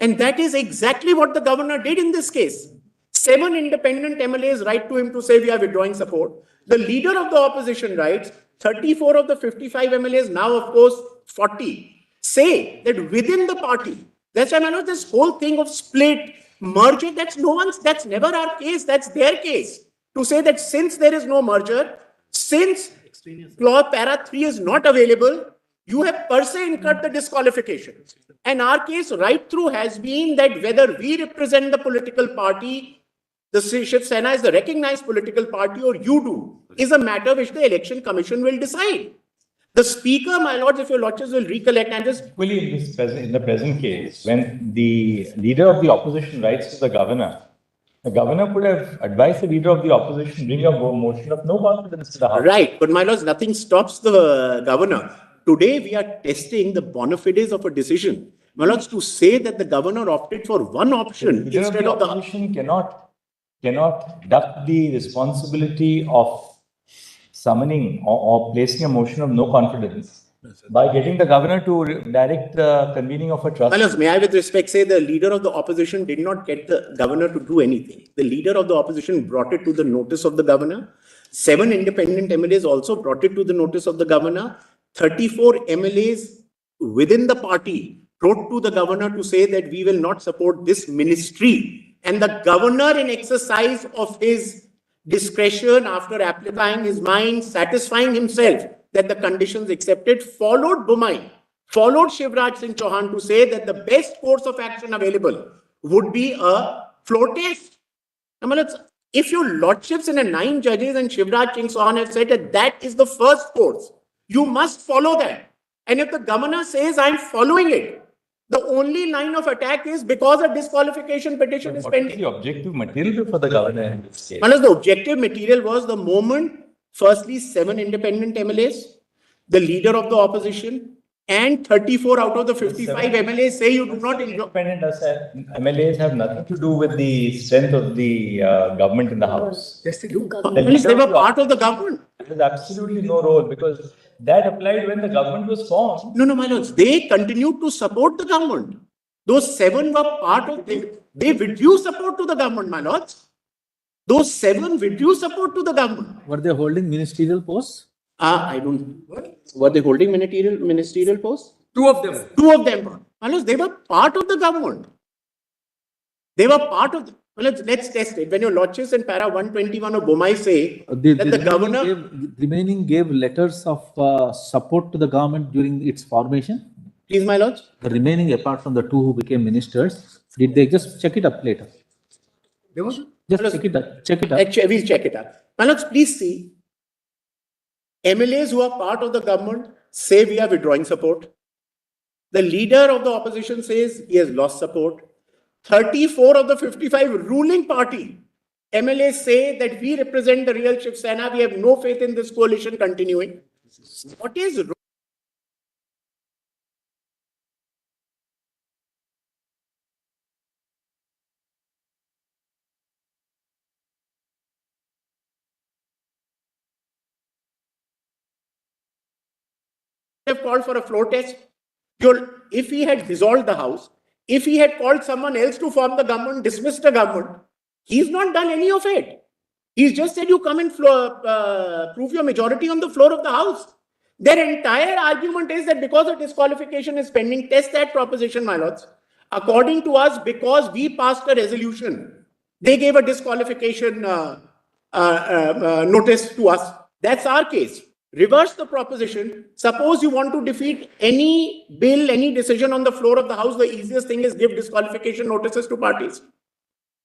And that is exactly what the governor did in this case. 7 independent MLAs write to him to say we are withdrawing support. The leader of the opposition writes, 34 of the 55 MLAs, now of course 40, say that within the party, that's why I know this whole thing of split, merger, that's never our case, that's their case. To say that since there is no merger, since clause para 3 is not available, you have per se incurred the disqualification. And our case right through has been that whether we represent the political party, the Shiv Sena is the recognized political party, or you do, is a matter which the Election Commission will decide. The Speaker, my lords, if your lordships will recollect, and just Equally in the present case, when the leader of the opposition writes to the governor could have advised the leader of the opposition bring a motion of no confidence to the House. Right, but my lords, nothing stops the governor. Today, we are testing the bona fides of a decision. My lords, to say that the governor opted for one option instead of the opposition cannot duck the responsibility of summoning or placing a motion of no confidence by getting the governor to direct the convening of a trust. My lords, may I with respect say the leader of the opposition did not get the governor to do anything. The leader of the opposition brought it to the notice of the governor. 7 independent MLAs also brought it to the notice of the governor. 34 MLAs within the party wrote to the governor to say that we will not support this ministry. And the governor, in exercise of his discretion, after applying his mind, satisfying himself that the conditions accepted, followed Bumai, followed Shivraj Singh Chauhan to say that the best course of action available would be a floor test. Now, if your lordships in a 9 judges and Shivraj Singh Chauhan have said that that is the first course, you must follow that. And if the governor says, I'm following it, the only line of attack is because a disqualification petition is pending. What is the objective material for the governor in this case? The objective material was the moment, firstly, 7 independent MLAs, the leader of the opposition, and 34 out of the 55 MLAs say you do not enjoy. Independent MLAs have nothing to do with the strength of the government in the House. Yes, they do. They were part of the government. There's absolutely no role because that applied when the government was formed. No, my lords. They continued to support the government. Those 7 were part of it. They withdrew support to the government, my lords. Those 7 withdrew support to the government. Were they holding ministerial posts? I don't. Were they holding ministerial posts? 2 of them. 2 of them. My lords, they were part of the government. They were part of the. Well, let's test it. When your lordships and para 121 of Bomai say that the governor remaining gave letters of support to the government during its formation. Please, my lords. The remaining, apart from the 2 who became ministers, did they just check it up later? Just check it up. Check it up. We'll check it up. My lords, please see. MLAs who are part of the government say we are withdrawing support. The leader of the opposition says he has lost support. 34 of the 55 ruling party MLAs say that we represent the real Shiv Sena. We have no faith in this coalition continuing. What is wrong? Have called for a floor test. If he had dissolved the House, if he had called someone else to form the government, dismissed the government, he's not done any of it. He's just said you come and prove your majority on the floor of the House. Their entire argument is that because a disqualification is pending, test that proposition, my lords. According to us, because we passed a resolution, they gave a disqualification notice to us. That's our case. Reverse the proposition. Suppose you want to defeat any bill, any decision on the floor of the House, the easiest thing is give disqualification notices to parties.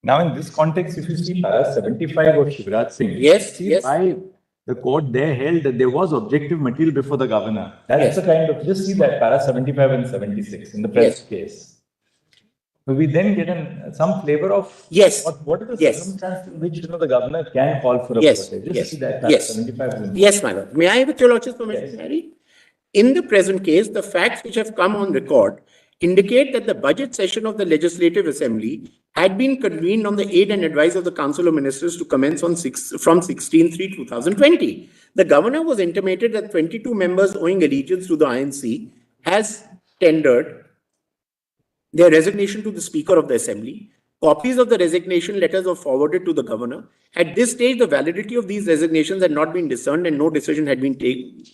Now, in this context, if you see para 75 of Shivraj Singh, yes, by the court there held that there was objective material before the governor. That's the kind of, just see that para 75 and 76 in the present case. So we then get some flavor of what is the circumstance in which the governor can call for a protest. Just see that para 75. Yes, my lord. May I have your lordship's permission, Harry? In the present case, the facts which have come on record indicate that the budget session of the Legislative Assembly had been convened on the aid and advice of the Council of Ministers to commence from 16/3/2020. The governor was intimated that 22 members owing allegiance to the INC has tendered their resignation to the Speaker of the Assembly. Copies of the resignation letters were forwarded to the governor. At this stage, the validity of these resignations had not been discerned and no decision had been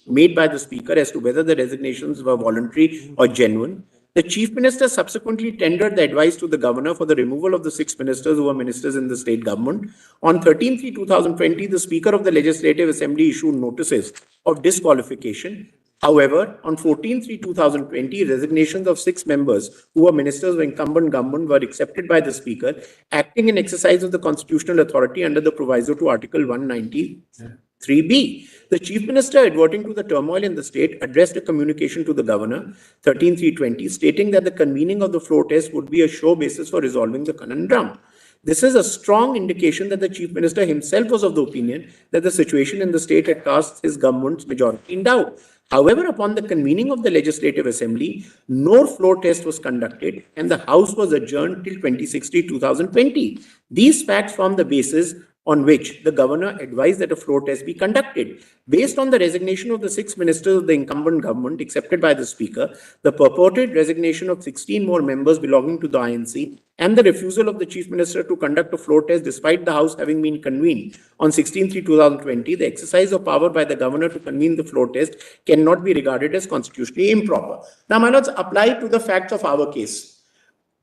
made by the Speaker as to whether the resignations were voluntary or genuine. The Chief Minister subsequently tendered the advice to the governor for the removal of the 6 ministers who were ministers in the state government. On 13/3/2020, the Speaker of the Legislative Assembly issued notices of disqualification. However, on 14/3/2020, resignations of 6 members who were ministers of incumbent government were accepted by the Speaker, acting in exercise of the constitutional authority under the proviso to Article 193B. The Chief Minister, adverting to the turmoil in the state, addressed a communication to the Governor, 13/3/20, stating that the convening of the floor test would be a sure basis for resolving the conundrum. This is a strong indication that the Chief Minister himself was of the opinion that the situation in the state had cast his government's majority in doubt. However, upon the convening of the Legislative Assembly, no floor test was conducted and the House was adjourned till 26/3/2020. These facts form the basis on which the governor advised that a floor test be conducted. Based on the resignation of the 6 ministers of the incumbent government accepted by the Speaker, the purported resignation of 16 more members belonging to the INC, and the refusal of the Chief Minister to conduct a floor test despite the House having been convened on 16/3/2020, the exercise of power by the governor to convene the floor test cannot be regarded as constitutionally improper. Now, my lords, apply to the facts of our case.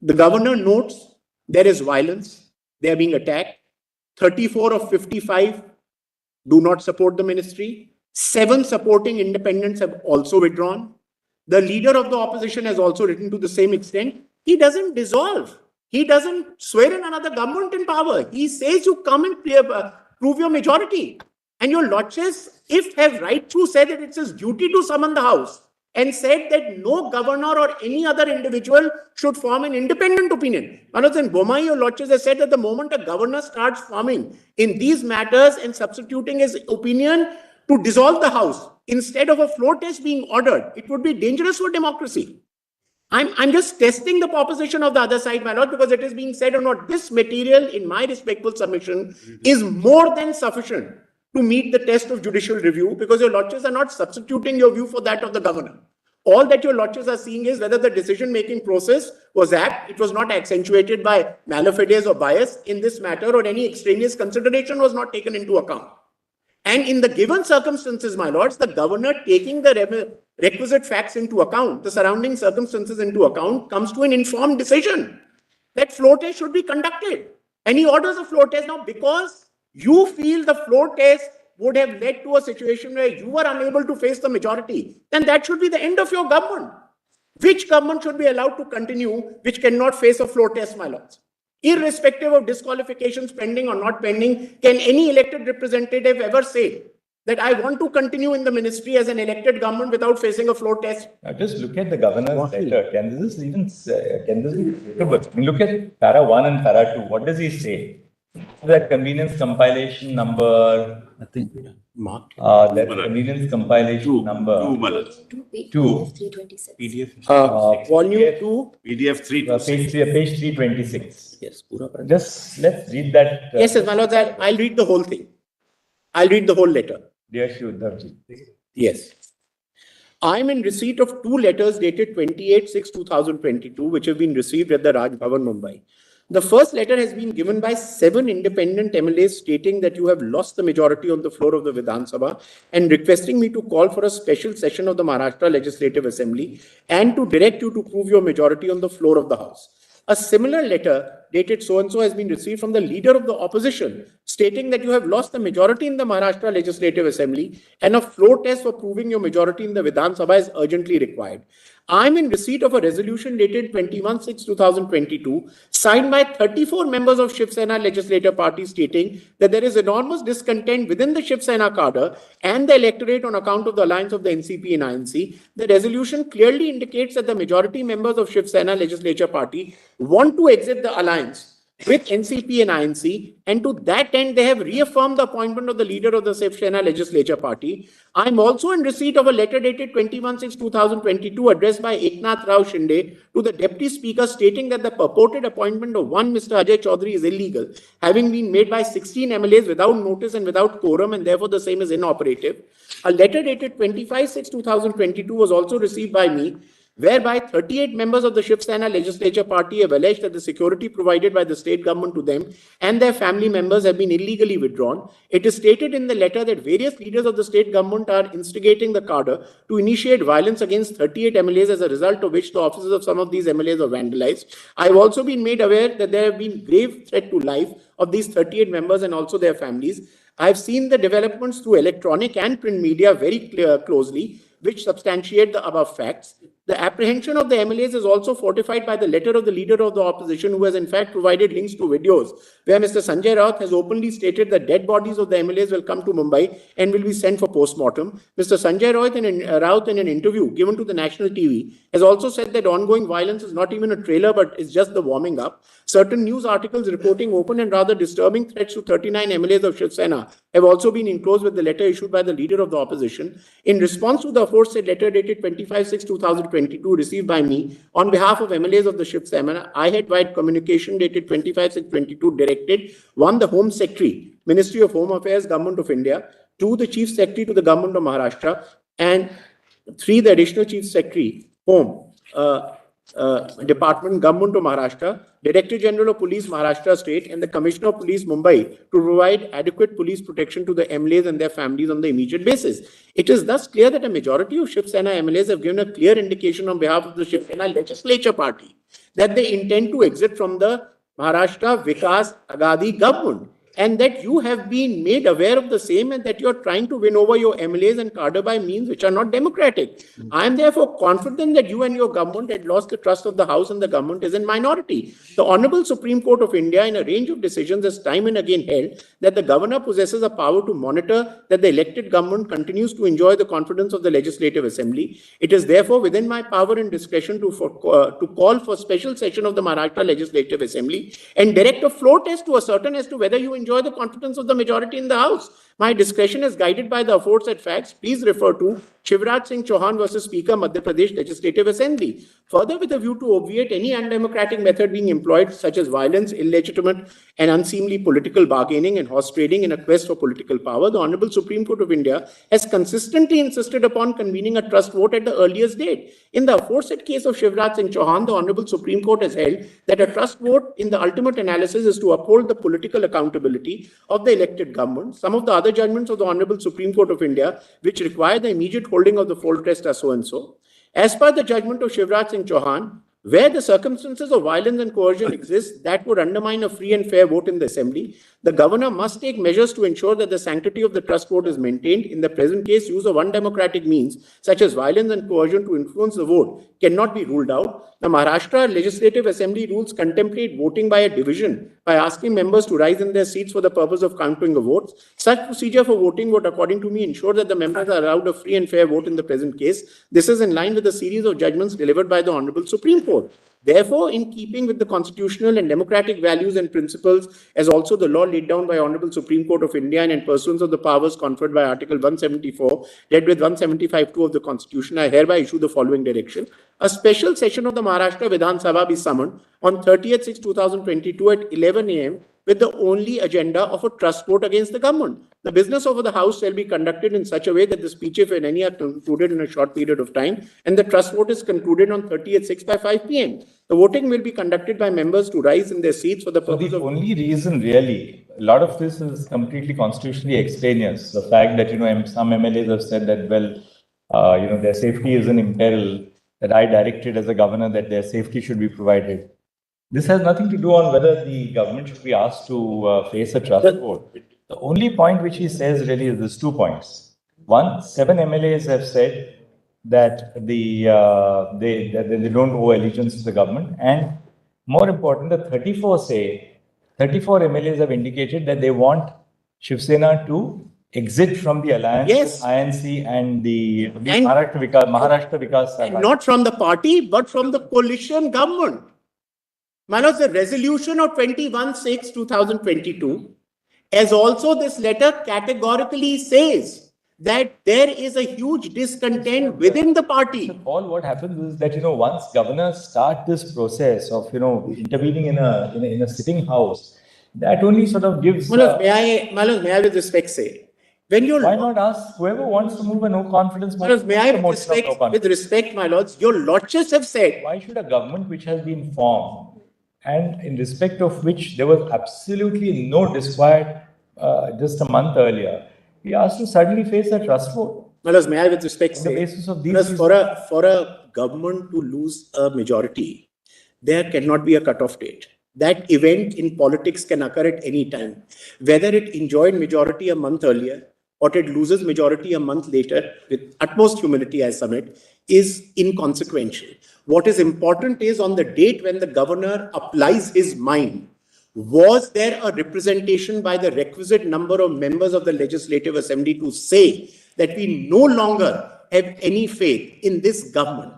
The governor notes there is violence, they are being attacked. 34 of 55 do not support the ministry. 7 supporting independents have also withdrawn. The leader of the opposition has also written to the same extent. He doesn't dissolve. He doesn't swear in another government in power. He says you come and prove your majority. And your lordships, if have right to say that it's his duty to summon the House, and said that no governor or any other individual should form an independent opinion. Manoj and Bomai, your lordships, has said that the moment a governor starts forming in these matters and substituting his opinion to dissolve the House, instead of a floor test being ordered, it would be dangerous for democracy. I'm just testing the proposition of the other side, my lord, because it is being said or not. This material, in my respectful submission, is more than sufficient to meet the test of judicial review, because your lordships are not substituting your view for that of the governor. All that your lordships are seeing is whether the decision-making process was apt, it was not accentuated by malafide or bias in this matter, or any extraneous consideration was not taken into account. And in the given circumstances, my lords, the governor taking the requisite facts into account, the surrounding circumstances into account, comes to an informed decision that floor test should be conducted. And he orders a floor test. Now, because you feel the floor test would have led to a situation where you were unable to face the majority, then that should be the end of your government. Which government should be allowed to continue which cannot face a floor test, my lords? Irrespective of disqualifications pending or not pending, can any elected representative ever say that I want to continue in the ministry as an elected government without facing a floor test? Now just look at the governor's letter. Can this even can this be suitable? I mean, look at para 1 and para 2. What does he say? That convenience compilation number. I think that convenience compilation number. 2. PDF Volume 2. PDF 3. Page 326. Yes. Just let's read that. Yes, my lords, I'll read the whole thing. I'll read the whole letter. Dear Shri Uddhav Ji. Yes. I'm in receipt of 2 letters dated 28/6/2022, which have been received at the Raj Bhavan, Mumbai. The first letter has been given by 7 independent MLAs stating that you have lost the majority on the floor of the Vidhan Sabha and requesting me to call for a special session of the Maharashtra Legislative Assembly and to direct you to prove your majority on the floor of the House. A similar letter dated so-and-so has been received from the leader of the opposition stating that you have lost the majority in the Maharashtra Legislative Assembly and a floor test for proving your majority in the Vidhan Sabha is urgently required. I'm in receipt of a resolution dated 21/6/2022 signed by 34 members of Shiv Sena Legislative Party stating that there is enormous discontent within the Shiv Sena cadre and the electorate on account of the alliance of the NCP and INC. The resolution clearly indicates that the majority members of Shiv Sena Legislature Party want to exit the alliance with NCP and INC, and to that end, they have reaffirmed the appointment of the leader of the Shiv Sena Legislature Party. I am also in receipt of a letter dated 21/6/2022 addressed by Eknath Shinde to the Deputy Speaker stating that the purported appointment of one Mr. Ajay Chaudhary is illegal, having been made by 16 MLAs without notice and without quorum, and therefore the same is inoperative. A letter dated 25/6/2022 was also received by me, whereby 38 members of the Shiv Sena Legislature Party have alleged that the security provided by the state government to them and their family members have been illegally withdrawn. It is stated in the letter that various leaders of the state government are instigating the cadre to initiate violence against 38 MLAs, as a result of which the offices of some of these MLAs are vandalized. I have also been made aware that there have been grave threat to life of these 38 members and also their families. I have seen the developments through electronic and print media very closely, which substantiate the above facts. The apprehension of the MLAs is also fortified by the letter of the leader of the opposition, who has in fact provided links to videos where Mr. Sanjay Raut has openly stated that dead bodies of the MLAs will come to Mumbai and will be sent for post-mortem. Mr. Sanjay Raut in an interview given to the national TV has also said that ongoing violence is not even a trailer but is just the warming up. Certain news articles reporting open and rather disturbing threats to 39 MLAs of Shiv Sena have also been enclosed with the letter issued by the leader of the opposition. In response to the aforesaid letter dated 25/6/2022 received by me on behalf of MLAs of the Shiv Sena, I had wide communication dated 25/6/22 directed 1. The Home Secretary, Ministry of Home Affairs, Government of India; 2. The Chief Secretary to the Government of Maharashtra; and 3. The Additional Chief Secretary, Home Department, Government of Maharashtra, Director General of Police, Maharashtra State, and the Commissioner of Police, Mumbai, to provide adequate police protection to the MLAs and their families on the immediate basis. It is thus clear that a majority of Shiv Sena MLAs have given a clear indication on behalf of the Shiv Sena Legislature Party that they intend to exit from the Maharashtra Vikas Agadi government, and that you have been made aware of the same and that you are trying to win over your MLAs and cadre by means which are not democratic. I am therefore confident that you and your government had lost the trust of the House and the government is in minority. The Honorable Supreme Court of India in a range of decisions has time and again held that the governor possesses a power to monitor that the elected government continues to enjoy the confidence of the Legislative Assembly. It is therefore within my power and discretion to call for special session of the Maharashtra Legislative Assembly and direct a floor test to ascertain as to whether you enjoy the confidence of the majority in the House. My discretion is guided by the aforesaid facts. Please refer to Shivraj Singh Chauhan versus Speaker, Madhya Pradesh Legislative Assembly. Further, with a view to obviate any undemocratic method being employed, such as violence, illegitimate and unseemly political bargaining and horse trading in a quest for political power, the Honorable Supreme Court of India has consistently insisted upon convening a trust vote at the earliest date. In the aforesaid case of Shivraj Singh Chauhan, the Honorable Supreme Court has held that a trust vote in the ultimate analysis is to uphold the political accountability of the elected government. Some of the other judgments of the Honorable Supreme Court of India, which require the immediate holding of the poll test, are so and so. As per the judgment of Shivraj Singh Chauhan, where the circumstances of violence and coercion exist that would undermine a free and fair vote in the assembly, the governor must take measures to ensure that the sanctity of the trust vote is maintained. In the present case, use of undemocratic means such as violence and coercion to influence the vote cannot be ruled out. The Maharashtra Legislative Assembly rules contemplate voting by a division by asking members to rise in their seats for the purpose of counting the votes. Such procedure for voting would, according to me, ensure that the members are allowed a free and fair vote in the present case. This is in line with a series of judgments delivered by the Honorable Supreme Court. Therefore, in keeping with the constitutional and democratic values and principles, as also the law laid down by Honorable Supreme Court of India and in pursuance of the powers conferred by Article 174, read with 175(2) of the Constitution, I hereby issue the following direction. A special session of the Maharashtra Vidhan Sabha be summoned on 30th/6/2022 at 11 a.m. with the only agenda of a trust vote against the government. The business of the House shall be conducted in such a way that the speech, if any, are concluded in a short period of time, and the trust vote is concluded on 30/6 by 5 p.m. The voting will be conducted by members to rise in their seats for the purpose the of... only reason really, a lot of this is completely constitutionally extraneous. The fact that, some MLAs have said that, well, their safety is in peril, that I directed as a governor that their safety should be provided. This has nothing to do on whether the government should be asked to face a trust vote. The only point which he says really is these 2 points. One, 7 MLAs have said that they don't owe allegiance to the government, and more important, the 34 MLAs have indicated that they want Shiv Sena to exit from the alliance with INC and the Maharashtra Vikas. And not from the party, but from the coalition government. Manoj, the resolution of 21/6/2022, as also this letter categorically says that there is a huge discontent within the party. All what happens is that, once governors start this process of, intervening in a sitting house, that only sort of gives... Manoj, may I with respect say, why not ask whoever wants to move a no confidence motion? Manoj, may I with respect, my lords, your lordships have said... Why should a government which has been formed and in respect of which there was absolutely no disquiet just a month earlier, be asked to suddenly face a trust vote? Manoj, may I with respect say... On the basis of these... For a government to lose a majority, there cannot be a cutoff date. That event in politics can occur at any time. Whether it enjoyed majority a month earlier or it loses majority a month later, with utmost humility I submit, is inconsequential. What is important is on the date when the governor applies his mind, was there a representation by the requisite number of members of the Legislative Assembly to say that we no longer have any faith in this government?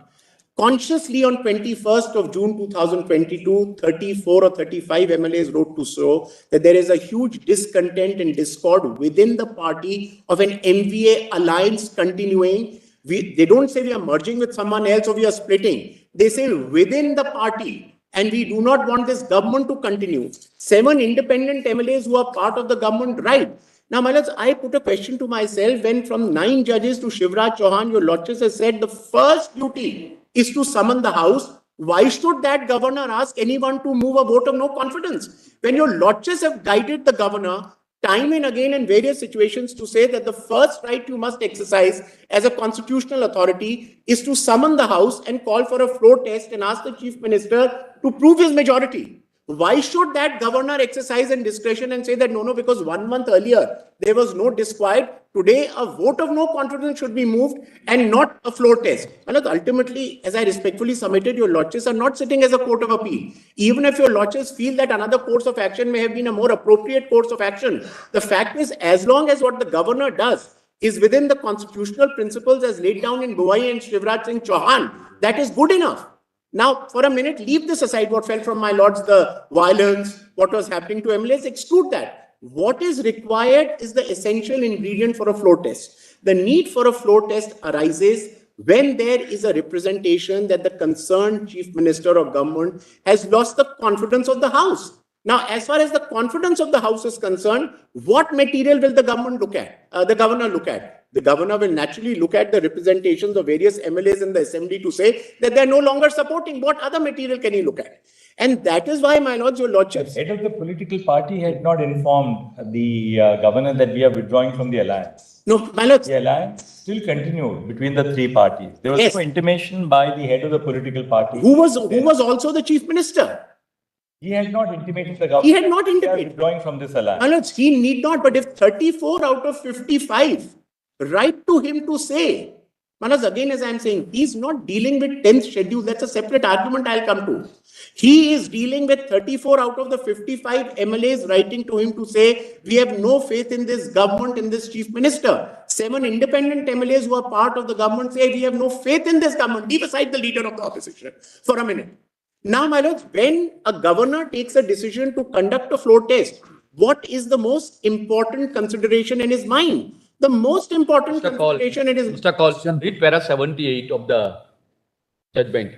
Consciously on 21st of June 2022, 34 or 35 MLAs wrote to show that there is a huge discontent and discord within the party of an MVA alliance continuing. They don't say we are merging with someone else or we are splitting. They say within the party, and we do not want this government to continue. 7 independent MLAs who are part of the government, right? Now, my lords, I put a question to myself when from 9 judges to Shivraj Chauhan, your lordships has said the first duty is to summon the House. Why should that governor ask anyone to move a vote of no confidence? When your lordships have guided the governor time and again in various situations to say that the first right you must exercise as a constitutional authority is to summon the House and call for a floor test and ask the Chief Minister to prove his majority. Why should that governor exercise in discretion and say that no, because 1 month earlier there was no disquiet, today a vote of no confidence should be moved and not a floor test? And ultimately, as I respectfully submitted, your lordships are not sitting as a court of appeal. Even if your lordships feel that another course of action may have been a more appropriate course of action, the fact is, as long as what the governor does is within the constitutional principles as laid down in Bhuai and Shivraj Singh Chauhan, that is good enough. Now, for a minute, leave this aside, what fell from my lords, the violence, what was happening to MLAs, exclude that. What is required is the essential ingredient for a floor test. The need for a floor test arises when there is a representation that the concerned chief minister or government has lost the confidence of the House. Now, as far as the confidence of the House is concerned, what material will the government look at? The governor look at? The governor will naturally look at the representations of various MLAs in the assembly to say that they are no longer supporting. What other material can he look at? And that is why, my lords, your lordships. The head of the political party had not informed the governor that we are withdrawing from the alliance. No, my lords. The alliance still continued between the 3 parties. There was no intimation by the head of the political party. Who was also the chief minister. He had not intimated the government. He had not intimated. We are withdrawing from this alliance. My lords, he need not. But if 34 out of 55 write to him to say, Manas, again, as I am saying, he's not dealing with 10th schedule. That's a separate argument I'll come to. He is dealing with 34 out of the 55 MLAs writing to him to say, we have no faith in this government, in this chief minister. 7 independent MLAs who are part of the government say, we have no faith in this government. Leave aside the leader of the opposition for a minute. Now, my lords, when a governor takes a decision to conduct a floor test, what is the most important consideration in his mind? The most important consideration it is... Mr. Call, read para 78 of the judgment.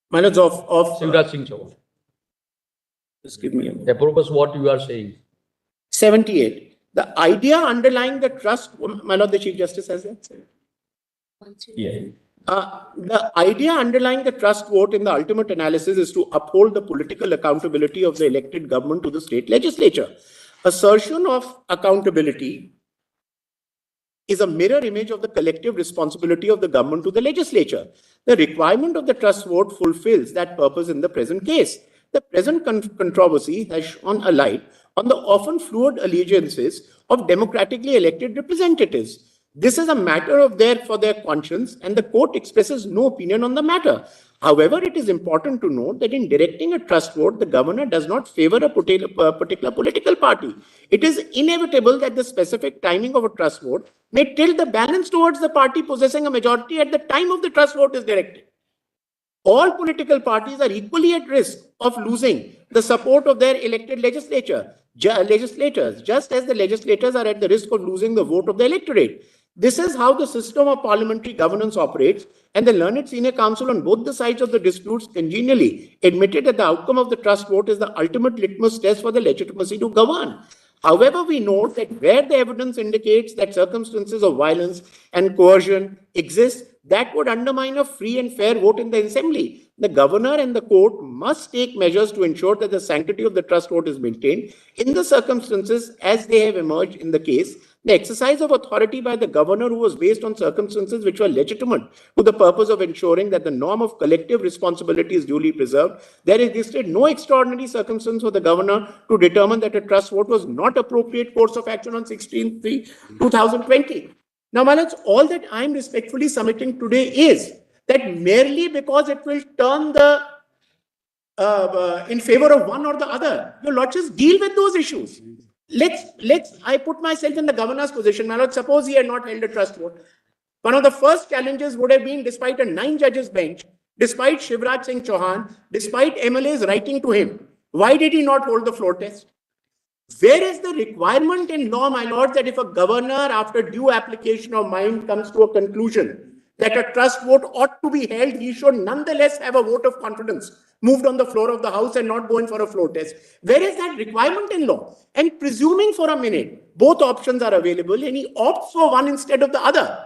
My lords, of Shivraj Singh Chauhan. Just give me a moment. Apropos what you are saying. 78. The idea underlying the trust, my Lord the Chief Justice has that. Yeah. The idea underlying the trust vote in the ultimate analysis is to uphold the political accountability of the elected government to the state legislature. Assertion of accountability is a mirror image of the collective responsibility of the government to the legislature. The requirement of the trust vote fulfills that purpose in the present case. The present controversy has shone a light on the often fluid allegiances of democratically elected representatives. This is a matter for their conscience, and the court expresses no opinion on the matter. However, it is important to note that in directing a trust vote, the governor does not favor a particular political party. It is inevitable that the specific timing of a trust vote may tilt the balance towards the party possessing a majority at the time of the trust vote is directed. All political parties are equally at risk of losing the support of their elected legislators, just as the legislators are at the risk of losing the vote of the electorate. This is how the system of parliamentary governance operates, and the learned senior counsel on both the sides of the disputes congenially admitted that the outcome of the trust vote is the ultimate litmus test for the legitimacy to govern. However, we note that where the evidence indicates that circumstances of violence and coercion exist, that would undermine a free and fair vote in the assembly. The governor and the court must take measures to ensure that the sanctity of the trust vote is maintained in the circumstances as they have emerged in the case. The exercise of authority by the governor, who was based on circumstances which were legitimate to the purpose of ensuring that the norm of collective responsibility is duly preserved, there existed no extraordinary circumstance for the governor to determine that a trust vote was not appropriate course of action on 16/3/2020. Now, my lords, all that I am respectfully submitting today is that merely because it will turn in favor of one or the other, your lordships deal with those issues. I put myself in the governor's position. My lord, suppose he had not held a trust vote. One of the first challenges would have been, despite a 9-judges bench, despite Shivraj Singh Chauhan, despite MLAs writing to him, why did he not hold the floor test? Where is the requirement in law, my lord, that if a governor, after due application of mind, comes to a conclusion that a trust vote ought to be held, he should nonetheless have a vote of confidence moved on the floor of the House and not go in for a floor test? Where is that requirement in law? And presuming for a minute, both options are available and he opts for one instead of the other,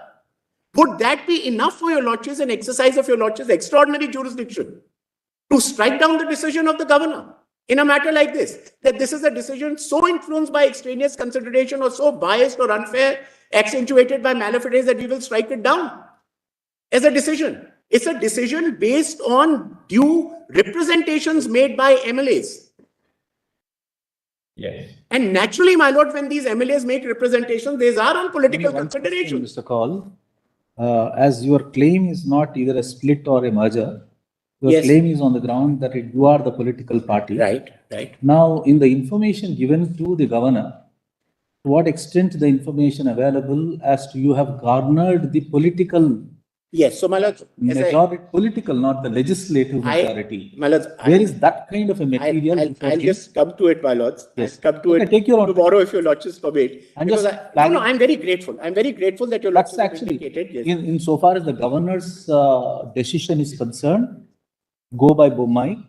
would that be enough for your lordships and exercise of your lordships' extraordinary jurisdiction to strike down the decision of the governor in a matter like this? That this is a decision so influenced by extraneous consideration or so biased or unfair, accentuated by malafide, that we will strike it down as a decision. It's a decision based on due representations made by MLAs. Yes. And naturally, my lord, when these MLAs make representations, these are on political considerations. Mr. Kaul, as your claim is not either a split or a merger, your Yes. claim is on the ground that you are the political party. Right, right. Now, in the information given to the governor, to what extent the information available as to you have garnered the political Yes, so my lord, majority, political, not the legislative majority. My lords, Where is that kind of a material? I'll just come to it, my lords. Yes. I'll come to it take your own tomorrow if your lordships permit. And Because just I'm very grateful. I'm very grateful that your That's lordships actually, indicated. Yes. in so far as the governor's decision is concerned, go by Bommai.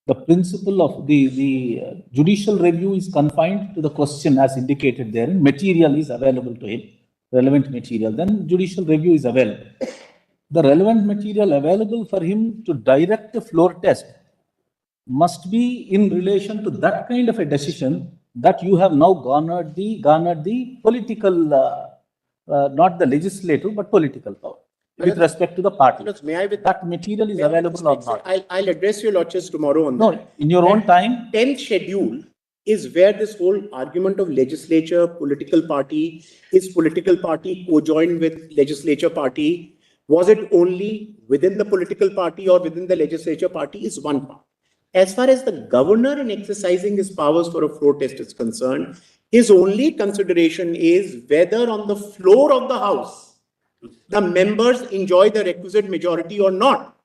The principle of the judicial review is confined to the question as indicated there. Material is available to him, relevant material. Then judicial review is available. The relevant material available for him to direct a floor test must be in relation to that kind of a decision that you have now garnered the political, not the legislative, but political power with respect to the party. May I That material is available or not? I'll address your lordships tomorrow on that. No, in your own time. 10th schedule is where this whole argument of legislature, political party, is political party co-joined with legislature party? Was it only within the political party or within the legislature party is one part. As far as the governor in exercising his powers for a floor test is concerned, his only consideration is whether on the floor of the House, the members enjoy the requisite majority or not.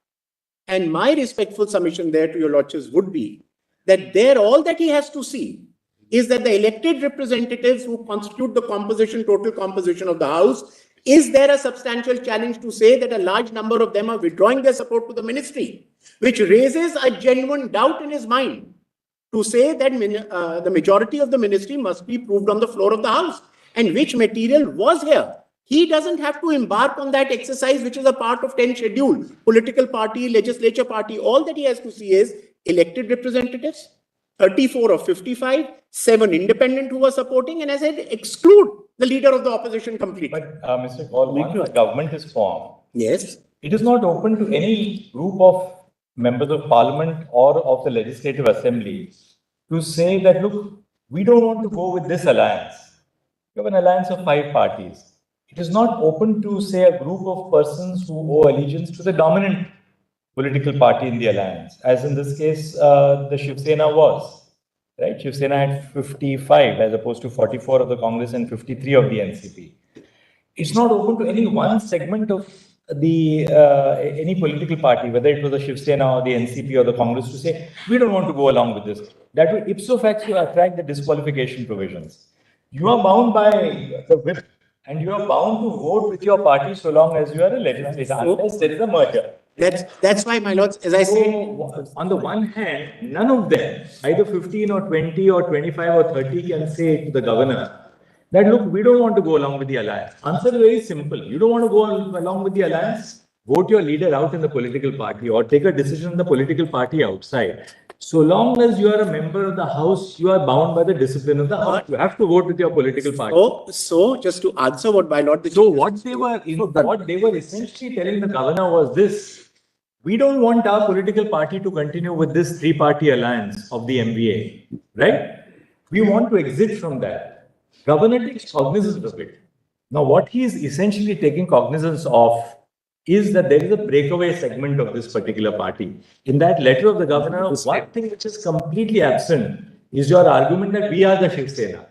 And my respectful submission there to your lordships would be that there all that he has to see is that the elected representatives who constitute the total composition of the House, is there a substantial challenge to say that a large number of them are withdrawing their support to the ministry, which raises a genuine doubt in his mind to say that the majority of the ministry must be proved on the floor of the House, and which material was here. He doesn't have to embark on that exercise, which is a part of 10th schedule. Political party, legislature party, all that he has to see is elected representatives, 34 of 55, 7 independent who were supporting, and as I said, exclude the leader of the opposition completely. But Mr. Kaul, once the government is formed, Yes. it is not open to any group of members of parliament or of the legislative assembly to say that, look, we don't want to go with this alliance. You have an alliance of 5 parties. It is not open to, say, a group of persons who owe allegiance to the dominant political party in the alliance, as in this case, the Shiv Sena was, right? Shiv Sena had 55 as opposed to 44 of the Congress and 53 of the NCP. It's not open to any one segment of the any political party, whether it was the Shiv Sena or the NCP or the Congress, to say, we don't want to go along with this. That will ipso facto attract the disqualification provisions. You are bound by the whip, and you are bound to vote with your party so long as you are a legislator, unless there is a merger. That's why, my lords, as I say, on the one hand, none of them, either 15 or 20 or 25 or 30, can say to the governor that, look, we don't want to go along with the alliance. Answer is very simple. You don't want to go along with the alliance? Vote your leader out in the political party or take a decision in the political party outside. So long as you are a member of the House, you are bound by the discipline of the House. You have to vote with your political party. So just to answer what my lord, what they were essentially telling the governor was this: we don't want our political party to continue with this 3-party alliance of the MVA, right? We want to exit from that. Governor takes cognizance of it. Now, what he is essentially taking cognizance of is that there is a breakaway segment of this particular party. In that letter of the governor, one thing which is completely absent is your argument that we are the Shiv Sena.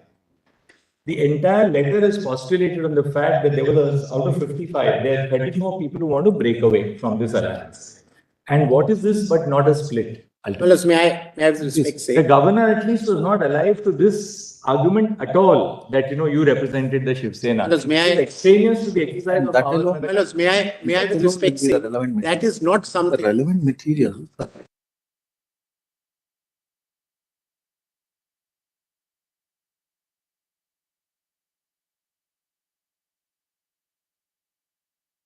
The entire letter is postulated on the fact that there was, out of 55, there are 34 people who want to break away from this alliance. And what is this but not a split? Well, may I have respect say? The governor at least was not alive to this argument at all, that you represented the Shiv Sena. May I extraneous to the exercise of power. May I with respect say that is not something. The relevant material.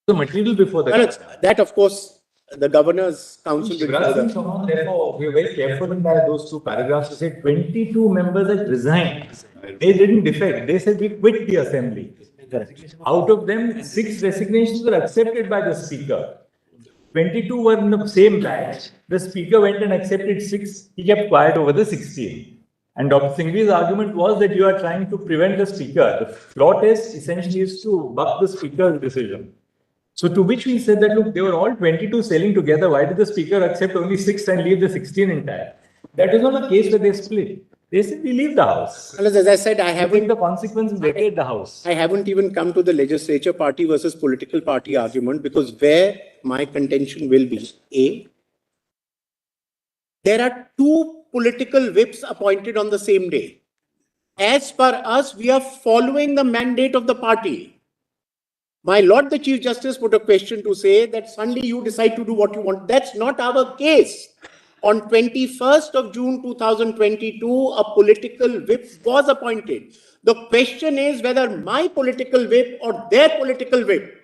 The material before that, of course, the governor's council. Therefore, we were very careful in those 2 paragraphs to say 22 members had resigned. They didn't defect. They said we quit the assembly. Out of them, 6 resignations were accepted by the speaker. 22 were in the same batch. The speaker went and accepted 6. He kept quiet over the 16. And Dr. Singhvi's argument was that you are trying to prevent the speaker. The floor test essentially is to buck the speaker's decision. So to which we said that, look, they were all 22 selling together. Why did the speaker accept only 6 and leave the 16 intact? That is not a case where they split. They said, we leave the House. As I said, I haven't the consequences vacate the House. I haven't even come to the legislature party versus political party argument, because where my contention will be, A, there are 2 political whips appointed on the same day. As per us, we are following the mandate of the party. My Lord the Chief Justice put a question to say that suddenly you decide to do what you want. That's not our case. On 21st of June 2022, a political whip was appointed. The question is whether my political whip or their political whip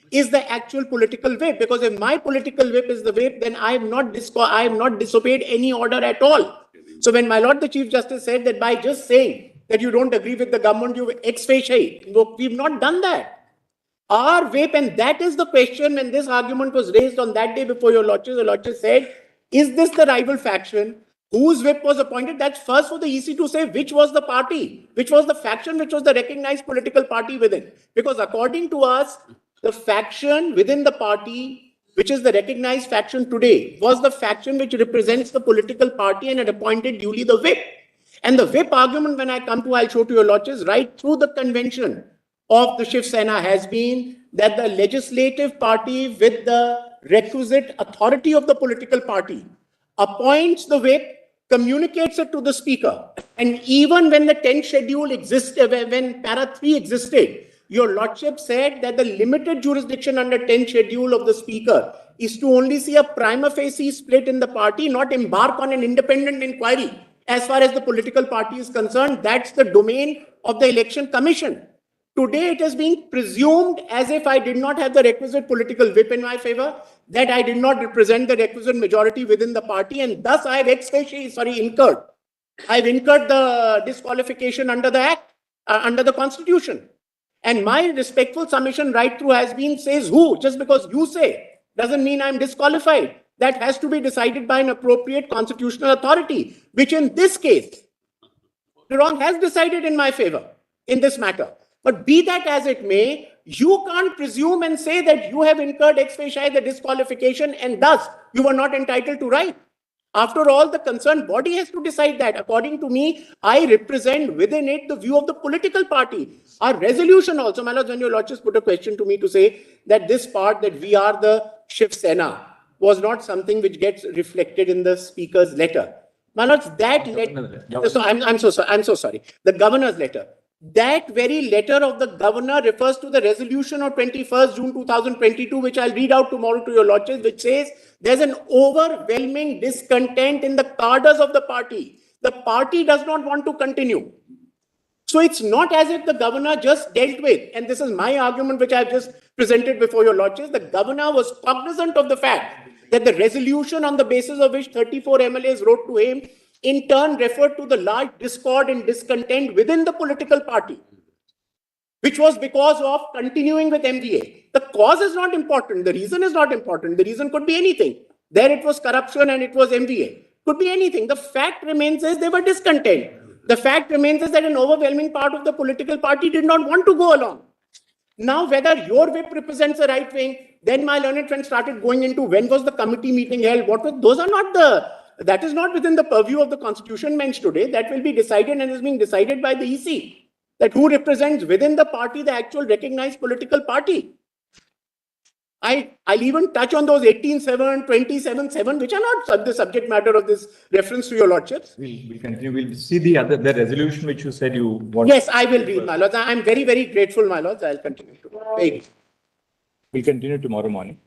is the actual political whip. Because if my political whip is the whip, then I have not disobeyed any order at all. So when my Lord the Chief Justice said that by just saying that you don't agree with the government, you ex facie, we've not done that. Our whip, and that is the question when this argument was raised on that day before your lordship, the lordship said, is this the rival faction? Whose whip was appointed? That's first for the EC to say which was the party, which was the faction, which was the recognized political party within. Because according to us, the faction within the party, which is the recognized faction today, was the faction which represents the political party and had appointed duly the whip. And the whip argument, when I come to, I'll show to your lordships, right through the convention of the Shiv Sena has been that the legislative party with the requisite authority of the political party appoints the whip, communicates it to the speaker. And even when the 10th schedule existed, when para 3 existed, your lordship said that the limited jurisdiction under 10th schedule of the speaker is to only see a prima facie split in the party, not embark on an independent inquiry as far as the political party is concerned. That's the domain of the Election Commission. Today, it is being presumed as if I did not have the requisite political whip in my favor, that I did not represent the requisite majority within the party, and thus I have incurred. I've incurred the disqualification under the Act, under the Constitution. And my respectful submission right through has been, says who? Just because you say doesn't mean I'm disqualified. That has to be decided by an appropriate constitutional authority, which in this case, the wrong has decided in my favor in this matter. But be that as it may, you can't presume and say that you have incurred ex facie the disqualification and thus you were not entitled to write. After all, the concerned body has to decide that. According to me, I represent within it the view of the political party. Our resolution also, my lords, when your lordships put a question to me to say that this part that we are the Shiv Sena was not something which gets reflected in the speaker's letter. My lords, that letter, so I'm so sorry. The governor's letter. That very letter of the governor refers to the resolution of 21st June 2022, which I'll read out tomorrow to your lordships, which says there's an overwhelming discontent in the cadres of the party. The party does not want to continue. So it's not as if the governor just dealt with, and this is my argument which I've just presented before your lordships, the governor was cognizant of the fact that the resolution on the basis of which 34 MLAs wrote to him in turn referred to the large discord and discontent within the political party, which was because of continuing with MVA. The cause is not important. The reason is not important. The reason could be anything. There it was corruption and it was MVA. Could be anything. The fact remains is they were discontent. The fact remains is that an overwhelming part of the political party did not want to go along. Now, whether your whip represents the right wing, then my learned friend started going into when was the committee meeting held, what was, those are not that is not within the purview of the Constitution bench today. That will be decided and is being decided by the EC. That who represents within the party the actual recognized political party. I'll even touch on those 18-7, 27-7, which are not the subject matter of this reference to your lordships. We'll continue. We'll see the resolution which you said you want. Yes, I will read, my lords. I'm very, very grateful, my lords. I'll continue to. We'll continue tomorrow morning.